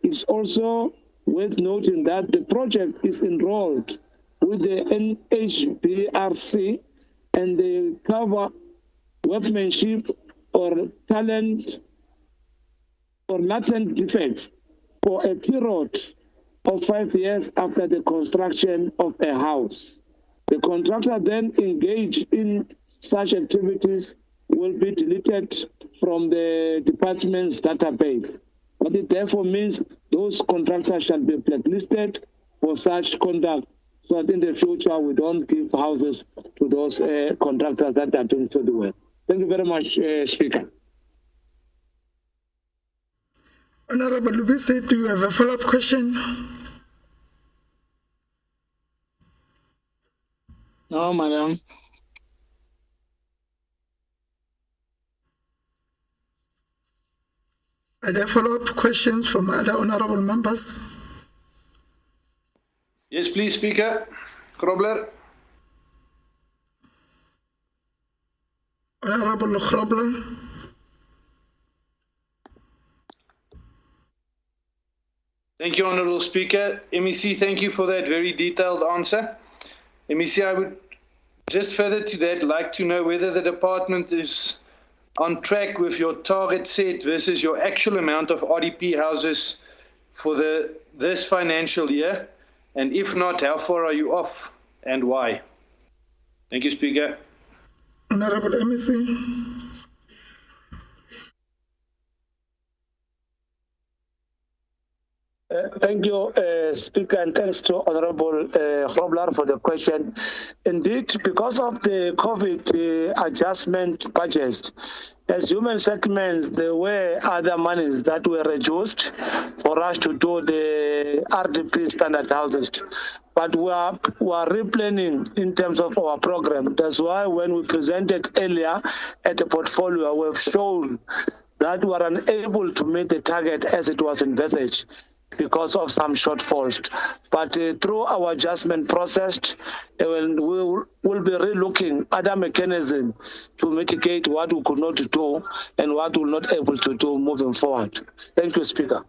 It's also worth noting that the project is enrolled with the NHBRC, and they cover workmanship or talent or latent defects for a period of 5 years after the construction of a house. The contractor then engaged in such activities will be deleted from the department's database. But it therefore means those contractors shall be blacklisted for such conduct, so that in the future we don't give houses to those contractors that are doing the work. Thank you very much, Speaker. Honorable Lubisi, do you have a follow-up question? No, Madam. Are there follow-up questions from other honorable members? Yes, please, Speaker. Grobler. Honorable Grobler. Thank you, Honorable Speaker. MEC, thank you for that very detailed answer. MEC, I would just further to that like to know whether the department is on track with your target set versus your actual amount of RDP houses for this financial year, and if not, how far are you off and why? Thank you, Speaker. Honorable MEC. Thank you, Speaker, and thanks to Honorable Grobler for the question. Indeed, because of the COVID adjustment budget, as human settlements, there were other monies that were reduced for us to do the RDP standard houses. But we are replanning in terms of our program. That's why when we presented earlier at the portfolio, we've shown that we are unable to meet the target as it was envisaged because of some shortfalls. But through our adjustment process, we will be relooking other mechanisms to mitigate what we could not do and what we're not able to do moving forward. Thank you, Speaker.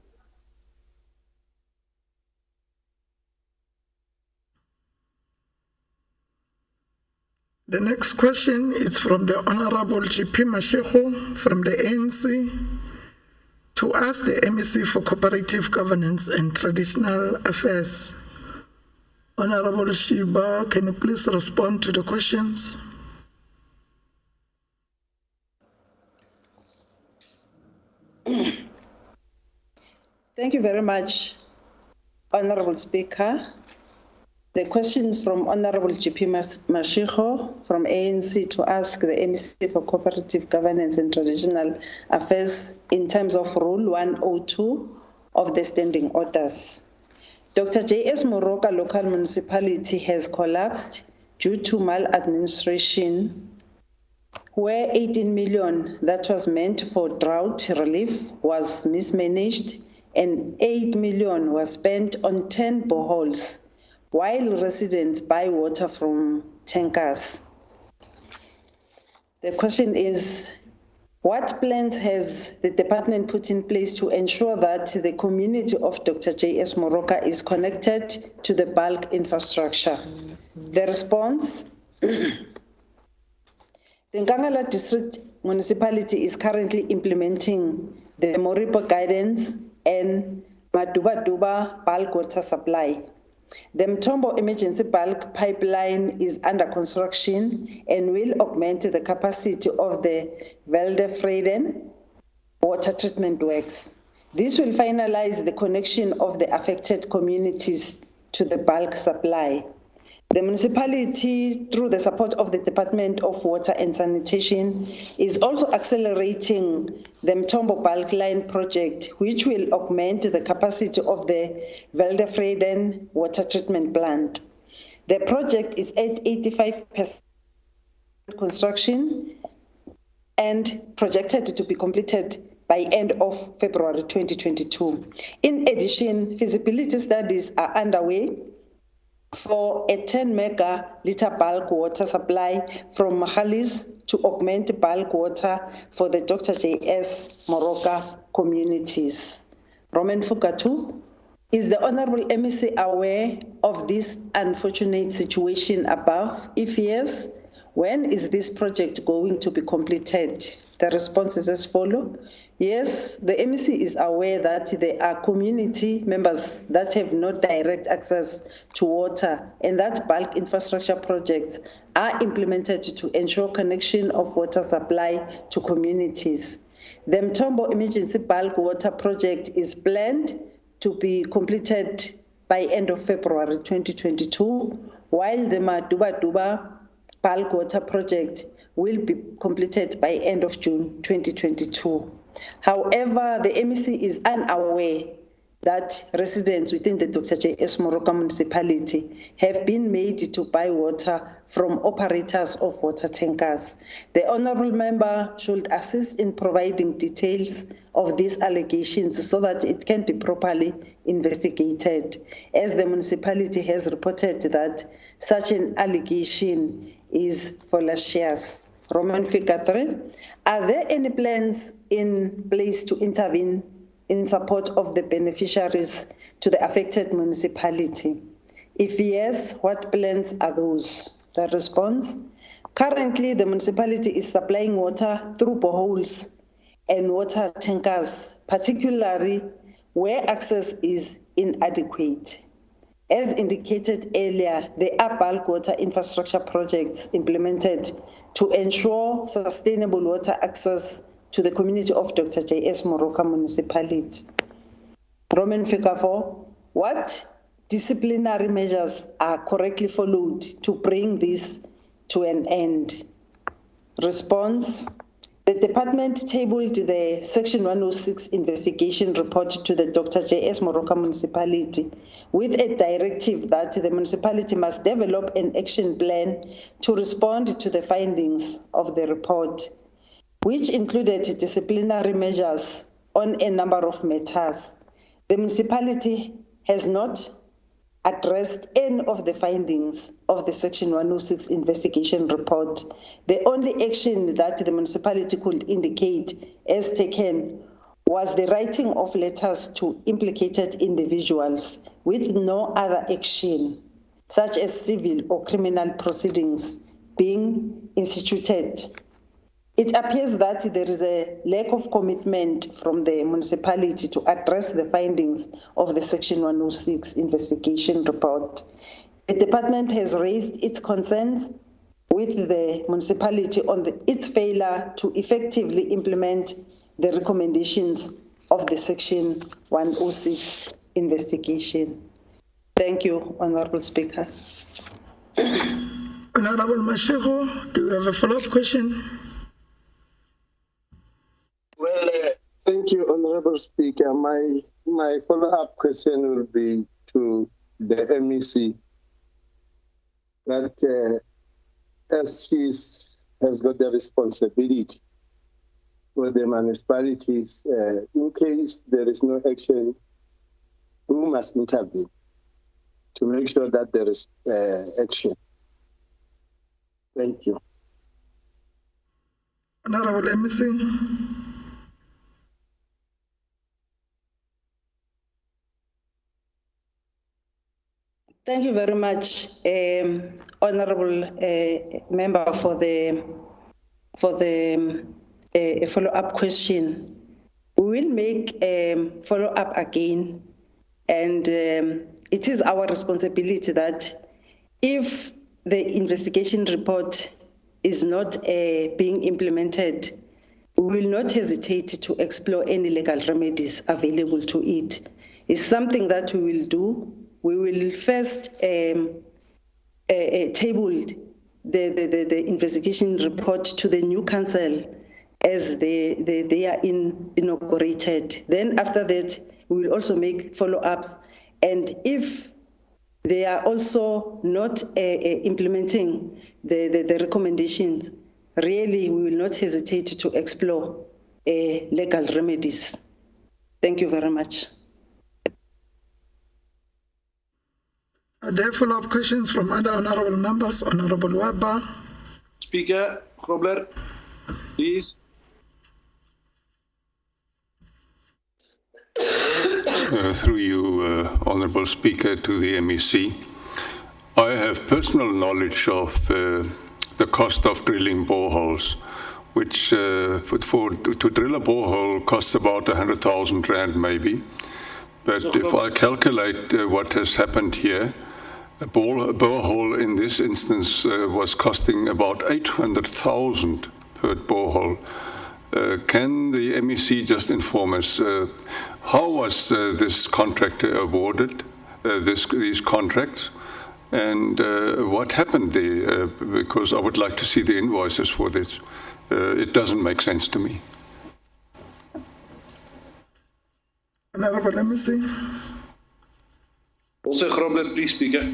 The next question is from the Honorable GP Mashego from the ANC to ask the MEC for Cooperative Governance and Traditional Affairs. Honorable Shiba, can you please respond to the questions? Thank you very much, Honorable Speaker. The question from Honorable GP Mashego from ANC to ask the MEC for Cooperative Governance and Traditional Affairs in terms of Rule 102 of the Standing Orders. Dr. J.S. Moroka local municipality has collapsed due to maladministration, where 18 million that was meant for drought relief was mismanaged and 8 million was spent on 10 boreholes, while residents buy water from tankers. The question is, what plans has the department put in place to ensure that the community of Dr. J.S. Moroka is connected to the bulk infrastructure? The response, the Nkangala District Municipality is currently implementing the Moripo guidance and Maduba bulk water supply. The Mtombo emergency bulk pipeline is under construction and will augment the capacity of the Veldefreden water treatment works. This will finalize the connection of the affected communities to the bulk supply. The municipality, through the support of the Department of Water and Sanitation, is also accelerating the Mtombo bulk line project, which will augment the capacity of the Veldefreden water treatment plant. The project is at 85% construction and projected to be completed by end of February 2022. In addition, feasibility studies are underway for a 10 mega-liter bulk water supply from Mahalis to augment bulk water for the Dr. J.S. Moroka communities. Roman Fukatu, is the Honorable MEC aware of this unfortunate situation above? If yes, when is this project going to be completed? The response is as follows. Yes, the MEC is aware that there are community members that have no direct access to water and that bulk infrastructure projects are implemented to ensure connection of water supply to communities. The Mtombo Emergency Bulk Water Project is planned to be completed by end of February 2022, while the Maduba Bulk Water Project will be completed by end of June 2022. However, the MEC is unaware that residents within the Dr. J.S. Moroka municipality have been made to buy water from operators of water tankers. The honourable member should assist in providing details of these allegations so that it can be properly investigated, as the municipality has reported that such an allegation is fallacious. Roman figure 3, are there any plans in place to intervene in support of the beneficiaries to the affected municipality? If yes, what plans are those? The response, currently the municipality is supplying water through boreholes and water tankers, particularly where access is inadequate. As indicated earlier, there are bulk water infrastructure projects implemented to ensure sustainable water access to the community of Dr. J.S. Moroka municipality. Roman figure 4, what disciplinary measures are correctly followed to bring this to an end? Response, the department tabled the Section 106 investigation report to the Dr. J.S. Moroka municipality with a directive that the municipality must develop an action plan to respond to the findings of the report, which included disciplinary measures on a number of matters. The municipality has not addressed any of the findings of the Section 106 investigation report. The only action that the municipality could indicate as taken was the writing of letters to implicated individuals with no other action, such as civil or criminal proceedings, being instituted. It appears that there is a lack of commitment from the municipality to address the findings of the Section 106 investigation report. The department has raised its concerns with the municipality on its failure to effectively implement the recommendations of the Section 106 investigation. Thank you, Honorable Speaker. Honorable Mashego, do you have a follow-up question? Well, thank you, Honorable Speaker. My follow-up question will be to the MEC that as she has got the responsibility for the municipalities, in case there is no action, who must intervene to make sure that there is action? Thank you. Honorable MEC. Thank you very much, Honorable Member, for the follow-up question. We will make a follow-up again, and it is our responsibility that if the investigation report is not being implemented, we will not hesitate to explore any legal remedies available to it. It's something that we will do. We will first table the investigation report to the new council as they are inaugurated. Then after that, we will also make follow-ups. And if they are also not implementing the recommendations, really we will not hesitate to explore legal remedies. Thank you very much. Are there follow-up questions from other honorable members? Honorable Waba. Speaker, Grobler, please. Through you, Honourable Speaker, to the MEC. I have personal knowledge of the cost of drilling boreholes, which to drill a borehole costs about 100,000 Rand maybe. But if I calculate what has happened here, a borehole in this instance was costing about 800,000 per borehole. Can the MEC just inform us, how was this contractor awarded these contracts, and what happened there? Because I would like to see the invoices for this. It doesn't make sense to me. Honorable MEC. Also, Grobler, please, Speaker.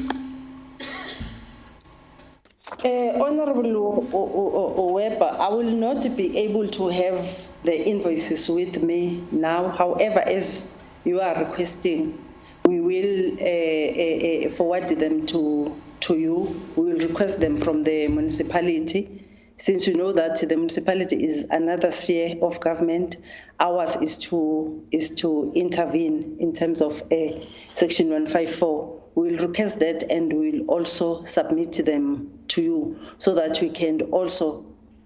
Honorable Weber, I will not be able to have the invoices with me now. However, as you are requesting, we will forward them to you. We will request them from the municipality. Since you know that the municipality is another sphere of government, ours is to intervene in terms of Section 154. We will request that, and we will also submit them to you so that we can also,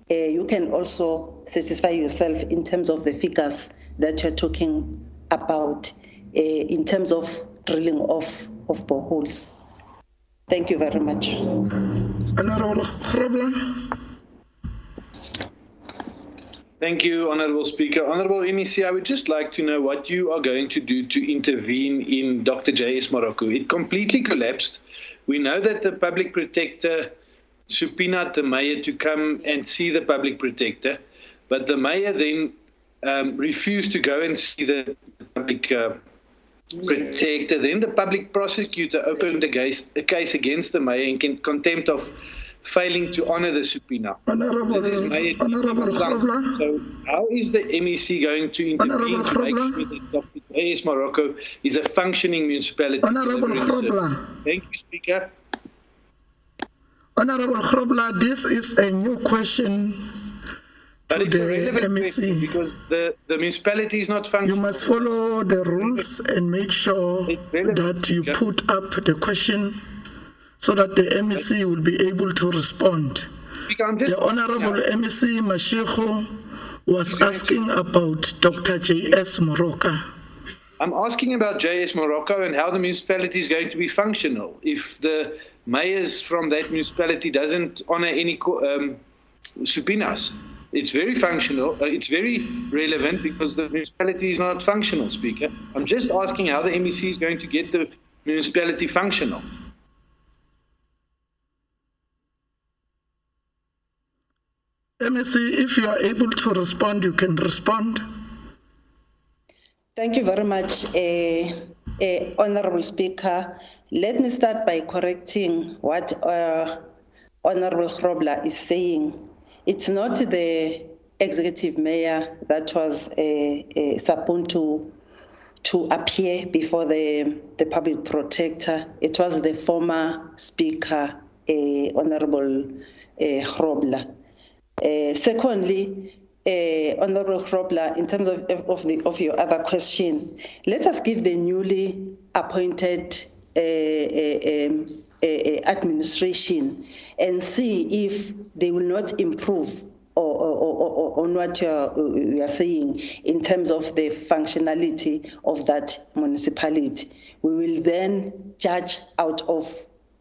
you can also satisfy yourself in terms of the figures that you're talking about in terms of drilling of boreholes. Thank you very much. Honorable Grobler. Thank you, Honourable Speaker. Honourable MEC, I would just like to know what you are going to do to intervene in Dr. J.S. Morocco. It completely collapsed. We know that the public protector subpoenaed the mayor to come and see the public protector, but the mayor then refused to go and see the public protector. Then the public prosecutor opened a case against the mayor in contempt of failing to honour the subpoena. Honourable Grobler. So how is the MEC going to intervene to make sure that Dr. J.S. Morocco is a functioning municipality? Honourable Grobler. Thank you, Speaker. Honourable Grobler, this is a new question But to it's a the relevant question MEC. because the municipality is not functioning. You must follow the rules and make sure that you put up the question so that the MEC will be able to respond. The Honourable MEC Mashego was asking about Dr. J.S. Morocco. I'm asking about J.S. Morocco and how the municipality is going to be functional if the mayors from that municipality doesn't honour any subpoenas. It's very functional. It's very relevant because the municipality is not functional, Speaker. I'm just asking how the MEC is going to get the municipality functional. MEC, if you are able to respond, you can respond. Thank you very much, Honourable Speaker. Let me start by correcting what Honourable Grobler is saying. It's not the executive mayor that was supposed to appear before the public protector. It was the former speaker, Honourable Grobler. Secondly, Honourable Grobler, in terms of your other question, let us give the newly appointed administration and see if they will not improve on what you are saying in terms of the functionality of that municipality. We will then judge out of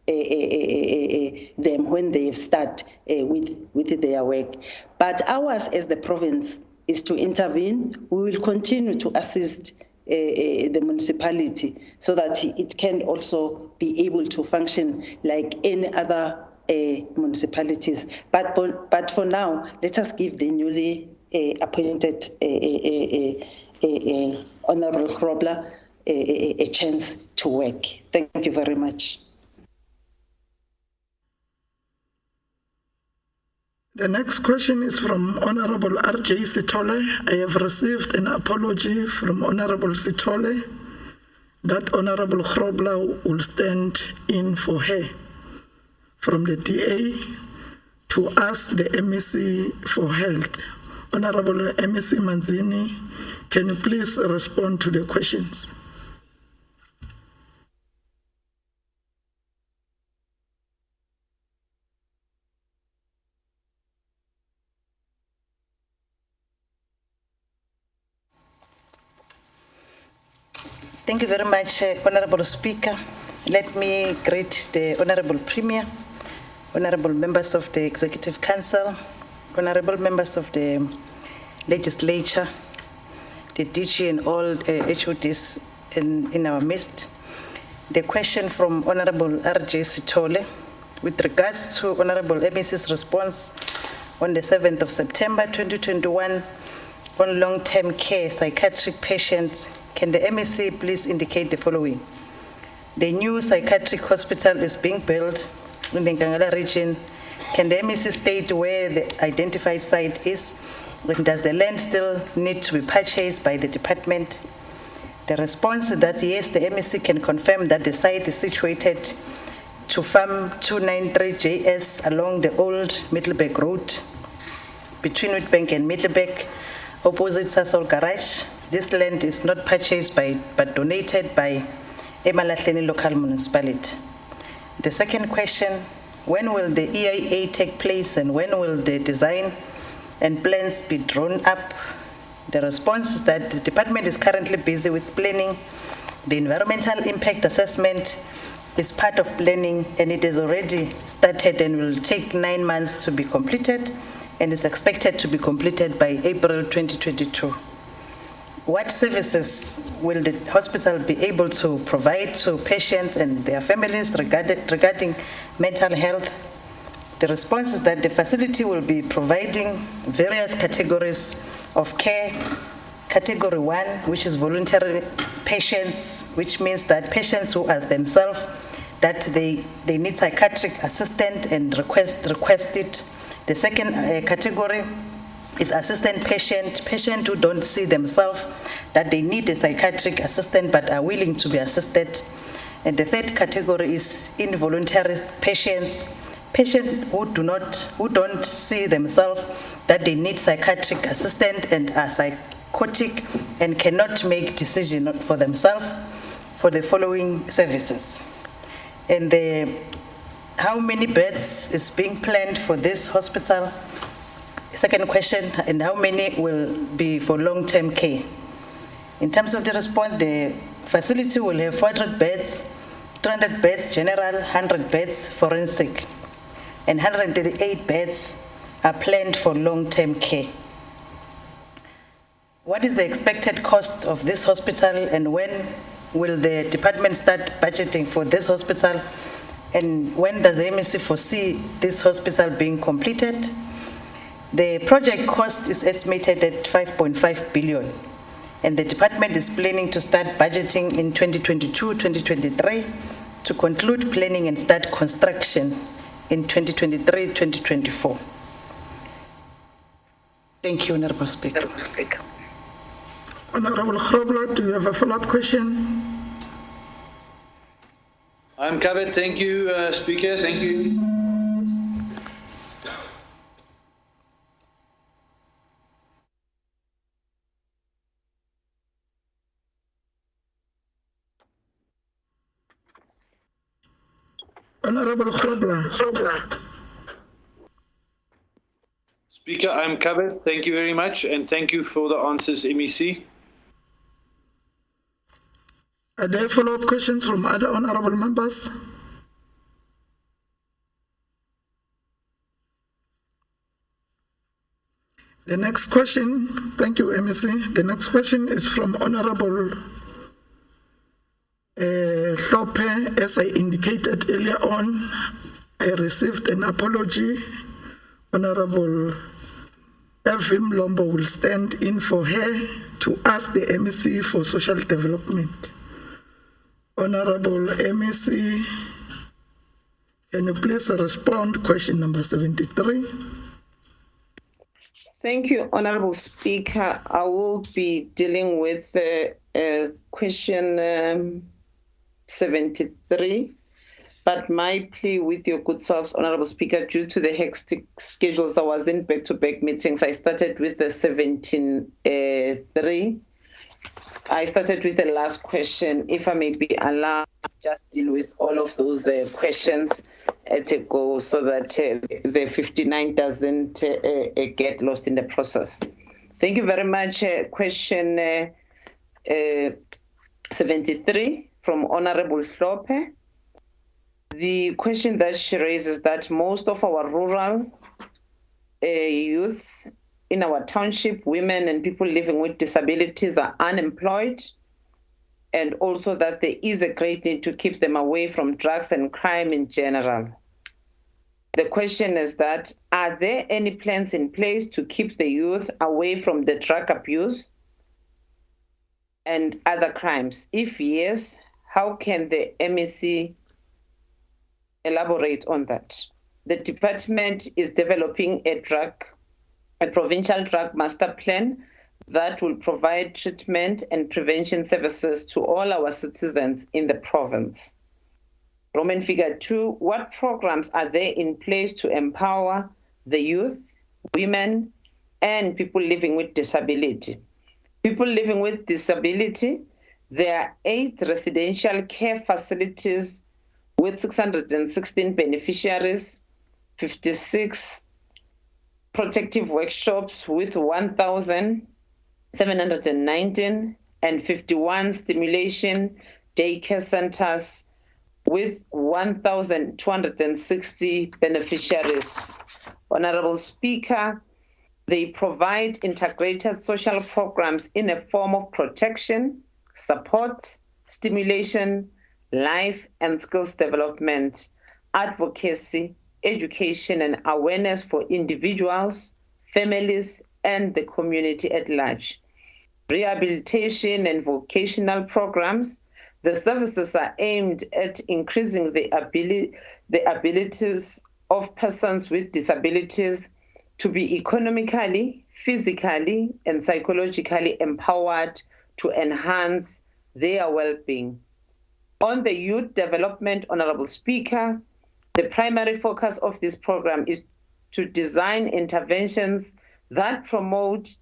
them when they start with their work. But ours as the province is to intervene. We will continue to assist the municipality so that it can also be able to function like any other municipalities. But for now, let us give the newly appointed Honourable Grobler a chance to work. Thank you very much. The next question is from Honourable R.J. Sithole. I have received an apology from Honourable Sithole that Honourable Grobler will stand in for her from the DA to ask the MEC for help. Honourable MEC Manzini, can you please respond to the questions? Thank you very much, Honourable Speaker. Let me greet the Honourable Premier, Honourable members of the Executive Council, Honourable members of the Legislature, the DG and all HODs in our midst. The question from Honourable R.J. Sithole with regards to Honourable MEC's response on the 7th of September 2021 on long-term care psychiatric patients. Can the MEC please indicate the following? The new psychiatric hospital is being built in the Nkangala region. Can the MEC state where the identified site is? And does the land still need to be purchased by the department? The response is that yes, the MEC can confirm that the site is situated to Farm 293JS along the old Middleburg Road between Witbank and Middleburg, opposite Sasol Garage. This land is not purchased but donated by Emalahleni local municipality. The second question, when will the EIA take place and when will the design and plans be drawn up? The response is that the department is currently busy with planning. The environmental impact assessment is part of planning and it is already started and will take 9 months to be completed. and is expected to be completed by April 2022. What services will the hospital be able to provide to patients and their families regarding mental health? The response is that the facility will be providing various categories of care. Category 1, which is voluntary patients, which means that patients who are themselves that they need psychiatric assistance and request it. The second category is assistant patient who don't see themselves that they need a psychiatric assistant but are willing to be assisted. And the third category is involuntary patients who don't see themselves that they need psychiatric assistance and are psychotic and cannot make decisions for themselves for the following services. And how many beds is being planned for this hospital? Second question, and how many will be for long-term care? In terms of the response, the facility will have 400 beds, 200 beds general, 100 beds forensic, and 138 beds are planned for long-term care. What is the expected cost of this hospital, and when will the department start budgeting for this hospital, and when does the MEC foresee this hospital being completed? The project cost is estimated at 5.5 billion, and the department is planning to start budgeting in 2022-2023 to conclude planning and start construction in 2023-2024. Thank you, Honorable Speaker. Honorable Grobler, do you have a follow-up question? I'm covered. Thank you, Speaker. Thank you. Honorable Grobler. Speaker, I'm covered. Thank you very much, and thank you for the answers, MEC. Are there follow-up questions from other honorable members? The next question, thank you, MEC. The next question is from Honorable Hlophe. As I indicated earlier on, I received an apology. Honorable F.M. Lombo will stand in for her to ask the MEC for social development. Honorable MEC, can you please respond question number 73? Thank you, Honorable Speaker. I will be dealing with question 73, but my plea with your good selves, Honorable Speaker, due to the hectic schedules, I was in back-to-back meetings. I started with the 17.3. I started with the last question. If I may be allowed, just deal with all of those questions at a go so that the 59 doesn't get lost in the process. Thank you very much. Question 73 from Honorable Hlophe. The question that she raises that most of our rural youth in our township, women and people living with disabilities are unemployed, and also that there is a great need to keep them away from drugs and crime in general. The question is that, are there any plans in place to keep the youth away from the drug abuse and other crimes? If yes, how can the MEC elaborate on that? The department is developing a provincial drug master plan that will provide treatment and prevention services to all our citizens in the province. Roman figure 2, what programs are there in place to empower the youth, women, and people living with disability? People living with disability, there are 8 residential care facilities with 616 beneficiaries, 56 protective workshops with 1,719, and 51 stimulation daycare centers with 1,260 beneficiaries. Honorable Speaker, They provide integrated social programs in a form of protection, support, stimulation, life and skills development, advocacy, education, and awareness for individuals, families, and the community at large. Rehabilitation and vocational programs. The services are aimed at increasing the abilities of persons with disabilities to be economically, physically, and psychologically empowered to enhance their well-being. On the youth development, Honorable Speaker, the primary focus of this program is to design interventions that promote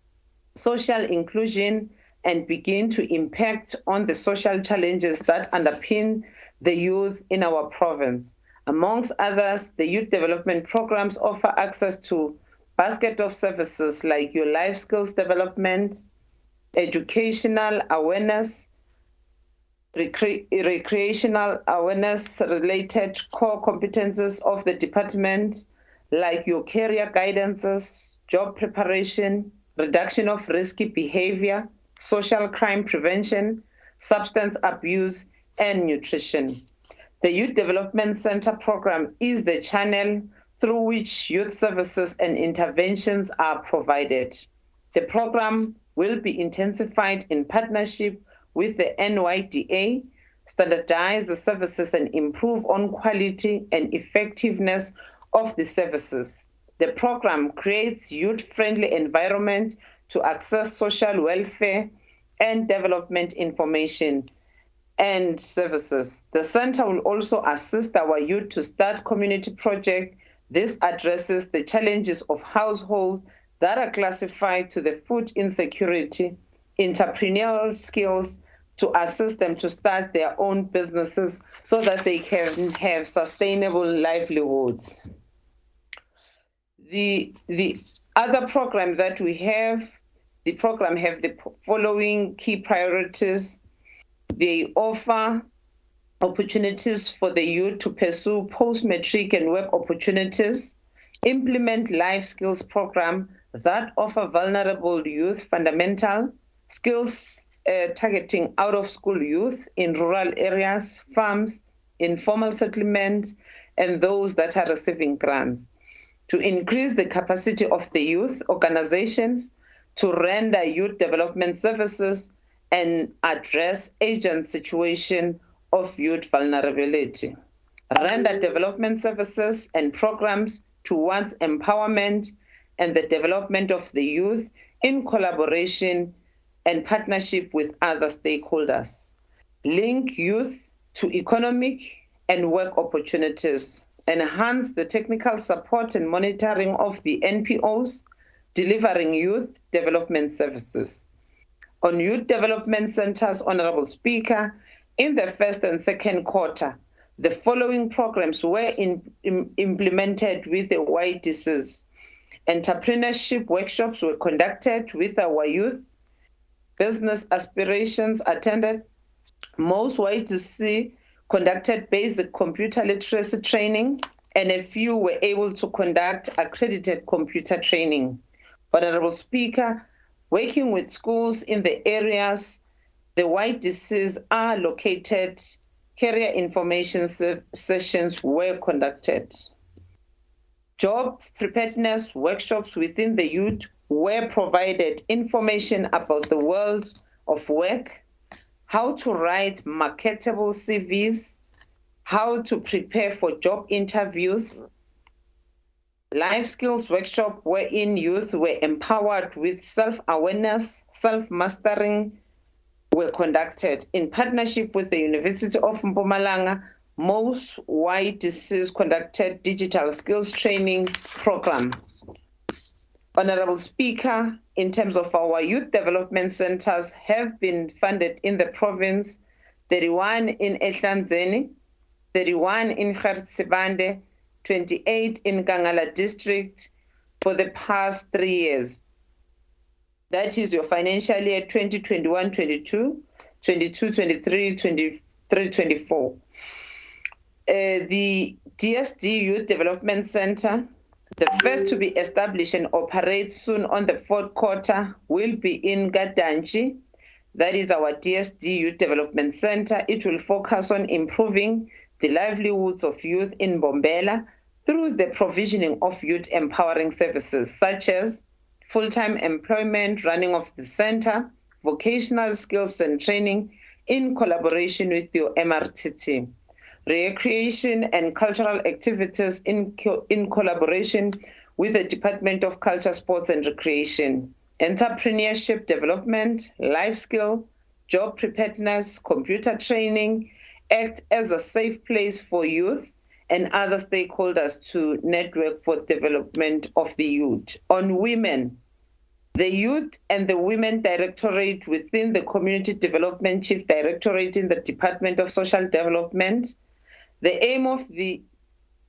social inclusion and begin to impact on the social challenges that underpin the youth in our province. Amongst others, the youth development programs offer access to basket of services like your life skills development, educational awareness, recreational awareness related core competences of the department, like your career guidances, job preparation, reduction of risky behavior, social crime prevention, substance abuse, and nutrition. The Youth Development Center program is the channel through which youth services and interventions are provided. The program will be intensified in partnership with the NYDA, standardize the services and improve on quality and effectiveness of the services. The program creates youth-friendly environment to access social welfare and development information and services. The center will also assist our youth to start community projects. This addresses the challenges of households that are classified to the food insecurity, entrepreneurial skills, to assist them to start their own businesses so that they can have sustainable livelihoods. The other program that we have, the program have the following key priorities. They offer opportunities for the youth to pursue post-matric and work opportunities, implement life skills program that offer vulnerable youth fundamental skills targeting out-of-school youth in rural areas, farms, informal settlements, and those that are receiving grants, to increase the capacity of the youth organizations to render youth development services and address agent situation of youth vulnerability, render development services and programs towards empowerment and the development of the youth in collaboration and partnership with other stakeholders, link youth to economic and work opportunities, enhance the technical support and monitoring of the NPOs delivering youth development services. On youth development centers, Honorable Speaker, in the first and second quarter, the following programs were implemented with the YDCs. Entrepreneurship workshops were conducted with our youth. Business aspirations attended. Most YDC conducted basic computer literacy training, and a few were able to conduct accredited computer training. Honorable Speaker, working with schools in the areas the YDCs are located, career information sessions were conducted. Job preparedness workshops within the youth were provided information about the world of work, how to write marketable CVs, how to prepare for job interviews. Life skills workshop wherein youth were empowered with self-awareness, self-mastering were conducted in partnership with the University of Mpumalanga. Most YDCs conducted digital skills training program. Honorable Speaker, in terms of our youth development centers have been funded in the province, 31 in Ehlanzeni, 31 in Garisibande, 28 in Kangala district for the past 3 years. That is your financial year 2021-22, 22-23, 23-24. The DSD Youth Development Center, The first to be established and operate soon on the fourth quarter will be in Gadanji. That is our DSD Youth Development Center. It will focus on improving the livelihoods of youth in Bombela through the provisioning of youth empowering services such as full-time employment, running of the center, vocational skills and training in collaboration with your MRTT, recreation and cultural activities in collaboration with the Department of Culture, Sports and Recreation, entrepreneurship development, life skill, job preparedness, computer training, act as a safe place for youth and other stakeholders to network for development of the youth. On women, the Youth and the Women Directorate within the Community Development Chief Directorate in the Department of Social Development. The aim of the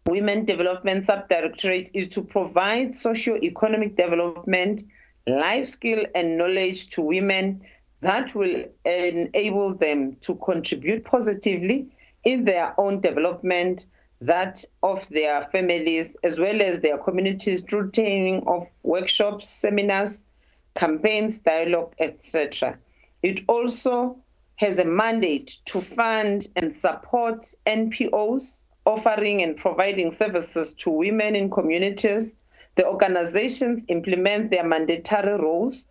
Women Development Subdirectorate is to provide socio-economic development, life skill and knowledge to women that will enable them to contribute positively in their own development, that of their families, as well as their communities through training of workshops, seminars, campaigns, dialogue, etc. It also has a mandate to fund and support NPOs offering and providing services to women in communities. The organizations implement their mandatory roles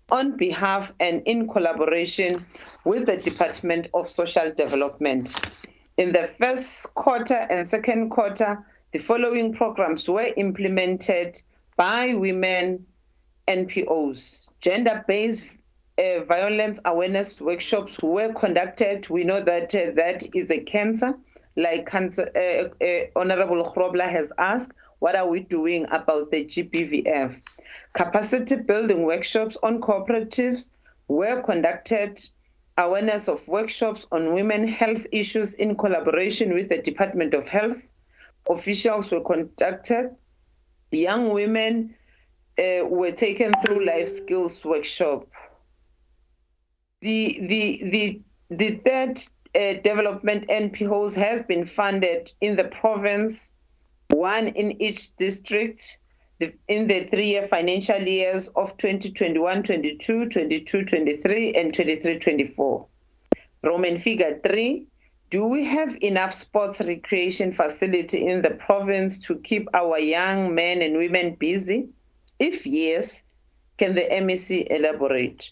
on behalf and in collaboration with the Department of Social Development. In the first quarter and second quarter, the following programs were implemented by women NPOs. Gender-based violence awareness workshops were conducted. We know that that is a cancer. Like Honorable Khrobla has asked, what are we doing about the GBVF? Capacity building workshops on cooperatives were conducted. Awareness of workshops on women health issues in collaboration with the Department of Health. Officials were conducted. Young women were taken through life skills workshop. The third development NPOs has been funded in the province, one in each district, in the 3-year financial years of 2021-22, 22-23, and 23-24. Roman figure 3, do we have enough sports recreation facility in the province to keep our young men and women busy? If yes, can the MEC elaborate?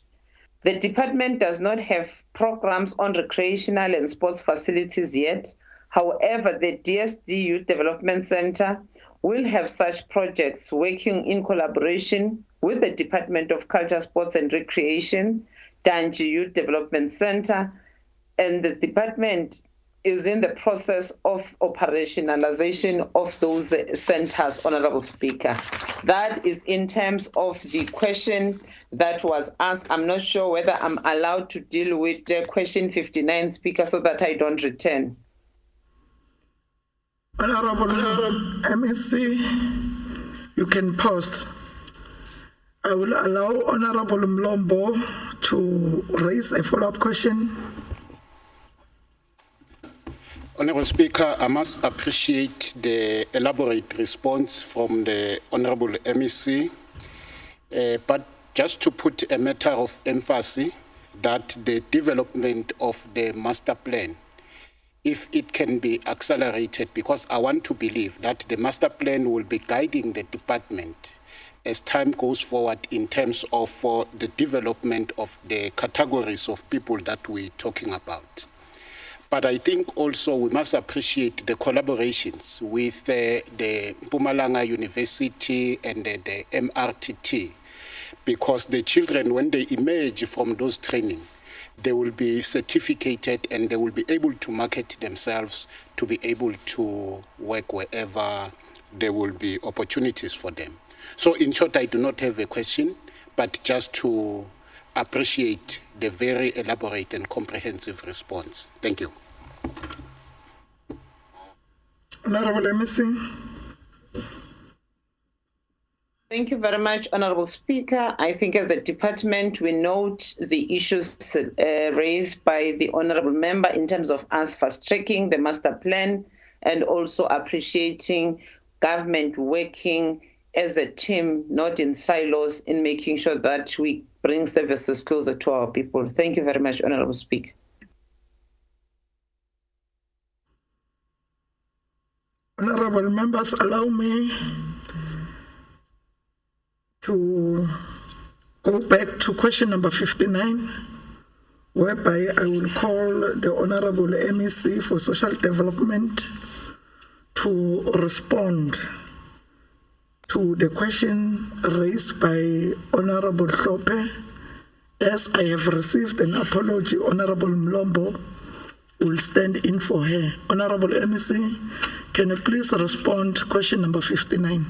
The department does not have programs on recreational and sports facilities yet. However, the DSD Youth Development Center will have such projects working in collaboration with the Department of Culture, Sports and Recreation, Danji Youth Development Center, and the department is in the process of operationalization of those centers, Honorable Speaker. That is in terms of the question that was asked. I'm not sure whether I'm allowed to deal with question 59, Speaker, so that I don't return. Honorable MSc, you can pause. I will allow Honorable Mlombo to raise a follow-up question. Honorable Speaker, I must appreciate the elaborate response from the Honorable MEC, but just to put a matter of emphasis that the development of the master plan, if it can be accelerated, because I want to believe that the master plan will be guiding the department as time goes forward in terms of the development of the categories of people that we're talking about. But I think also we must appreciate the collaborations with the Mpumalanga University and the MRTT, because the children, when they emerge from those training, they will be certificated and they will be able to market themselves to be able to work wherever there will be opportunities for them. So in short, I do not have a question, but just to appreciate the very elaborate and comprehensive response. Thank you. Honorable MEC. Thank you very much, Honorable Speaker. I think as a department, we note the issues raised by the Honorable Member in terms of us fast-tracking the master plan and also appreciating government working as a team, not in silos, in making sure that we bring services closer to our people. Thank you very much, Honorable Speaker. Honorable members, allow me to go back to question number 59, whereby I will call the Honorable MEC for Social Development to respond to the question raised by Honorable Hlope. As I have received an apology, Honorable Mlombo will stand in for her. Honorable MEC, can you please respond to question number 59?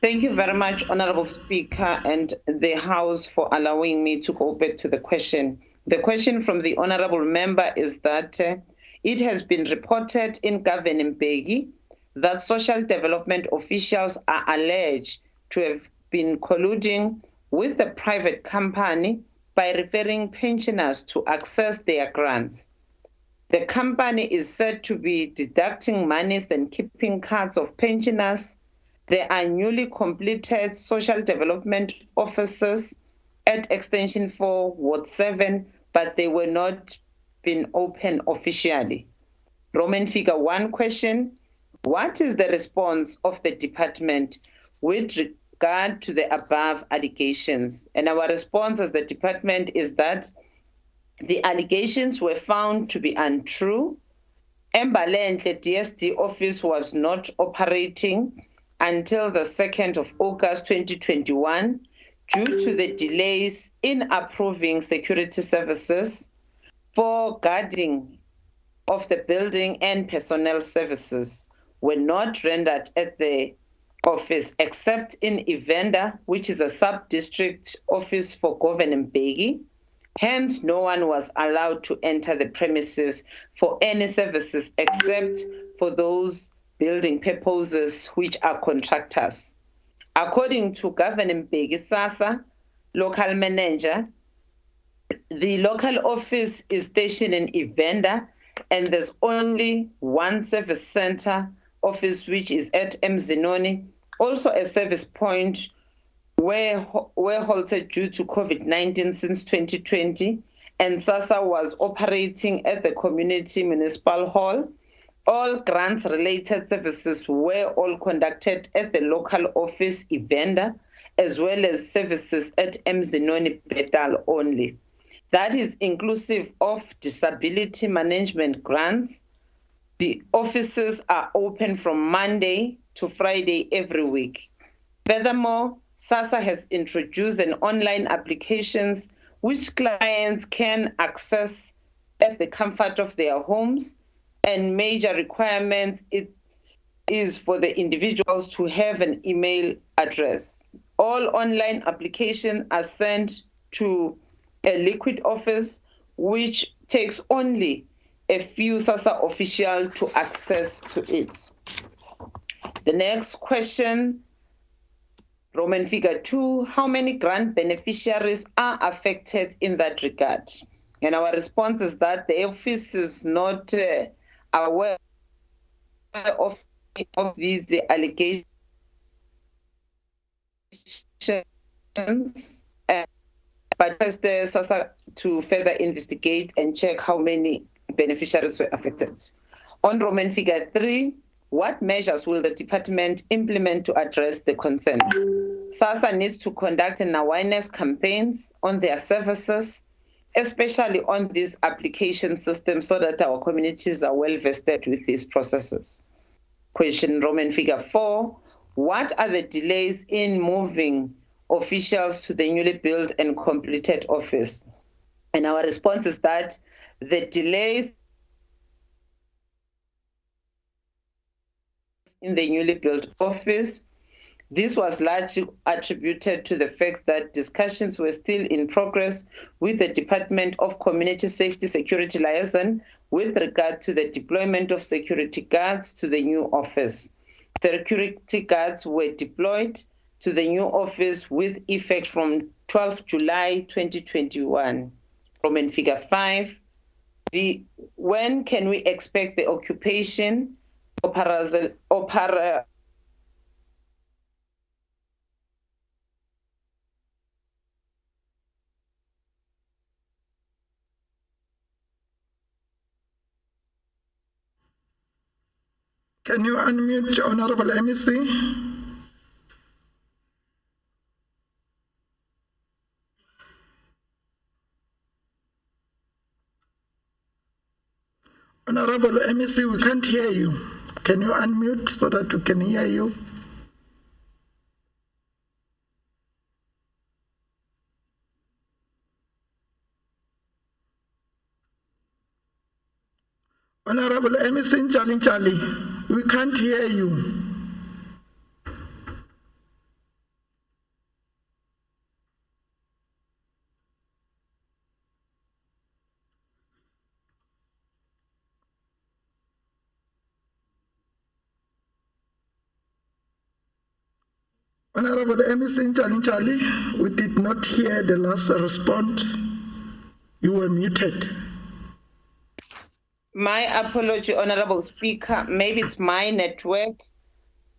Thank you very much, Honorable Speaker, and the House for allowing me to go back to the question. The question from the Honorable Member is that it has been reported in Governing Mbeki that social development officials are alleged to have been colluding with a private company by referring pensioners to access their grants. The company is said to be deducting monies and keeping cards of pensioners. There are newly completed social development offices at Extension 4, Ward 7, but they were not been open officially. Roman figure 1 question: what is the response of the department with regard to the above allegations? And our response as the department is that the allegations were found to be untrue. Mpumalanga DSD office was not operating until the 2nd of August 2021 due to the delays in approving security services for guarding of the building, and personnel services were not rendered at the office except in Ivenda, which is a sub-district office for Governing Mbeki. Hence, no one was allowed to enter the premises for any services except for those building purposes, which are contractors. According to Governing Mbeki SASSA, local manager, the local office is stationed in Ivenda, and there's only one service center office, which is at Mzinoni, also a service point were halted due to COVID-19 since 2020, and SASSA was operating at the Community Municipal Hall. All grants-related services were all conducted at the local office Ivenda, as well as services at Mzinoni Betal only. That is inclusive of disability management grants. The offices are open from Monday to Friday every week. Furthermore, SASSA has introduced an online applications which clients can access at the comfort of their homes, and major requirement is for the individuals to have an email address. All online applications are sent to a liquid office, which takes only a few SASSA officials to access to it. The next question, Roman figure 2, how many grant beneficiaries are affected in that regard? And our response is that the office is not aware of these allegations, but first SASSA to further investigate and check how many beneficiaries were affected. On Roman figure 3, what measures will the department implement to address the concern? SASSA needs to conduct an awareness campaigns on their services, especially on this application system, so that our communities are well vested with these processes. Question Roman figure 4, what are the delays in moving officials to the newly built and completed office? And our response is that the delays in the newly built office, this was largely attributed to the fact that discussions were still in progress with the Department of Community Safety Security Liaison with regard to the deployment of security guards to the new office. Security guards were deployed to the new office with effect from 12 July 2021. Roman figure 5, when can we expect the occupation Can you unmute Honorable MEC? Honorable MEC, we can't hear you. Can you unmute so that we can hear you? Honorable MEC Njali, we can't hear you. Honorable MEC Njali, we did not hear the last response. You were muted. My apology, Honorable Speaker. Maybe it's my network.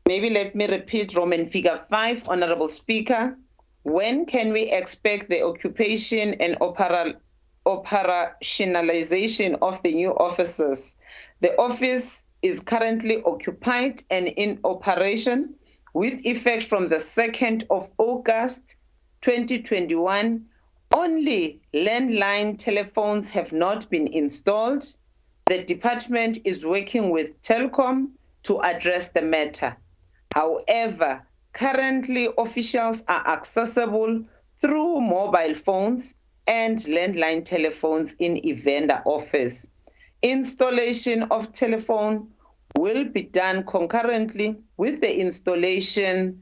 Maybe let me repeat Roman figure 5, Honorable Speaker. When can we expect the occupation and operationalization of the new offices? The office is currently occupied and in operation with effect from the 2nd of August 2021. Only landline telephones have not been installed. The department is working with Telkom to address the matter. However, currently officials are accessible through mobile phones and landline telephones in Evander office. Installation of telephone will be done concurrently with the installation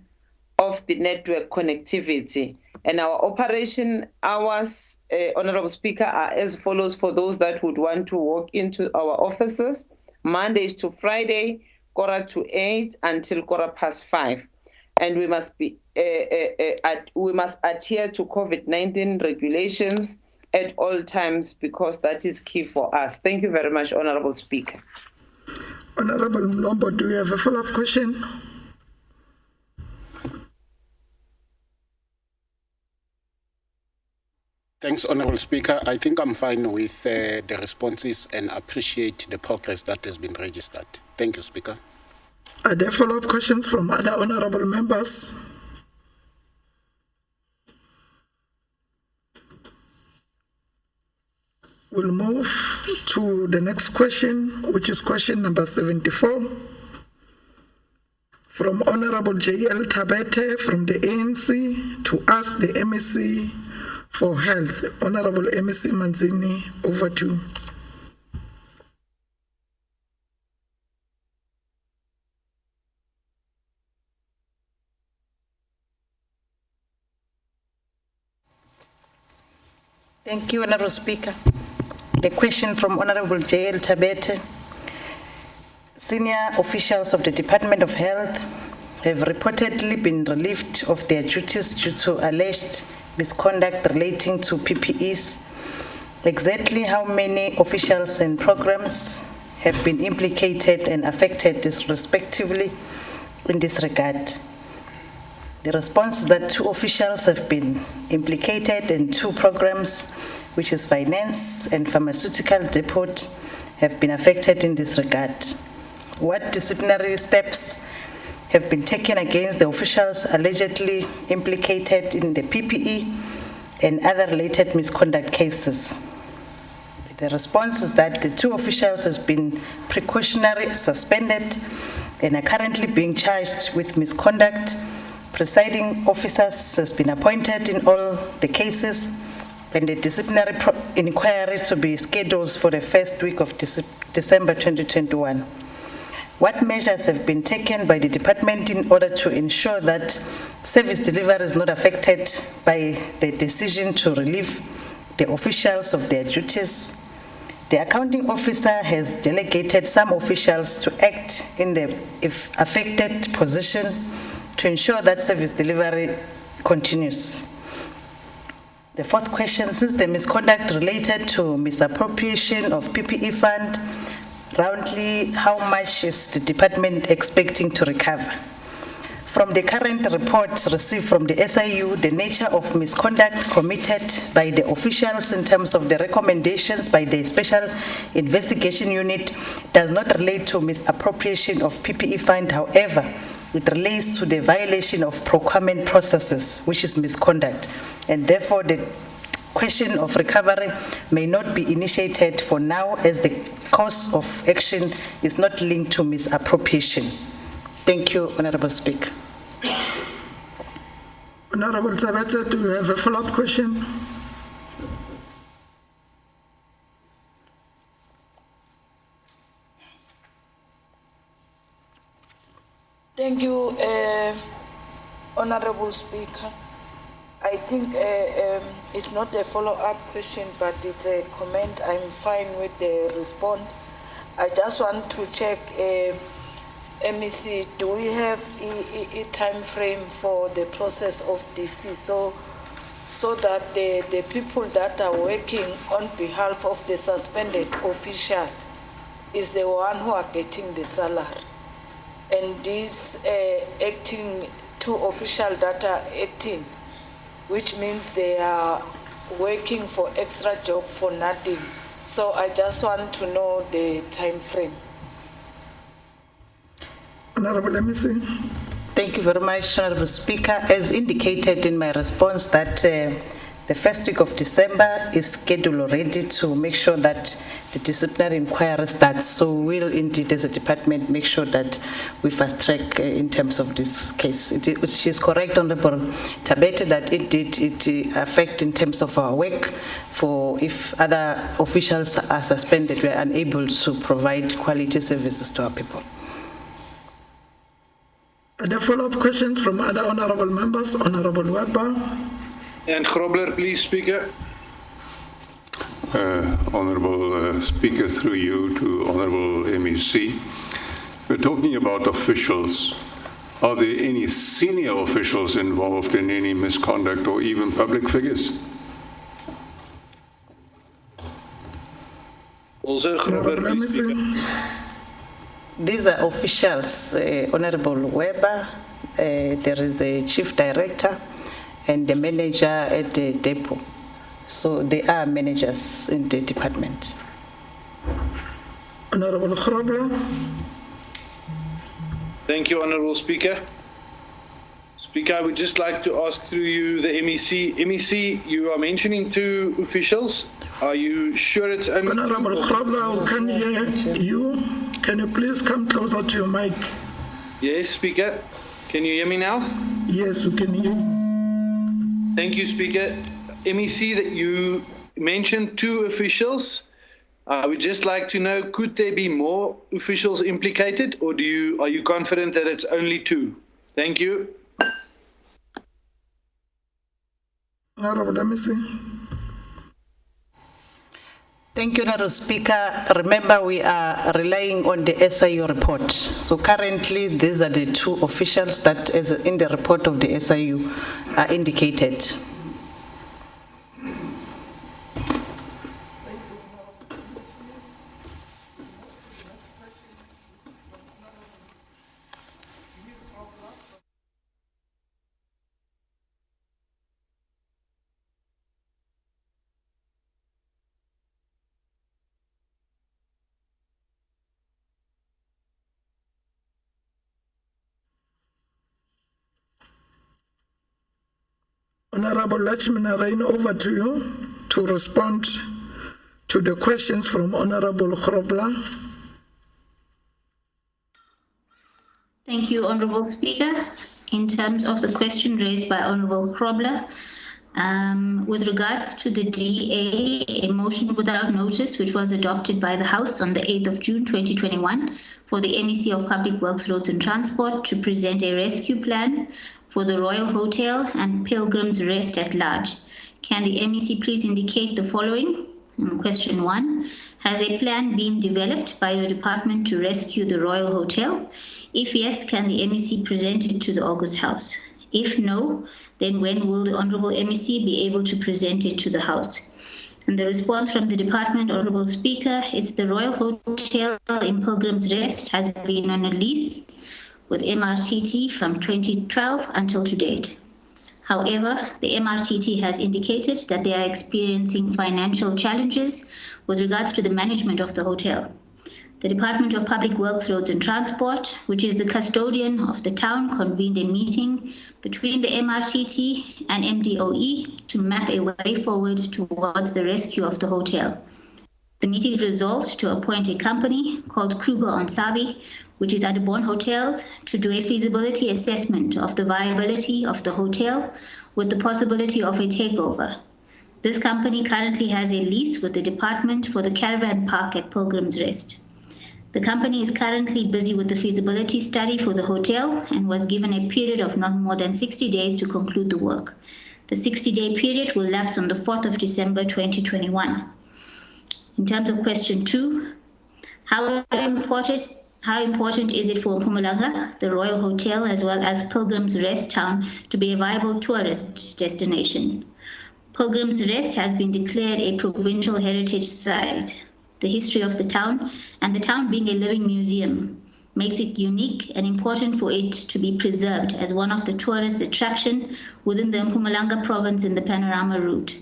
of the network connectivity. And our operation hours, Honorable Speaker, are as follows for those that would want to walk into our offices: Mondays to Friday, 8:15 until 5:15. And we must adhere to COVID-19 regulations at all times, because that is key for us. Thank you very much, Honorable Speaker. Honorable Mlombo, do you have a follow-up question? Thanks, Honorable Speaker. I think I'm fine with the responses and appreciate the progress that has been registered. Thank you, Speaker. Are there follow-up questions from other honorable members? We'll move to the next question, which is question number 74. From Honorable J.L. Tabete from the ANC to ask the MEC for Health. Honorable MEC Manzini, over to you. Thank you, Honorable Speaker. The question from Honorable J.L. Tabete. Senior officials of the Department of Health have reportedly been relieved of their duties due to alleged misconduct relating to PPEs. Exactly how many officials and programs have been implicated and affected respectively in this regard? The response is that 2 officials have been implicated and 2 programs, which is finance and pharmaceutical depot, have been affected in this regard. What disciplinary steps have been taken against the officials allegedly implicated in the PPE and other related misconduct cases? The response is that the 2 officials have been precautionary suspended and are currently being charged with misconduct. Presiding officers has been appointed in all the cases, and the disciplinary inquiry to be scheduled for the first week of December 2021. What measures have been taken by the department in order to ensure that service delivery is not affected by the decision to relieve the officials of their duties? The accounting officer has delegated some officials to act in the affected position to ensure that service delivery continues. The 4th question, since the misconduct related to misappropriation of PPE fund, roundly how much is the department expecting to recover? From the current report received from the SIU, the nature of misconduct committed by the officials in terms of the recommendations by the Special Investigation Unit does not relate to misappropriation of PPE fund. However, it relates to the violation of procurement processes, which is misconduct, and therefore the question of recovery may not be initiated for now as the course of action is not linked to misappropriation. Thank you, Honorable Speaker. Honorable Tabete, do you have a follow-up question? Thank you, Honorable Speaker. I think it's not a follow-up question, but it's a comment. I'm fine with the response. I just want to check, MEC, do we have a time frame for the process of DC so that the people that are working on behalf of the suspended official is the one who are getting the salary? And these acting two officials that are acting, which means they are working for extra job for nothing. So I just want to know the time frame. Honorable MEC. Thank you very much, Honorable Speaker. As indicated in my response that the first week of December is scheduled already to make sure that the disciplinary inquiry starts. So we'll indeed, as a department, make sure that we fast track in terms of this case. She is correct, Honorable Tabete, that it affect in terms of our work for if other officials are suspended, we are unable to provide quality services to our people. Are there follow-up questions from other honorable members? Honorable Weber. And Grobler, please, Speaker. Honorable Speaker, through you to Honorable MEC. We're talking about officials. Are there any senior officials involved in any misconduct or even public figures? Also, Grobler, please, Speaker. These are officials, Honorable Weber, there is a chief director and the manager at the depot. So they are managers in the department. Honorable Grobler. Thank you, Honorable Speaker. Speaker, I would just like to ask through you the MEC. MEC, you are mentioning two officials. Are you sure it's only Honorable Grobler, can hear you? Can you please come closer to your mic? Yes, Speaker. Can you hear me now? Yes, we can hear you. Thank you, Speaker. MEC, that you mentioned two officials. I would just like to know, could there be more officials implicated, or are you confident that it's only two? Thank you. Honorable MEC. Thank you, Honorable Speaker. Remember, we are relying on the SIU report. So currently, these are the two officials that is in the report of the SIU are indicated. Honorable Lachman, over to you to respond to the questions from Honorable Grobler. Thank you, Honorable Speaker. In terms of the question raised by Honorable Grobler, with regards to the DA, a motion without notice, which was adopted by the House on the 8th of June 2021 for the MEC of Public Works, Roads and Transport to present a rescue plan for the Royal Hotel and Pilgrims Rest at Large. Can the MEC please indicate the following? Question 1, has a plan been developed by your department to rescue the Royal Hotel? If yes, can the MEC present it to the August House? If no, then when will the Honorable MEC be able to present it to the House? And the response from the department, Honorable Speaker, is the Royal Hotel in Pilgrims Rest has been on a lease with MRTT from 2012 until to date. However, the MRTT has indicated that they are experiencing financial challenges with regards to the management of the hotel. The Department of Public Works, Roads and Transport, which is the custodian of the town, convened a meeting between the MRTT and MDOE to map a way forward towards the rescue of the hotel. The meeting resolved to appoint a company called Kruger Onsabi, which is under Bond Hotels, to do a feasibility assessment of the viability of the hotel with the possibility of a takeover. This company currently has a lease with the department for the caravan park at Pilgrims Rest. The company is currently busy with the feasibility study for the hotel and was given a period of not more than 60 days to conclude the work. The 60-day period will lapse on the 4th of December 2021. In terms of question 2, how important is it for Mpumalanga, the Royal Hotel, as well as Pilgrims Rest Town to be a viable tourist destination? Pilgrims Rest has been declared a provincial heritage site. The history of the town, and the town being a living museum, makes it unique and important for it to be preserved as one of the tourist attractions within the Mpumalanga province in the panorama route.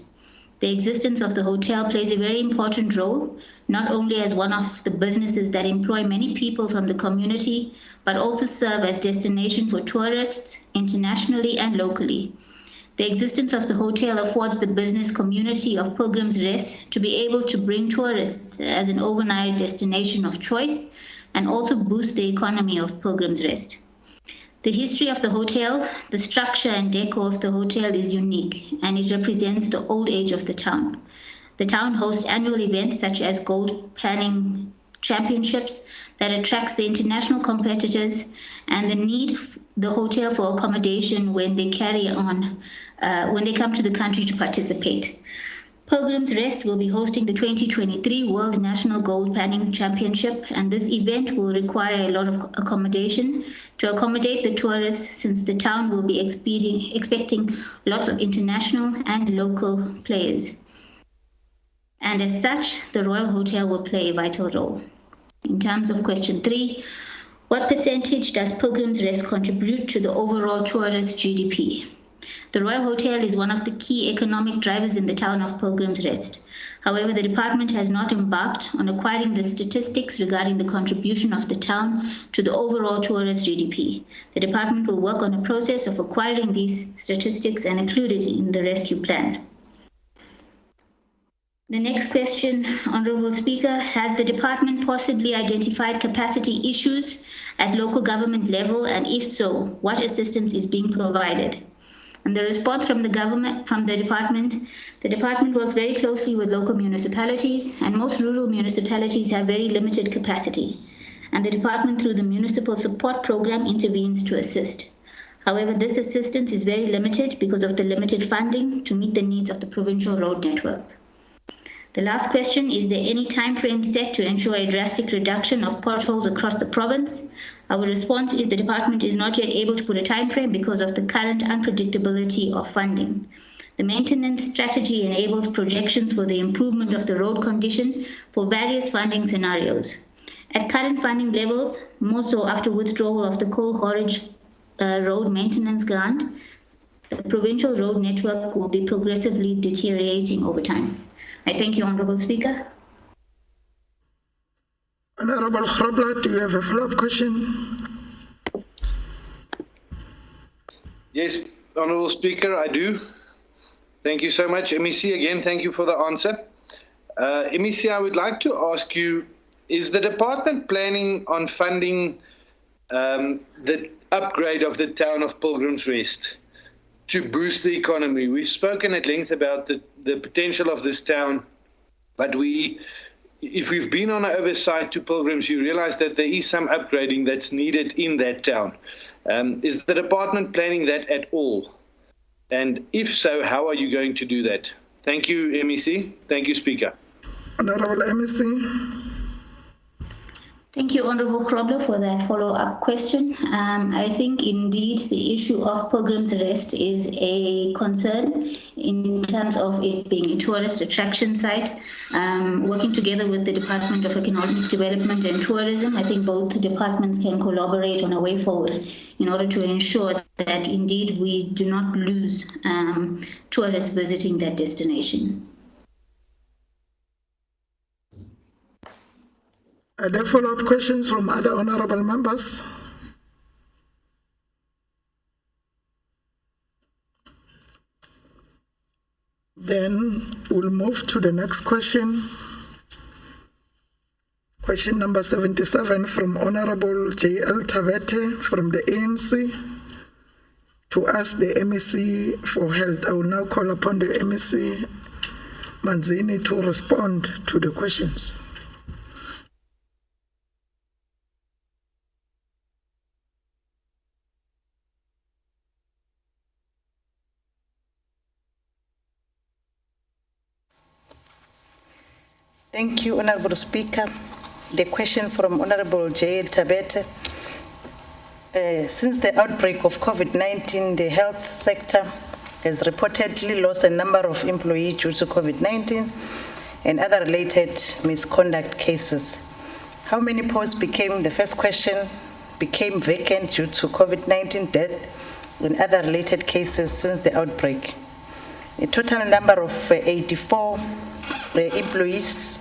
The existence of the hotel plays a very important role, not only as one of the businesses that employ many people from the community, but also serve as destination for tourists internationally and locally. The existence of the hotel affords the business community of Pilgrims Rest to be able to bring tourists as an overnight destination of choice and also boost the economy of Pilgrims Rest. The history of the hotel, the structure and decor of the hotel is unique, and it represents the old age of the town. The town hosts annual events such as gold panning championships that attracts the international competitors, and the need the hotel for accommodation when they when they come to the country to participate. Pilgrims Rest will be hosting the 2023 World National Gold Panning Championship, and this event will require a lot of accommodation to accommodate the tourists, since the town will be expecting lots of international and local players. And as such, the Royal Hotel will play a vital role. In terms of question 3, what percentage does Pilgrims Rest contribute to the overall tourist GDP? The Royal Hotel is one of the key economic drivers in the town of Pilgrims Rest. However, the department has not embarked on acquiring the statistics regarding the contribution of the town to the overall tourist GDP. The department will work on a process of acquiring these statistics and include it in the rescue plan. The next question, Honourable Speaker, has the department possibly identified capacity issues at local government level, and if so, what assistance is being provided? And the response from the department works very closely with local municipalities, and most rural municipalities have very limited capacity. And the department, through the Municipal Support Program, intervenes to assist. However, this assistance is very limited because of the limited funding to meet the needs of the provincial road network. The last question, is there any time frame set to ensure a drastic reduction of potholes across the province? Our response is the department is not yet able to put a time frame because of the current unpredictability of funding. The maintenance strategy enables projections for the improvement of the road condition for various funding scenarios. At current funding levels, more so after withdrawal of the Coal Haulage Road Maintenance Grant, the provincial road network will be progressively deteriorating over time. I thank you, Honourable Speaker. Honourable Grobler, do you have a follow-up question? Yes, Honourable Speaker, I do. Thank you so much. MEC, again, thank you for the answer. MEC, I would like to ask you, is the department planning on funding the upgrade of the town of Pilgrims Rest to boost the economy? We've spoken at length about the potential of this town, but if we've been on an oversight to Pilgrims, you realize that there is some upgrading that's needed in that town. Is the department planning that at all? And if so, how are you going to do that? Thank you, MEC. Thank you, Speaker. Honourable MEC. Thank you, Honorable Krobler, for that follow-up question. I think indeed the issue of Pilgrims Rest is a concern in terms of it being a tourist attraction site. Working together with the Department of Economic Development and Tourism, I think both departments can collaborate on a way forward in order to ensure that indeed we do not lose tourists visiting that destination. Are there follow-up questions from other honorable members? Then we'll move to the next question. Question number 77 from Honorable J.L. Tavete from the ANC to ask the MEC for health. I will now call upon the MEC Manzini to respond to the questions. Thank you, Honorable Speaker. The question from Honorable J.L. Tabete. Since the outbreak of COVID-19, the health sector has reportedly lost a number of employees due to COVID-19 and other related misconduct cases. How many posts became vacant due to COVID-19 death and other related cases since the outbreak? A total number of 84 employees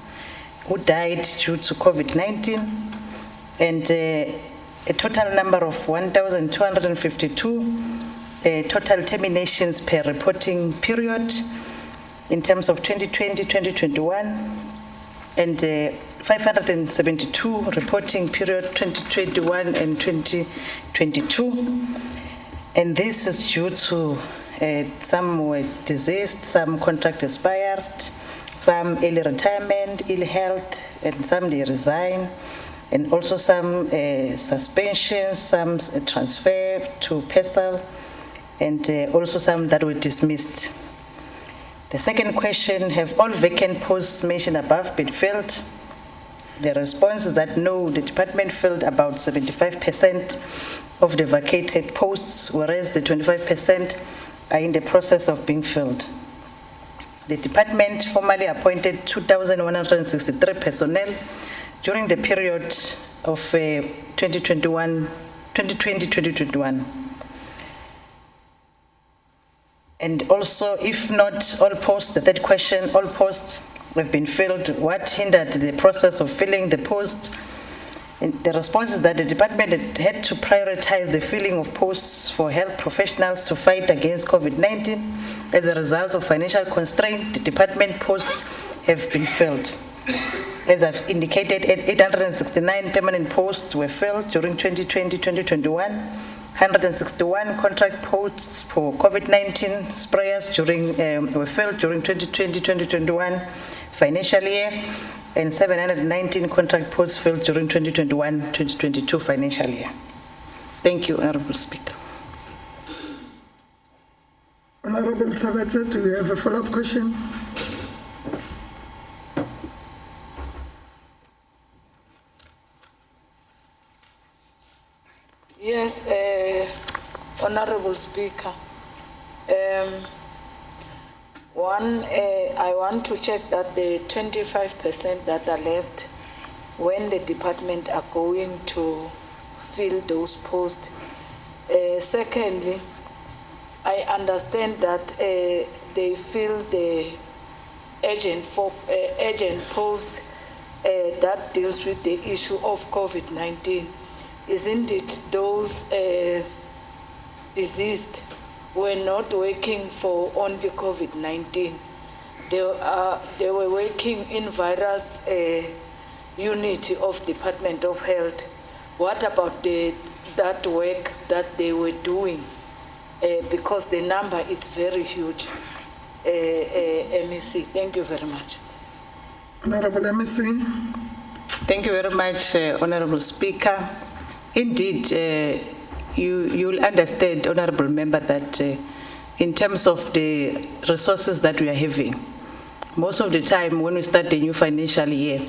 who died due to COVID-19 and a total number of 1,252 total terminations per reporting period in terms of 2020-2021 and 572 reporting period 2021 and 2022. And this is due to some were deceased, some contract expired, some early retirement, ill health, and some they resign, and also some suspensions, some transfer to PESAL, and also some that were dismissed. The second question, have all vacant posts mentioned above been filled? The response is that no, the department filled about 75% of the vacated posts, whereas the 25% are in the process of being filled. The department formally appointed 2,163 personnel during the period of 2020-2021. And also, if not all posts, the third question, all posts have been filled, what hindered the process of filling the posts? And the response is that the department had to prioritize the filling of posts for health professionals to fight against COVID-19. As a result of financial constraint, the department posts have been filled. As I've indicated, 869 permanent posts were filled during 2020-2021, 161 contract posts for COVID-19 sprayers were filled during 2020-2021 financial year, and 719 contract posts filled during 2021-2022 financial year. Thank you, Honorable Speaker. Honorable Tabete, do you have a follow-up question? Yes, Honorable Speaker. I want to check that the 25% that are left, when the department are going to fill those posts. Secondly, I understand that they fill the agent post that deals with the issue of COVID-19. Isn't it those deceased were not working for only COVID-19? They were working in various units of Department of Health. What about that work that they were doing? Because the number is very huge. MEC, thank you very much. Honorable MEC. Thank you very much, Honorable Speaker. Indeed, you'll understand, Honorable Member, that in terms of the resources that we are having, most of the time when we start the new financial year,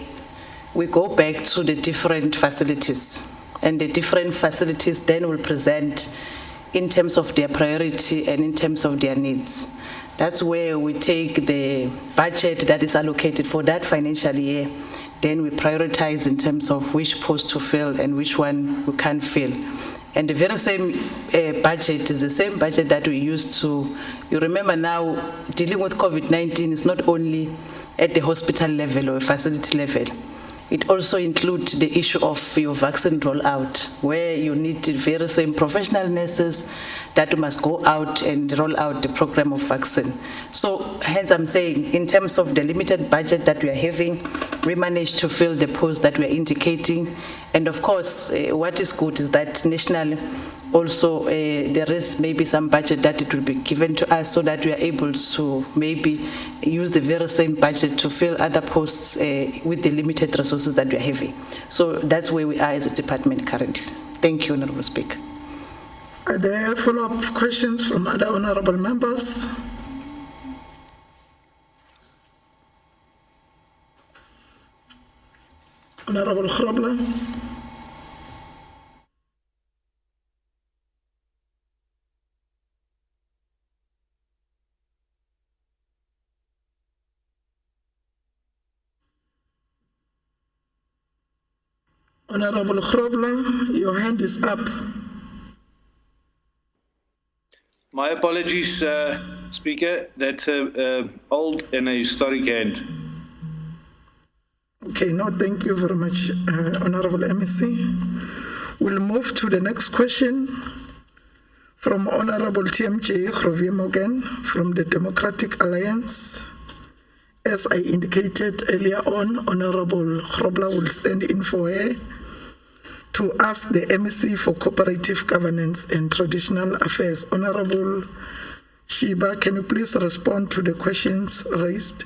we go back to the different facilities, and the different facilities then will present in terms of their priority and in terms of their needs. That's where we take the budget that is allocated for that financial year, then we prioritize in terms of which post to fill and which one we can't fill. And the very same budget is the same budget that we used to, you remember now, dealing with COVID-19 is not only at the hospital level or facility level. It also includes the issue of your vaccine rollout, where you need the very same professional nurses that must go out and roll out the program of vaccine. So hence I'm saying, in terms of the limited budget that we are having, we managed to fill the posts that we are indicating. And of course, what is good is that nationally also there is maybe some budget that it will be given to us so that we are able to maybe use the very same budget to fill other posts with the limited resources that we are having. So that's where we are as a department currently. Thank you, Honorable Speaker. Are there follow-up questions from other honorable members? Honorable Grobler. Honorable Grobler, your hand is up. My apologies, Speaker. That's an old and a historic hand. Okay, no, thank you very much, Honorable MEC. We'll move to the next question from Honorable TMJ Grovier-Morgan from the Democratic Alliance. As I indicated earlier on, Honorable Grobler will stand in for her to ask the MEC for Cooperative Governance and Traditional Affairs. Honorable Shiba, can you please respond to the questions raised?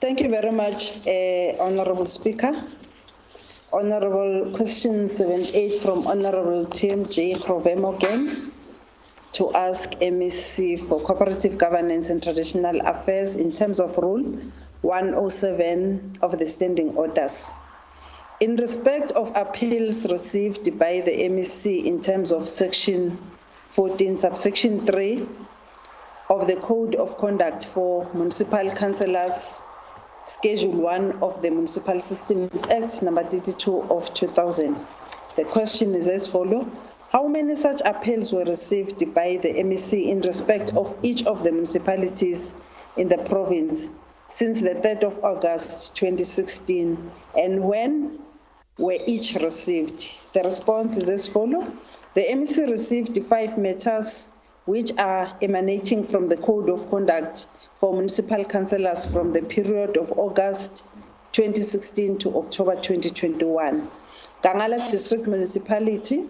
Thank you very much, Honorable Speaker. Honorable question 78 from Honorable TMJ Grovier-Morgan to ask MEC for Cooperative Governance and Traditional Affairs in terms of Rule 107 of the Standing Orders. In respect of appeals received by the MEC in terms of Section 14, subsection 3 of the Code of Conduct for Municipal Councillors, Schedule 1 of the Municipal Systems Act, number 32 of 2000. The question is as follows. How many such appeals were received by the MEC in respect of each of the municipalities in the province since the 3rd of August 2016, and when were each received? The response is as follows. The MEC received 5 matters which are emanating from the Code of Conduct for Municipal Councillors from the period of August 2016 to October 2021. Gangala District Municipality,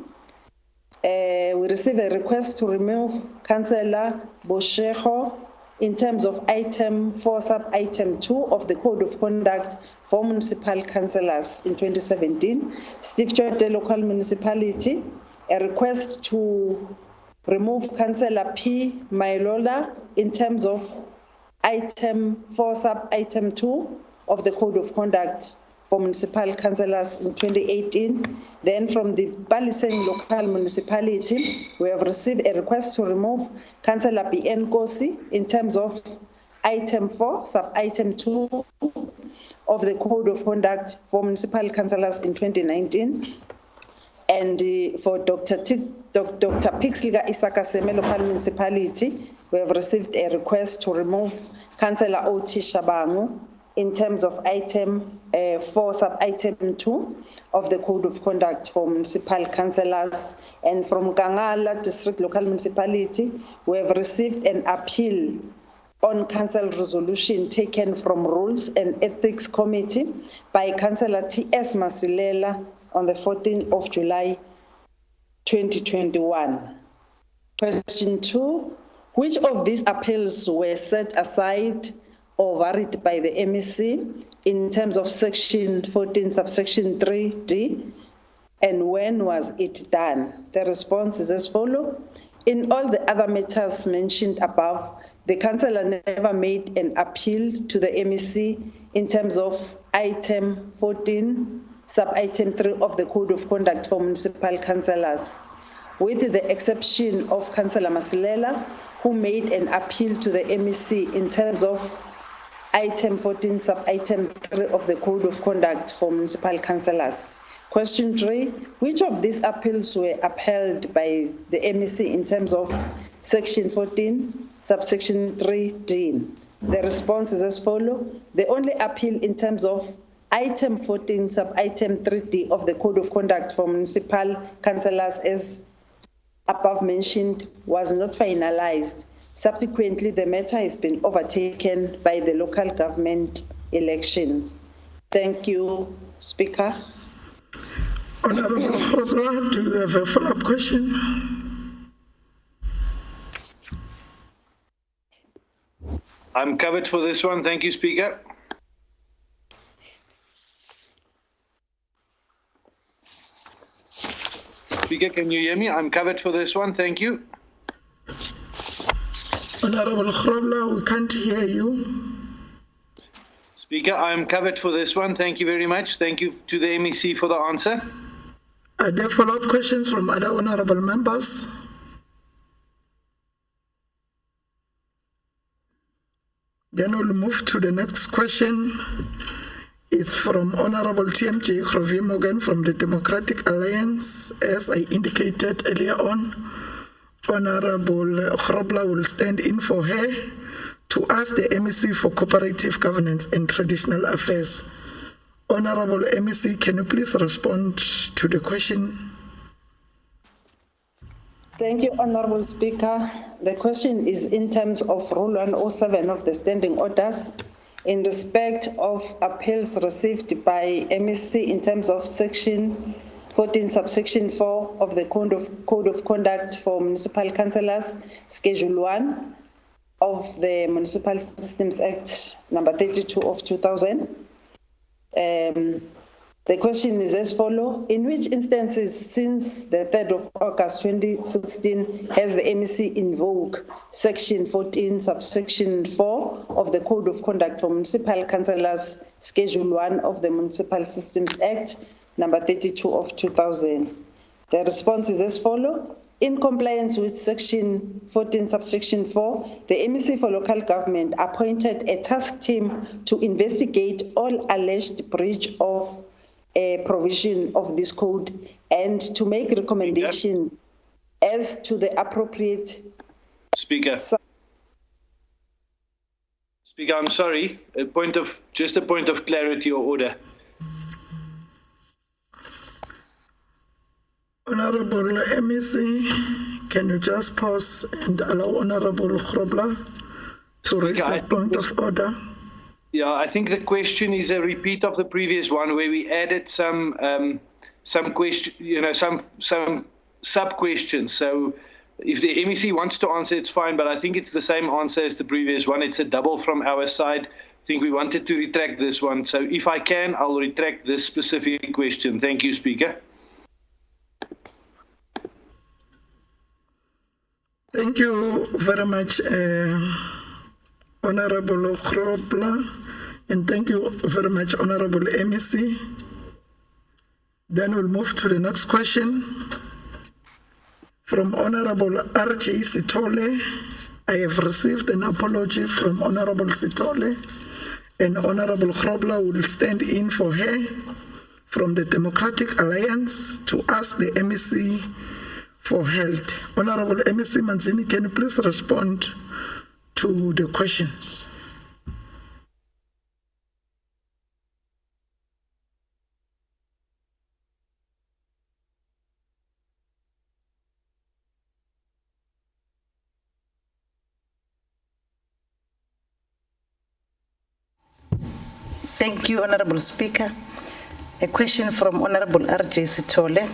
we received a request to remove Councillor Bosheho in terms of item 4 sub-item 2 of the Code of Conduct for Municipal Councillors in 2017. Steve Chote Local Municipality, a request to remove Councillor P. Mailola in terms of item 4 sub-item 2 of the Code of Conduct for Municipal Councillors in 2018. Then from the Baliseng Local Municipality, we have received a request to remove Councillor B.N. Kosi in terms of item 4 sub-item 2 of the Code of Conduct for Municipal Councillors in 2019. And for Dr. Pixliga Isakaseme Local Municipality, we have received a request to remove Councillor O.T. Shabangu in terms of item 4 sub-item 2 of the Code of Conduct for Municipal Councillors. And from Gangala District Local Municipality, we have received an appeal on council resolution taken from Rules and Ethics Committee by Councillor T.S. Masilela on the 14th of July 2021. Question 2. Which of these appeals were set aside or varied by the MEC in terms of Section 14, subsection 3D, and when was it done? The response is as follows. In all the other matters mentioned above, the councillor never made an appeal to the MEC in terms of item 14, sub-item 3 of the Code of Conduct for Municipal Councillors, with the exception of Councillor Masilela, who made an appeal to the MEC in terms of item 14, sub-item 3 of the Code of Conduct for Municipal Councillors. Question 3, which of these appeals were upheld by the MEC in terms of section 14, subsection 3D? The response is as follows. The only appeal in terms of item 14, sub-item 3D of the Code of Conduct for Municipal Councillors, as above mentioned, was not finalized. Subsequently, the matter has been overtaken by the local government elections. Thank you, Speaker. Honorable Khobla, do you have a follow-up question? I'm covered for this one. Thank you, Speaker. Speaker, can you hear me? I'm covered for this one. Thank you. Honorable Khobla, we can't hear you. Speaker, I'm covered for this one. Thank you very much. Thank you to the MEC for the answer. Are there follow-up questions from other honorable members? Then we'll move to the next question. It's from Honorable TMJ Grovi Morgan from the Democratic Alliance. As I indicated earlier on, Honorable Khobla will stand in for her to ask the MEC for Cooperative Governance and Traditional Affairs. Honorable MEC, can you please respond to the question? Thank you, Honorable Speaker. The question is in terms of Rule 107 of the Standing Orders in respect of appeals received by MEC in terms of Section 14, subsection 4 of the Code of Conduct for Municipal Councillors, Schedule 1 of the Municipal Systems Act number 32 of 2000. The question is as follows. In which instances since the 3rd of August 2016 has the MEC invoked Section 14, subsection 4 of the Code of Conduct for Municipal Councillors, Schedule 1 of the Municipal Systems Act, number 32 of 2000? The response is as follows. In compliance with Section 14, subsection 4, the MEC for Local Government appointed a task team to investigate all alleged breach of a provision of this code and to make recommendations as to the appropriate... Speaker, I'm sorry, just a point of clarity or order. Honorable MEC, can you just pause and allow Honorable Khobla to raise that point of order? Yeah, I think the question is a repeat of the previous one where we added some question, some sub-questions. So if the MEC wants to answer, it's fine, but I think it's the same answer as the previous one. It's a double from our side. I think we wanted to retract this one. So if I can, I'll retract this specific question. Thank you, Speaker. Thank you very much, Honorable Khobla, and thank you very much, Honorable MEC. Then we'll move to the next question from Honorable RJ Sitole. I have received an apology from Honorable Sitole, and Honorable Khobla will stand in for her from the Democratic Alliance to ask the MEC for help. Honorable MEC Manzini, can you please respond to the questions? Thank you, Honorable Speaker. A question from Honorable RJ Sitole.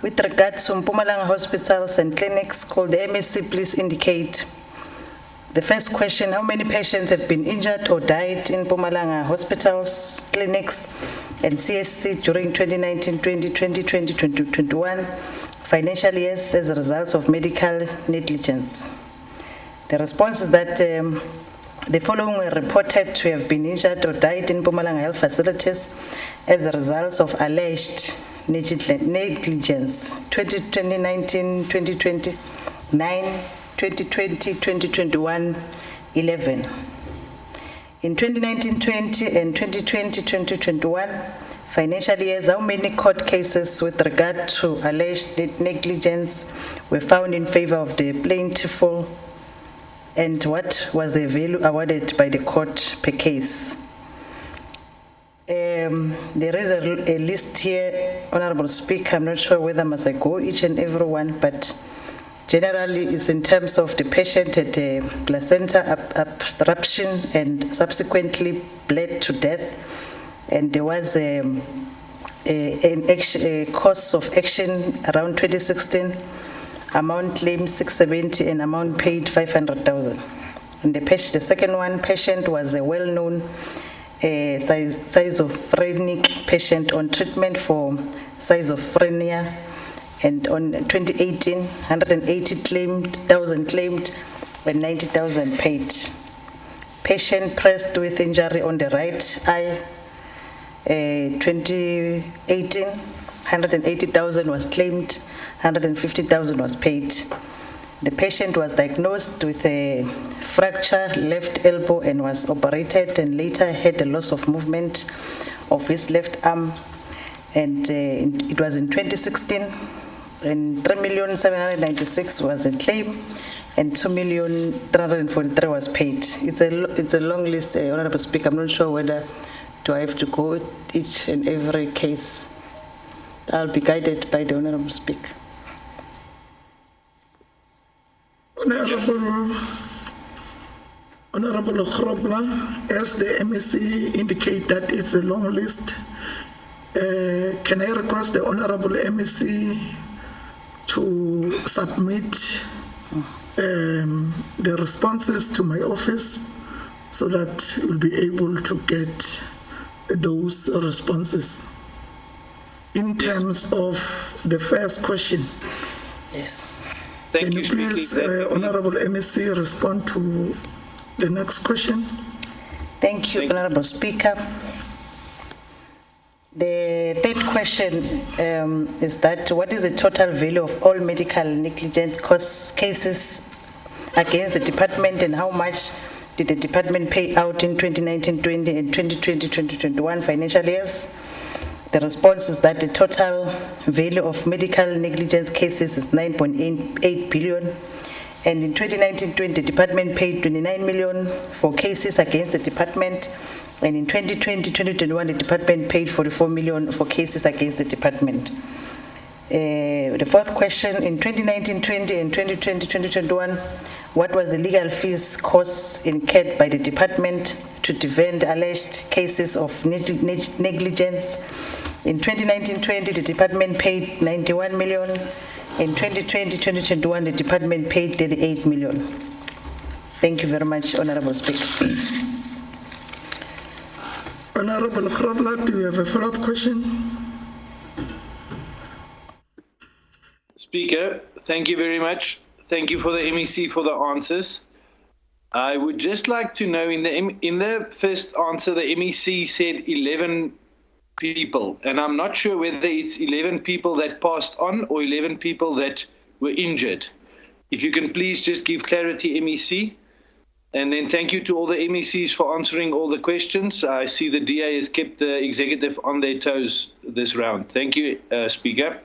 With regard to Mpumalanga hospitals and clinics, could the MEC please indicate? The first question, how many patients have been injured or died in Mpumalanga hospitals, clinics, and CSC during 2019, 2020, 2021 financial years as a result of medical negligence. The response is that the following were reported to have been injured or died in Mpumalanga health facilities as a result of alleged negligence: 2019, 2020, 9, 2020, 2021, 11. In 2019-20 and 2020-2021 financial years, how many court cases with regard to alleged negligence were found in favor of the plaintiff, and what was the value awarded by the court per case? There is a list here, Honorable Speaker. I'm not sure whether must I go each and every one, but generally it's in terms of the patient had a placenta obstruction and subsequently bled to death, and there was a course of action around 2016, amount claimed 670 and amount paid 500,000. And the second one patient was a well-known schizophrenic patient on treatment for schizophrenia, and on 2018, 180,000 claimed and 90,000 paid. Patient pressed with injury on the right eye, 2018, 180,000 was claimed, 150,000 was paid. The patient was diagnosed with a fractured left elbow and was operated, and later had a loss of movement of his left arm, and it was in 2016, and 3,796,000 was a claim, and 2,343,000 was paid. It's a long list, Honorable Speaker. I'm not sure whether do I have to go each and every case. I'll be guided by the Honorable Speaker. Honorable Grobler, as the MEC indicate that it's a long list, can I request the Honorable MEC to submit the responses to my office so that we'll be able to get those responses? In terms of the first question, yes. Can you please, Honorable MEC, respond to the next question? Thank you, Honorable Speaker. The third question is that what is the total value of all medical negligence cases against the department, and how much did the department pay out in 2019-20 and 2020-2021 financial years? The response is that the total value of medical negligence cases is 9.8 billion. And in 2019-20, the department paid 29 million for cases against the department. And in 2020-2021, the department paid 44 million for cases against the department. The fourth question, in 2019-20 and 2020-2021, what was the legal fees costs incurred by the department to defend alleged cases of negligence? In 2019-20, the department paid 91 million. In 2020-2021, the department paid 38 million. Thank you very much, Honorable Speaker. Honorable Grobler, do you have a follow-up question? Speaker, thank you very much. Thank you for the MEC for the answers. I would just like to know, in the first answer, the MEC said 11 people, and I'm not sure whether it's 11 people that passed on or 11 people that were injured. If you can please just give clarity, MEC. And then thank you to all the MECs for answering all the questions. I see the DA has kept the executive on their toes this round. Thank you, Speaker.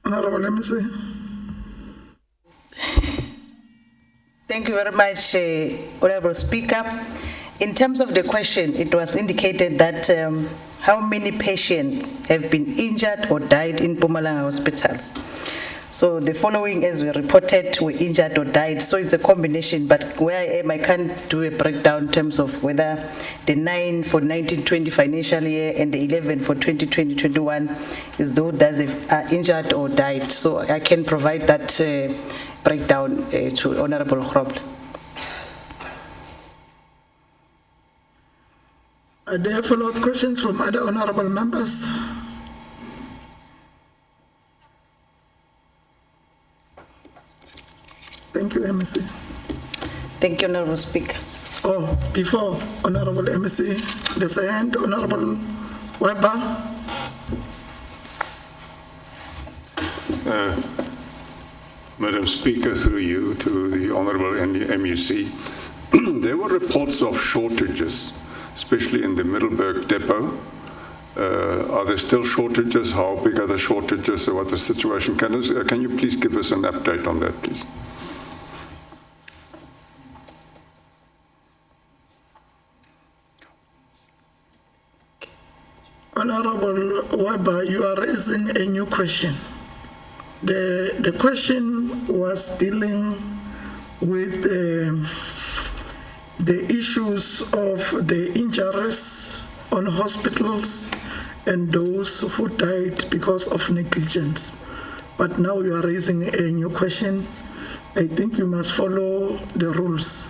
Honorable MEC. Thank you very much, Honorable Speaker. In terms of the question, it was indicated that how many patients have been injured or died in Mpumalanga hospitals. So the following, as we reported, were injured or died. So it's a combination, but where I am, I can't do a breakdown in terms of whether the 9 for 19-20 financial year and the 11 for 2020-21 is those that are injured or died. So I can provide that breakdown to Honorable Grobler. Are there follow-up questions from other honorable members? Thank you, MEC. Thank you, Honorable Speaker. Oh, before Honorable MEC, there's a hand, Honorable Weber. Madam Speaker, through you to the Honourable MEC, there were reports of shortages, especially in the Middelburg depot. Are there still shortages? How big are the shortages? What the situation? Can you please give us an update on that, please? Honorable Weber, you are raising a new question. The question was dealing with the issues of the injuries on hospitals and those who died because of negligence. But now you are raising a new question. I think you must follow the rules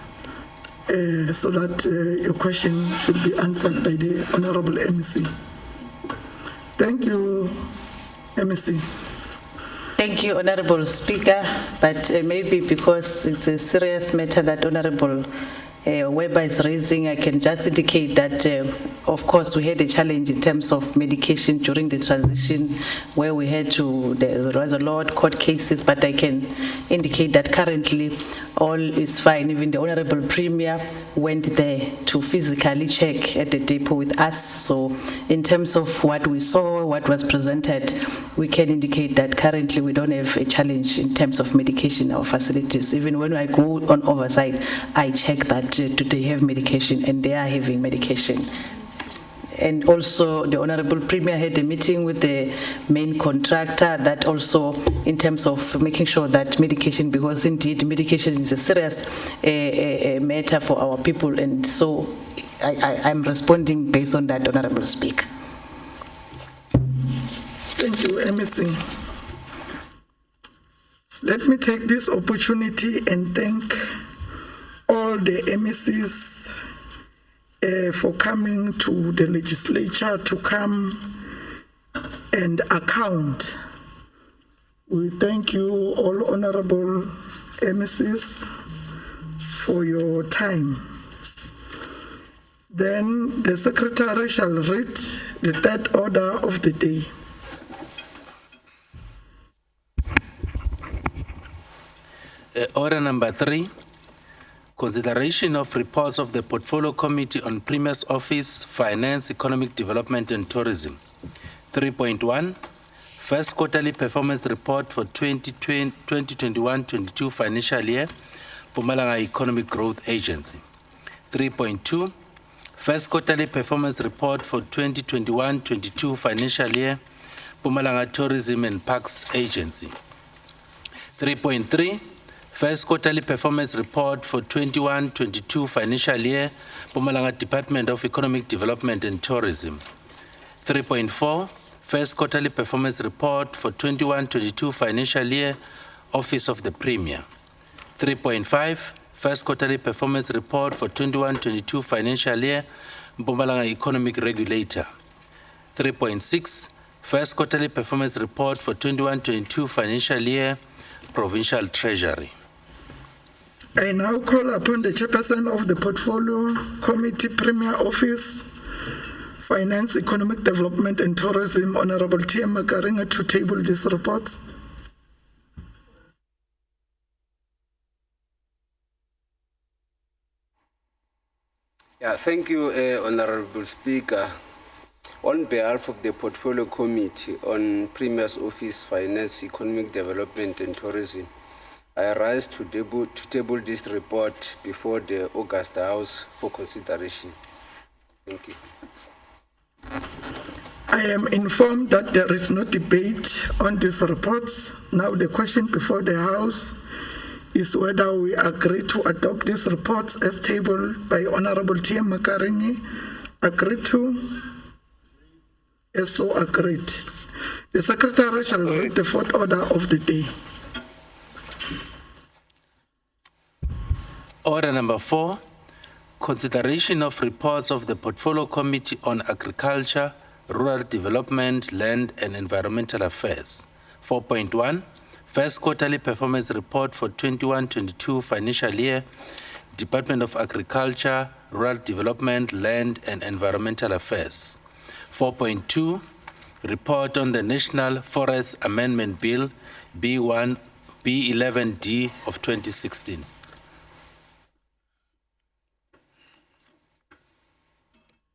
so that your question should be answered by the Honorable MEC. Thank you, MEC. Thank you, Honorable Speaker, but maybe because it's a serious matter that Honorable Weber is raising, I can just indicate that, of course, we had a challenge in terms of medication during the transition where we had to, there was a lot of court cases, but I can indicate that currently all is fine. Even the Honorable Premier went there to physically check at the depot with us. So in terms of what we saw, what was presented, we can indicate that currently we don't have a challenge in terms of medication in our facilities. Even when I go on oversight, I check that do they have medication, and they are having medication. And also the Honorable Premier had a meeting with the main contractor that also in terms of making sure that medication, because indeed medication is a serious matter for our people, and so I'm responding based on that, Honorable Speaker. Thank you, MEC. Let me take this opportunity and thank all the MECs for coming to the legislature to come and account. We thank you, all honorable MECs, for your time. Then the Secretary shall read the third order of the day. Order number 3. Consideration of reports of the Portfolio Committee on Premier's Office, Finance, Economic Development and Tourism. 3.1, First Quarterly Performance Report for 2021-22 financial year, Mpumalanga Economic Growth Agency. 3.2, First Quarterly Performance Report for 2021-22 financial year, Mpumalanga Tourism and Parks Agency. 3.3, First Quarterly Performance Report for 21-22 financial year, Mpumalanga Department of Economic Development and Tourism. 3.4, First Quarterly Performance Report for 21-22 financial year, Office of the Premier. 3.5, First Quarterly Performance Report for 21-22 financial year, Mpumalanga Economic Regulator. 3.6, First Quarterly Performance Report for 21-22 financial year, Provincial Treasury. I now call upon the chairperson of the Portfolio Committee, Premier Office, Finance, Economic Development and Tourism, Honorable T.M. Makaringa, to table these reports. Yeah, thank you, Honorable Speaker. On behalf of the Portfolio Committee on Premier's Office, Finance, Economic Development and Tourism, I rise to table this report before the August House for consideration. Thank you. I am informed that there is no debate on these reports. Now the question before the House is whether we agree to adopt these reports as tabled by Honorable T.M. Makaringi. Agreed to? As so agreed. The Secretary shall read the fourth order of the day. Order number 4, consideration of reports of the Portfolio Committee on Agriculture, Rural Development, Land and Environmental Affairs. 4.1, First quarterly performance report for 21-22 financial year, Department of Agriculture, Rural Development, Land and Environmental Affairs. 4.2, report on the National Forest Amendment Bill, B11D of 2016.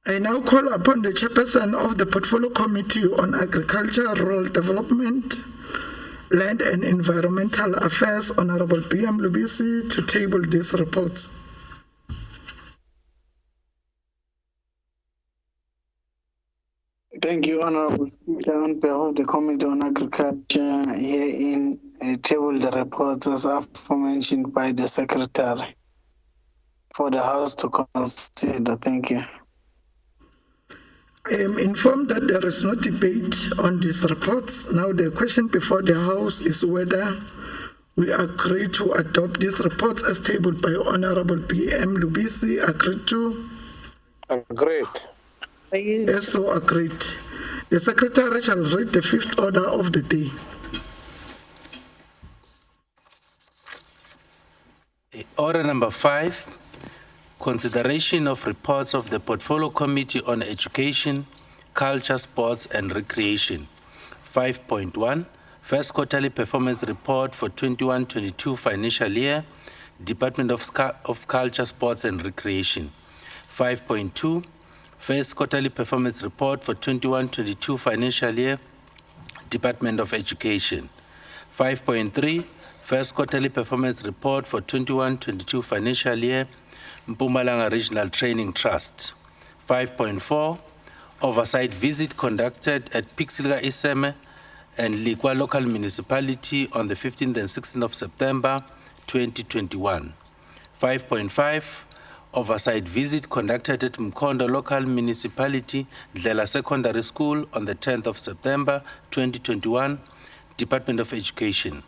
I now call upon the chairperson of the Portfolio Committee on Agriculture, Rural Development, Land and Environmental Affairs, Honorable PM Lubisi, to table these reports. Thank you, Honorable Speaker. On behalf of the Committee on Agriculture, herein table the reports as aforementioned by the Secretary for the House to consider. Thank you. I am informed that there is no debate on these reports. Now the question before the House is whether we agree to adopt these reports as tabled by Honorable PM Lubisi. Agreed to? Agreed. Yes, so agreed. The Secretary shall read the fifth order of the day. Order number 5, consideration of reports of the Portfolio Committee on Education, Culture, Sports and Recreation. 5.1, first quarterly performance report for 21-22 financial year, Department of Culture, Sports and Recreation. 5.2, first quarterly performance report for 21-22 financial year, Department of Education. 5.3, first quarterly performance report for 21-22 financial year, Mpumalanga Regional Training Trust. 5.4, oversight visit conducted at Pixilga Iseme and Likwa Local Municipality on the 15th and 16th of September 2021. 5.5, oversight visit conducted at Mkondo Local Municipality, Dlela Secondary School on the 10th of September 2021, Department of Education.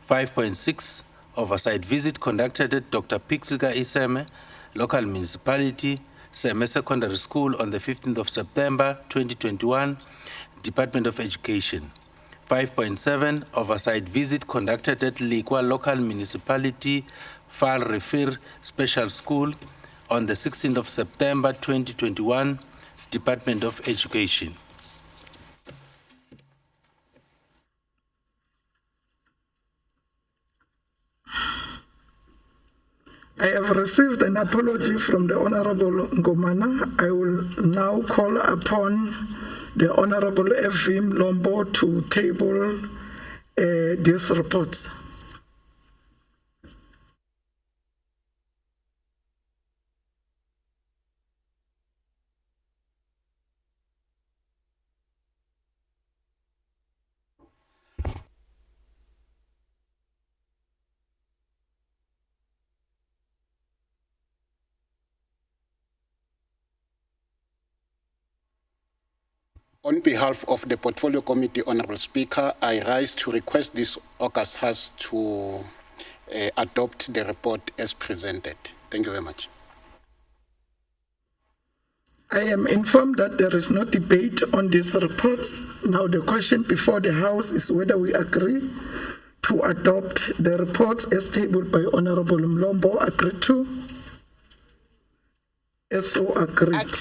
5.6, oversight visit conducted at Dr. Pixilga Iseme, Local Municipality, Seme Secondary School on the 15th of September 2021, Department of Education. 5.7, oversight visit conducted at Likwa Local Municipality, Fal Refir Special School on the 16th of September 2021, Department of Education. I have received an apology from the Honorable Ngomana. I will now call upon the Honorable Evim Lombo to table these reports. On behalf of the Portfolio Committee, Honorable Speaker, I rise to request this August House to adopt the report as presented. Thank you very much. I am informed that there is no debate on these reports. Now the question before the House is whether we agree to adopt the reports as tabled by Honorable Mlombo. Agreed to? Yes, so agreed.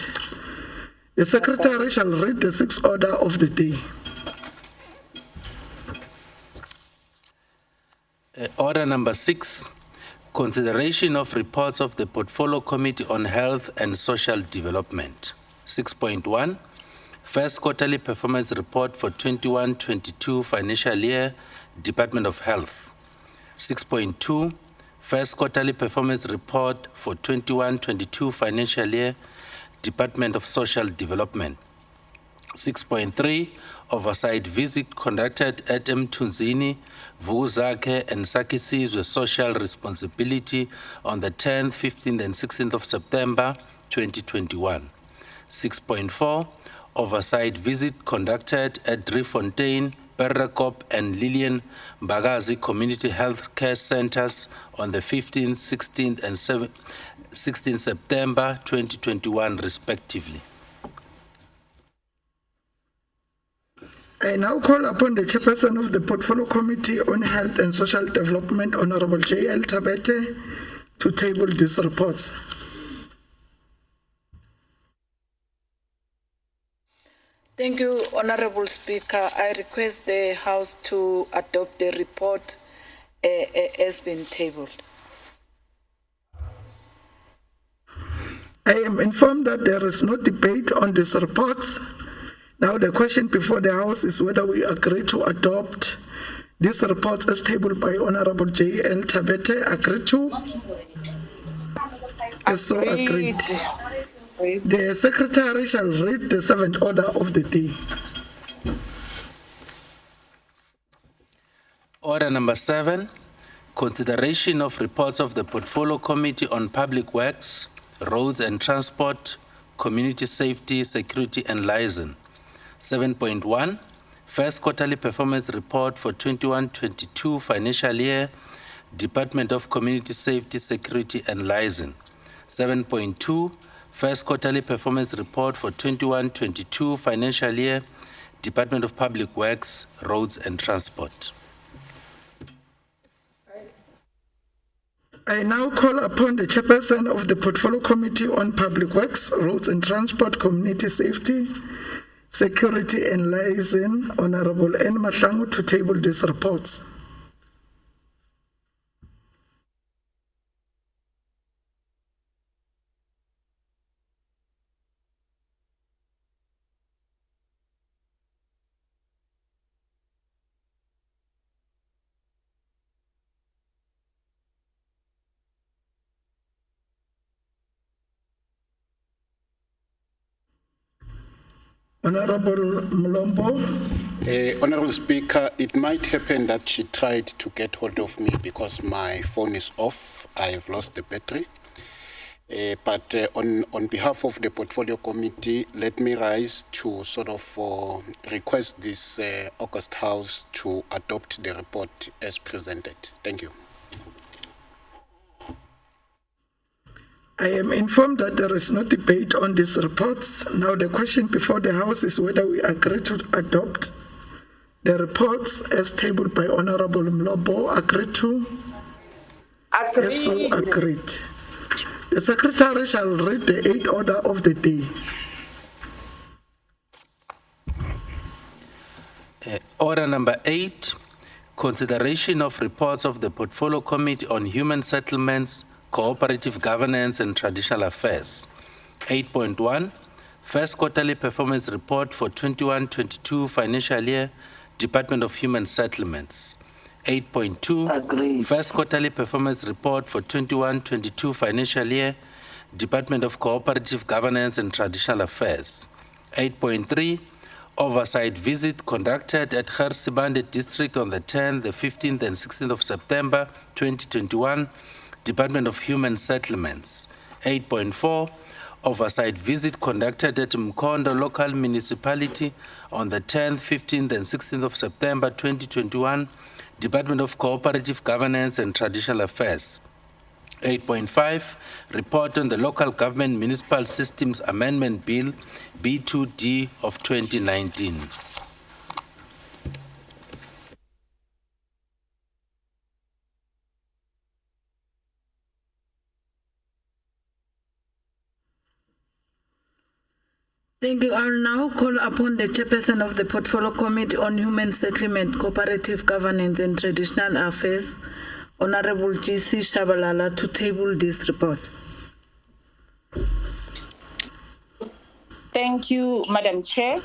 The Secretary shall read the sixth order of the day. Order number 6, consideration of reports of the Portfolio Committee on Health and Social Development. 6.1, first quarterly performance report for 21-22 financial year, Department of Health. 6.2, first quarterly performance report for 21-22 financial year, Department of Social Development. 6.3, oversight visit conducted at Mtunzini, Vukuzakhe and Sakisizwe Social Responsibility on the 10th, 15th and 16th of September 2021. 6.4, oversight visit conducted at Driefontein, Perrekop and Lillian Mbagazi Community Health Care Centers on the 15th, 16th and 16th September 2021 respectively. I now call upon the Chairperson of the Portfolio Committee on Health and Social Development, Honorable J.L. Tabete, to table these reports. Thank you, Honorable Speaker. I request the House to adopt the report as been tabled. I am informed that there is no debate on these reports. Now the question before the House is whether we agree to adopt these reports as tabled by Honorable J.L. Tabete. Agree to? So agreed. The Secretary shall read the seventh order of the day. Order number 7, consideration of reports of the Portfolio Committee on Public Works, Roads and Transport, Community Safety, Security and Liaison. 7.1, first quarterly performance report for 21-22 financial year, Department of Community Safety, Security and Liaison. 7.2, first quarterly performance report for 21-22 financial year, Department of Public Works, Roads and Transport. I now call upon the Chairperson of the Portfolio Committee on Public Works, Roads and Transport, Community Safety, Security and Liaison, Honorable N. Mahlangu, to table these reports. Honorable Mlombo. Honorable Speaker, it might happen that she tried to get hold of me because my phone is off. I have lost the battery. But on behalf of the Portfolio Committee, let me rise to sort of request this August House to adopt the report as presented. Thank you. I am informed that there is no debate on these reports. Now the question before the House is whether we agree to adopt the reports as tabled by Honorable Mlobo. Agree to? Agreed. Yes, so agreed. The Secretary shall read the 8th order of the day. Order number 8, consideration of reports of the Portfolio Committee on Human Settlements, Cooperative Governance and Traditional Affairs. 8.1, first quarterly performance report for 21-22 financial year, Department of Human Settlements. 8.2, first quarterly performance report for 21-22 financial year, Department of Cooperative Governance and Traditional Affairs. 8.3, oversight visit conducted at Gersibande District on the 10th, the 15th and 16th of September 2021, Department of Human Settlements. 8.4, oversight visit conducted at Mkondo Local Municipality on the 10th, 15th and 16th of September 2021, Department of Cooperative Governance and Traditional Affairs. 8.5, report on the Local Government Municipal Systems Amendment Bill B2D of 2019. Thank you. I'll now call upon the Chairperson of the Portfolio Committee on Human Settlement, Cooperative Governance and Traditional Affairs, Honorable G.C. Shabalala, to table this report. Thank you, Madam Chair.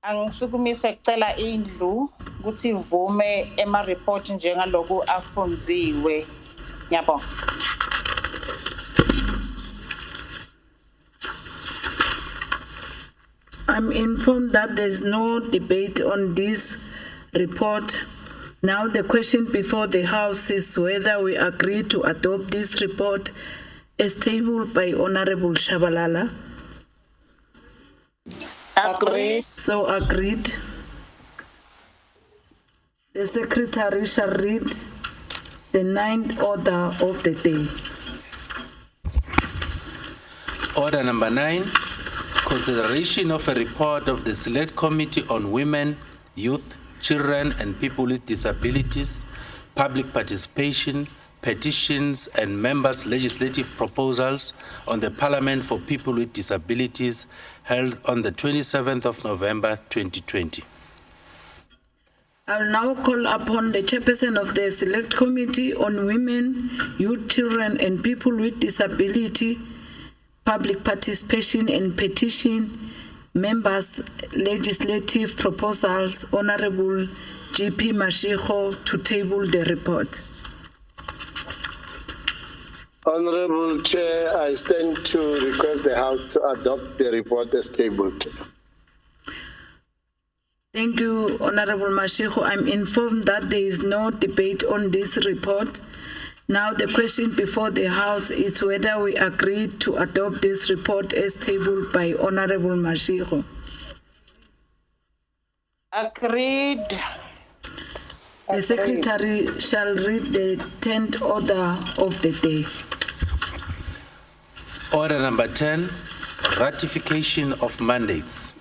Angisukumise kucela indlu ukuthi ivume ema report njengaloku afundziwe. Ngiyabonga. I'm informed that there's no debate on this report. Now the question before the House is whether we agree to adopt this report as tabled by Honorable Shabalala. Agreed. So agreed. The Secretary shall read the 9th order of the day. Order number 9, consideration of a report of the Select Committee on Women, Youth, Children and People with Disabilities, Public Participation, Petitions and Members' Legislative Proposals on the Parliament for People with Disabilities held on the 27th of November 2020. I will now call upon the chairperson of the Select Committee on Women, Youth, Children and People with Disability, Public Participation and Petition, Members' Legislative Proposals, Honorable GP Mashiko, to table the report. Honorable Chair, I stand to request the House to adopt the report as tabled. Thank you, Honorable Mashiko. I'm informed that there is no debate on this report. Now the question before the House is whether we agree to adopt this report as tabled by Honorable Mashiko. Agreed. The Secretary shall read the 10th order of the day. Order number 10, ratification of mandates.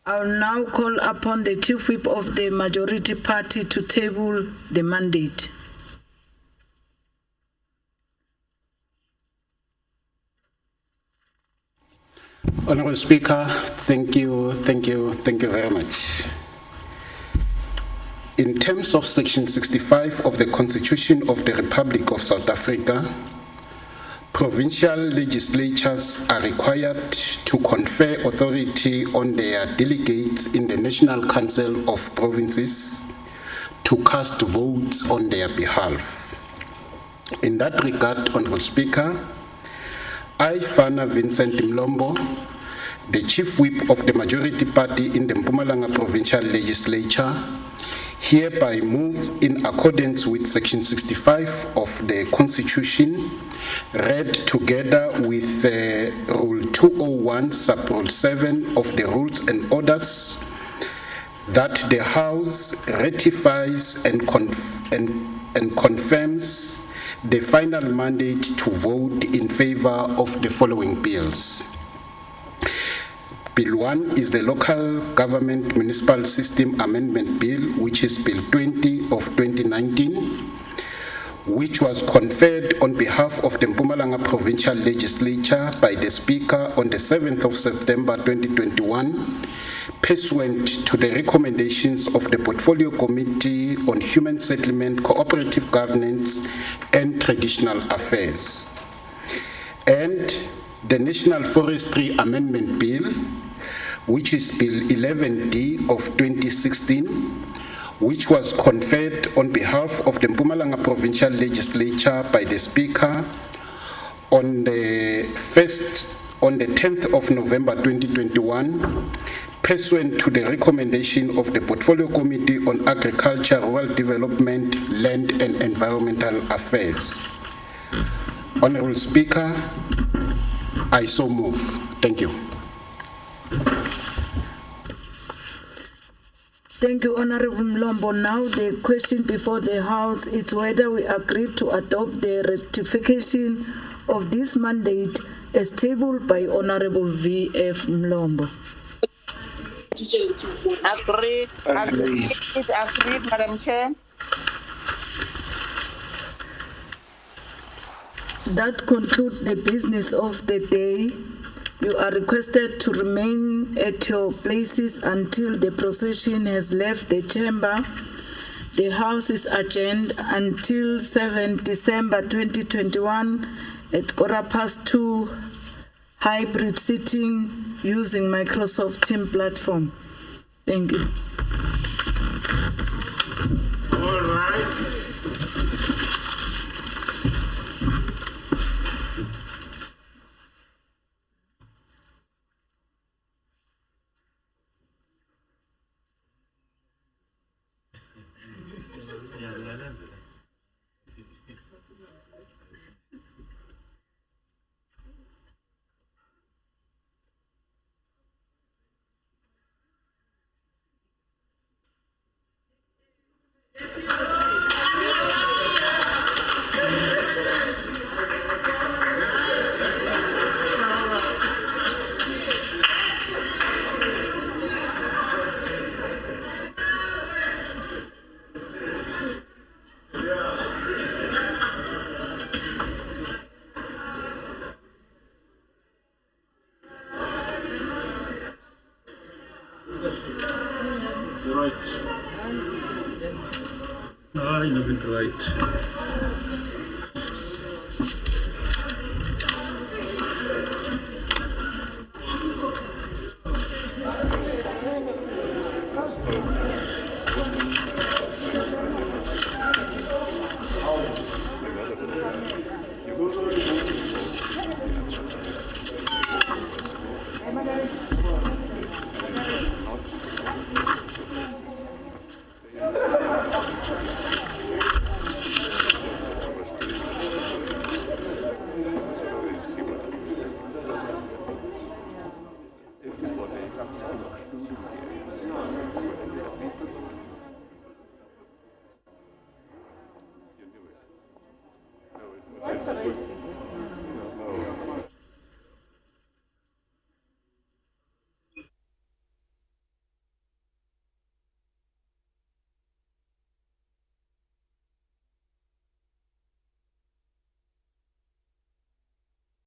I will now call upon the Chief Whip of the Majority Party to table the mandate. Honorable Speaker, thank you very much. In terms of Section 65 of the Constitution of the Republic of South Africa, provincial legislatures are required to confer authority on their delegates in the National Council of Provinces to cast votes on their behalf. In that regard, Honorable Speaker, I, Fana Vincent Mlombo, the Chief Whip of the Majority Party in the Mpumalanga Provincial Legislature, hereby move in accordance with Section 65 of the Constitution, read together with Rule 201, Sub-Rule 7 of the Rules and Orders, that the House ratifies and confirms the final mandate to vote in favor of the following bills. Bill 1 is the Local Government Municipal System Amendment Bill, which is Bill 20 of 2019, which was conferred on behalf of the Mpumalanga Provincial Legislature by the Speaker on the 7th of September 2021, pursuant to the recommendations of the Portfolio Committee on Human Settlement, Cooperative Governance and Traditional Affairs. And the National Forestry Amendment Bill, which is Bill 11D of 2016, which was conferred on behalf of the Mpumalanga Provincial Legislature by the Speaker on the 10th of November 2021, pursuant to the recommendation of the Portfolio Committee on Agriculture, Rural Development, Land and Environmental Affairs. Honorable Speaker, I so move. Thank you. Thank you, Honorable Mlombo. Now the question before the House is whether we agree to adopt the ratification of this mandate as tabled by Honorable V.F. Mlombo. Agreed. Agreed, Madam Chair. That concludes the business of the day. You are requested to remain at your places until the procession has left the chamber. The House is adjourned until 7 December 2021 at 2:15 hybrid sitting using Microsoft Teams platform. Thank you. All right. might not be right.